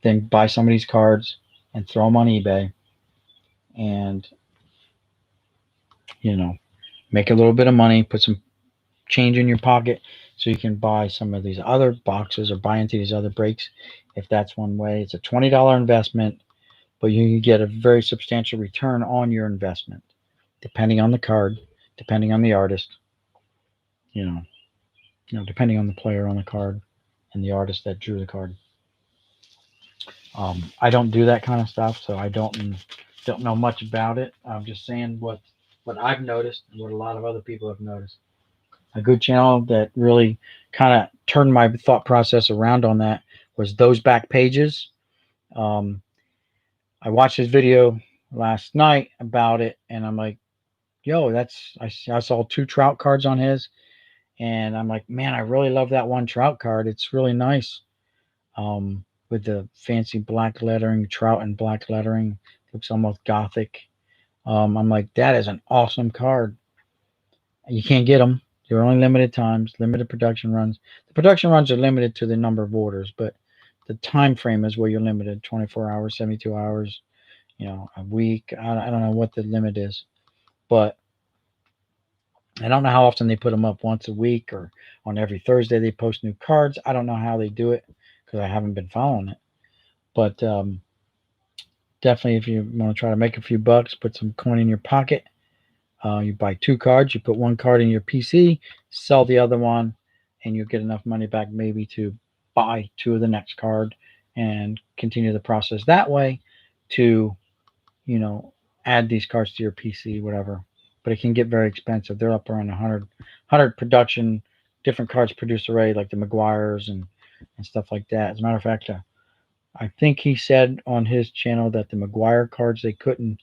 then buy some of these cards and throw them on eBay and, make a little bit of money, put some change in your pocket so you can buy some of these other boxes or buy into these other breaks. If that's one way, it's a $20 investment, but you can get a very substantial return on your investment, depending on the card, depending on the artist, depending on the player on the card and the artist that drew the card. I don't do that kind of stuff, so I don't know much about it. I'm just saying what I've noticed and what a lot of other people have noticed. A good channel that really kind of turned my thought process around on that was Those Back Pages. I watched his video last night about it, and I'm like, yo, I saw 2 Trout cards on his, and I'm like, man, I really love that one Trout card. It's really nice. With the fancy black lettering, Trout and black lettering. Looks almost gothic. I'm like, that is an awesome card. You can't get them. They're only limited times, limited production runs. The production runs are limited to the number of orders, but the time frame is where you're limited, 24 hours, 72 hours, a week. I don't know what the limit is, but I don't know how often they put them up, once a week or on every Thursday they post new cards. I don't know how they do it because I haven't been following it. But definitely, if you want to try to make a few bucks, put some coin in your pocket. You buy 2 cards, you put 1 card in your PC, sell the other one, and you'll get enough money back maybe to buy 2 of the next card and continue the process that way to, add these cards to your PC, whatever. But it can get very expensive. They're up around 100 production, different cards produced already, like the McGuire's and stuff like that. As a matter of fact, I think he said on his channel that the McGuire cards they couldn't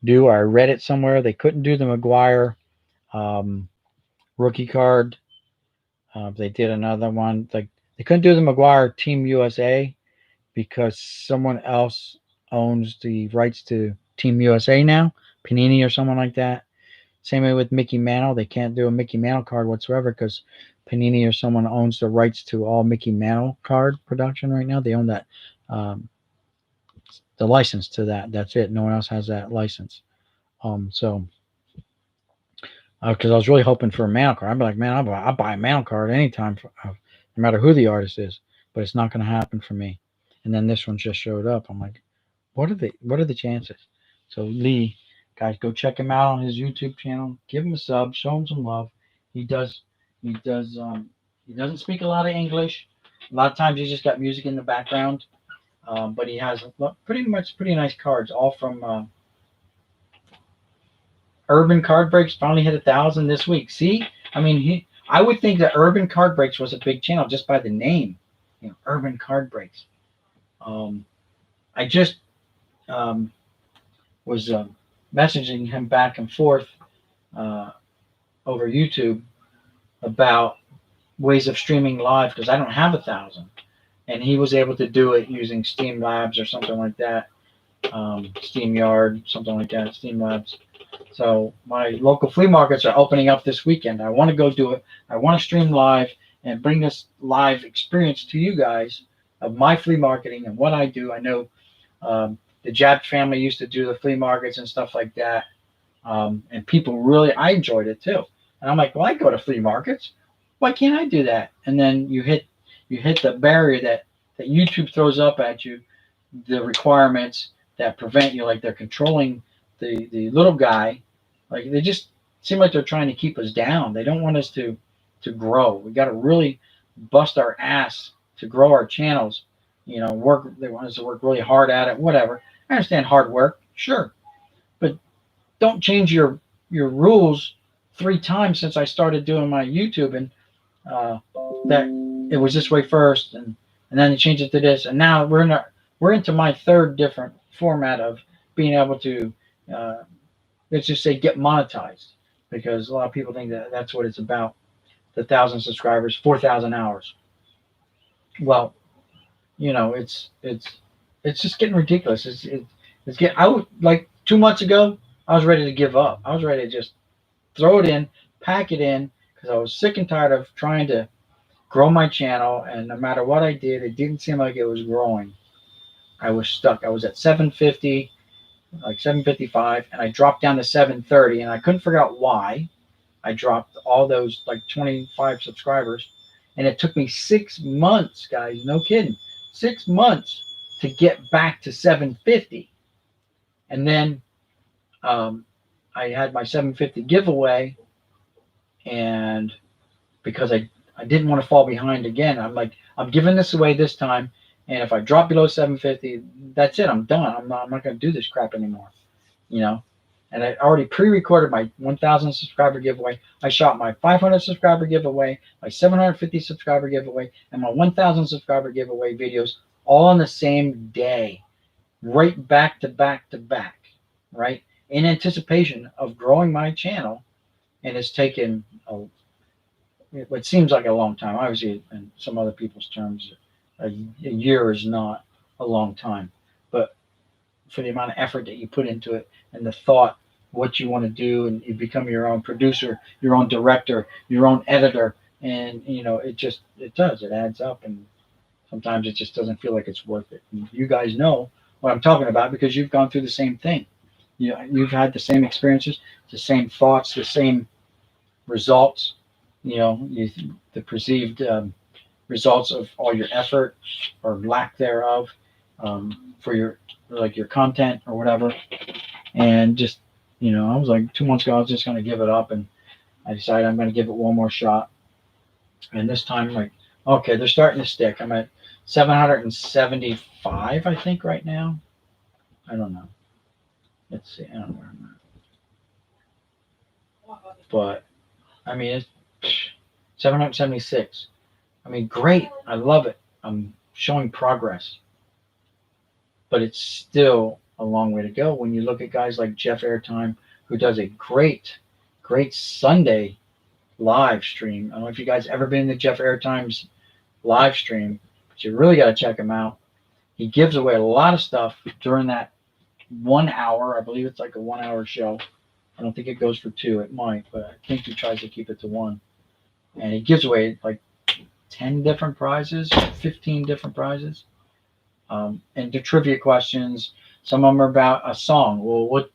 do. I read it somewhere. They couldn't do the McGuire rookie card. They did another one. They couldn't do the McGuire Team USA because someone else owns the rights to Team USA now, Panini or someone like that. Same way with Mickey Mantle. They can't do a Mickey Mantle card whatsoever because Panini or someone owns the rights to all Mickey Mantle card production right now. They own that, the license to that. That's it. No one else has that license. Because I was really hoping for a Mantle card. I'd be like, man, I'll buy a Mantle card anytime, no matter who the artist is. But it's not going to happen for me. And then this one just showed up. I'm like, what are the chances? So Lee, guys, go check him out on his YouTube channel. Give him a sub. Show him some love. He doesn't speak a lot of English. A lot of times he's just got music in the background. But he has pretty nice cards, all from Urban Card Breaks. Finally hit 1,000 this week. See, I would think that Urban Card Breaks was a big channel just by the name, Urban Card Breaks. I just was messaging him back and forth over YouTube about ways of streaming live because I don't have 1,000, and he was able to do it using Steam Labs or something like that, SteamYard, something like that, Steam Labs. So my local flea markets are opening up this weekend. I want to go do it. I want to stream live and bring this live experience to you guys of my flea marketing and what I do. I know the Jab family used to do the flea markets and stuff like that, and people really, I enjoyed it too. And I'm like, well, I go to flea markets. Why can't I do that? And then you hit the barrier that YouTube throws up at you, the requirements that prevent you, like they're controlling the little guy. Like they just seem like they're trying to keep us down. They don't want us to grow. We got to really bust our ass to grow our channels. You know, work. They want us to work really hard at it. Whatever. I understand hard work, sure, but don't change your rules 3 times since I started doing my YouTube, and that it was this way first, and then you change it to this, and now we're into my 3rd different format of being able to let's just say get monetized, because a lot of people think that that's what it's about. The 1,000 subscribers, 4,000 hours. Well, you know, it's just getting ridiculous. It's getting. I would like 2 months ago, I was ready to give up. I was ready to just throw it in, pack it in, because I was sick and tired of trying to grow my channel, and no matter what I did, it didn't seem like it was growing. I was stuck. I was at 750, like 755, and I dropped down to 730, and I couldn't figure out why. I dropped all those like 25 subscribers, and it took me 6 months, guys, no kidding, 6 months to get back to 750. And then I had my 750 giveaway, and because I didn't want to fall behind again, I'm like, I'm giving this away this time, and if I drop below 750, that's it. I'm done. I'm not going to do this crap anymore, you know. And I already pre-recorded my 1,000 subscriber giveaway. I shot my 500 subscriber giveaway, my 750 subscriber giveaway, and my 1,000 subscriber giveaway videos all on the same day, right back to back to back, right? In anticipation of growing my channel. And it's taken what seems like a long time. Obviously, in some other people's terms, a year is not a long time. But for the amount of effort that you put into it and the thought, what you want to do, and you become your own producer, your own director, your own editor, and you know, it adds up, and sometimes it just doesn't feel like it's worth it. And you guys know what I'm talking about because you've gone through the same thing. You know, you've had the same experiences, the same thoughts, the same results. You know, the perceived results of all your effort or lack thereof for your content or whatever. And just, you know, I was like 2 months ago, I was just going to give it up, and I decided I'm going to give it one more shot. And this time, like, okay, they're starting to stick. I'm at 775, I think, right now. I don't know. Let's see. I don't know where I'm at. But, I mean, it's 776. I mean, great. I love it. I'm showing progress. But it's still a long way to go when you look at guys like Jeff Airtime, who does a great Sunday live stream. I don't know if you guys ever been to Jeff Airtime's live stream, but you really got to check him out. He gives away a lot of stuff during that 1 hour. I believe it's like a 1 hour show. I don't think it goes for 2. It might, but I think he tries to keep it to 1. And he gives away like 10 different prizes, 15 different prizes. And the trivia questions, some of them are about a song. Well,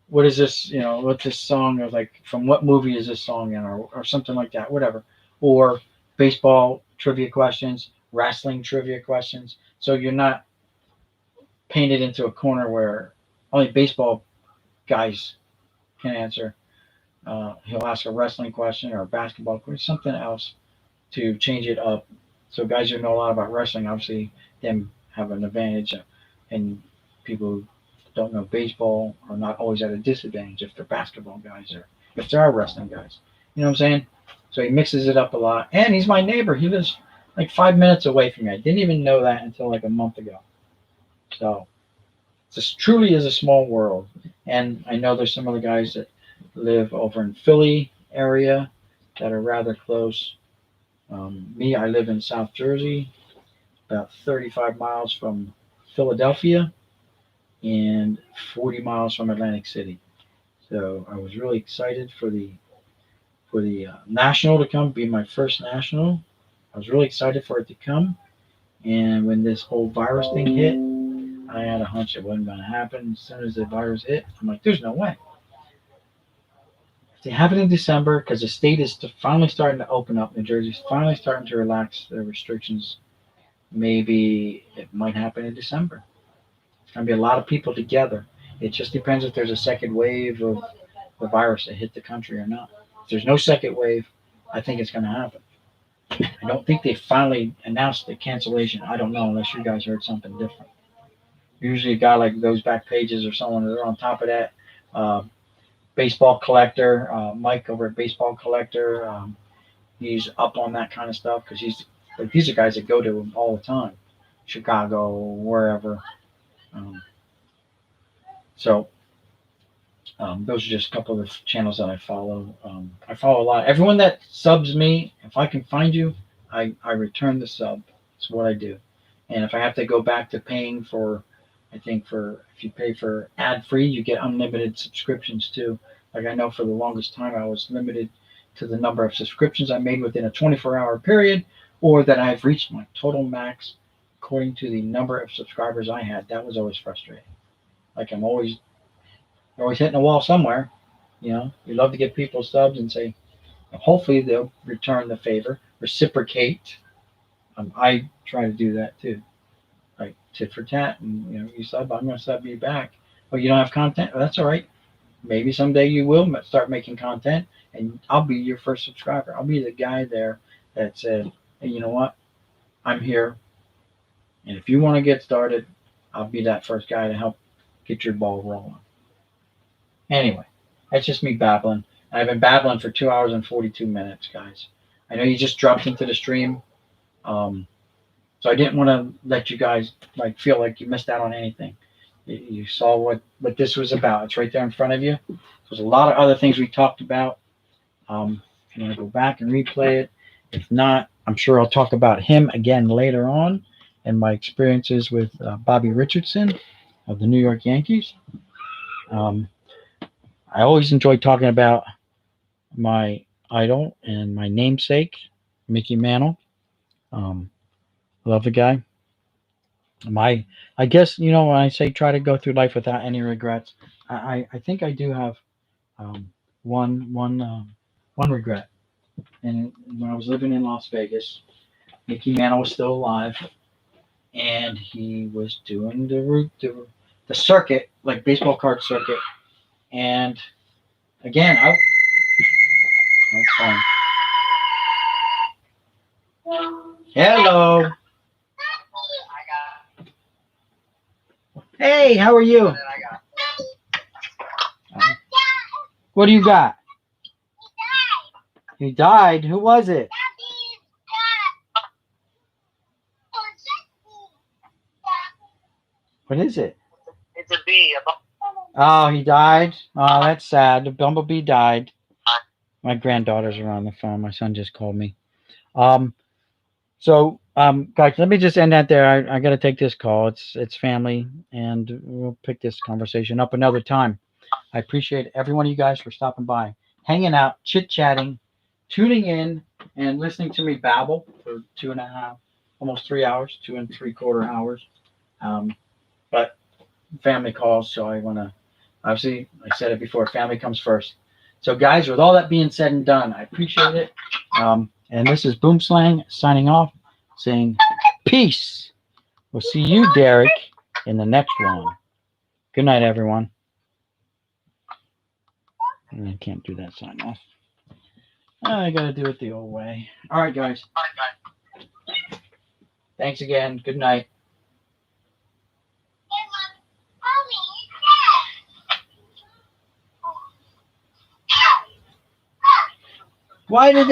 what is this, you know, what's this song, or like from what movie is this song in, or something like that, whatever. Or baseball trivia questions, wrestling trivia questions. So you're not painted into a corner where only baseball guys can answer. He'll ask a wrestling question or a basketball question, something else to change it up. So guys who know a lot about wrestling, obviously, them have an advantage, and people who don't know baseball are not always at a disadvantage if they're basketball guys or if they are wrestling guys. You know what I'm saying? So he mixes it up a lot. And he's my neighbor. He lives like 5 minutes away from me. I didn't even know that until like a month ago. So This truly is a small world. And I know there's some other guys that live over in Philly area that are rather close. Me, I live in South Jersey, about 35 miles from Philadelphia and 40 miles from Atlantic City. So I was really excited for the national to come, be my first national. I was really excited for it to come. And when this whole virus thing hit, I had a hunch it wasn't going to happen. As soon as the virus hit, I'm like, there's no way. If they have it in December, because the state is finally starting to open up, New Jersey's finally starting to relax their restrictions, maybe it might happen in December. It's going to be a lot of people together. It just depends if there's a second wave of the virus that hit the country or not. If there's no second wave, I think it's going to happen. I don't think they finally announced the cancellation. I don't know unless you guys heard something different. Usually a guy like those back pages or someone that are on top of that. Baseball collector, Mike over at Baseball Collector, he's up on that kind of stuff because these are guys that go to him all the time, Chicago, wherever. So those are just a couple of the channels that I follow. I follow a lot. Everyone that subs me, if I can find you, I return the sub. That's what I do. And if I have to go back to paying for, I think if you pay for ad free, you get unlimited subscriptions too. Like I know for the longest time I was limited to the number of subscriptions I made within a 24-hour period, or that I've reached my total max according to the number of subscribers I had. That was always frustrating. Like you're always hitting a wall somewhere. You love to get people subs and say, hopefully they'll return the favor, reciprocate. I try to do that too, like tit for tat. And you sub, I'm going to sub you back. Well, you don't have content. Well, that's all right. Maybe someday you will start making content, and I'll be your first subscriber. I'll be the guy there that said, hey, you know what? I'm here, and if you want to get started, I'll be that first guy to help get your ball rolling. Anyway, that's just me babbling. I've been babbling for 2 hours and 42 minutes, guys. I know you just dropped into the stream, so I didn't want to let you guys feel like you missed out on anything. You saw what this was about. It's right there in front of you. There's a lot of other things we talked about. I'm going to go back and replay it. If not, I'm sure I'll talk about him again later on and my experiences with Bobby Richardson of the New York Yankees. I always enjoy talking about my idol and my namesake, Mickey Mantle. Love the guy. I guess, when I say try to go through life without any regrets, I think I do have one regret. And when I was living in Las Vegas, Mickey Mantle was still alive, and he was doing the circuit, like baseball card circuit. And again, that's fine. Hello. Hey, how are you? What do you got? He died? Who was it? What is it? It's a bee. Oh, he died? Oh, that's sad. The bumblebee died. My granddaughters are on the phone. My son just called me. Guys, let me just end that there. I got to take this call. It's family, and we'll pick this conversation up another time. I appreciate every one of you guys for stopping by, hanging out, chit-chatting, tuning in, and listening to me babble for 2.5, almost 3 hours, 2 3/4 hours. But family calls, so I want to, obviously, I said it before, family comes first. So, guys, with all that being said and done, I appreciate it. And this is Boomslang signing off, saying peace. We'll see you, Derek, in the next one. Good night, everyone. I can't do that sign off. I got to do it the old way. All right, guys. Thanks again. Good night. Why did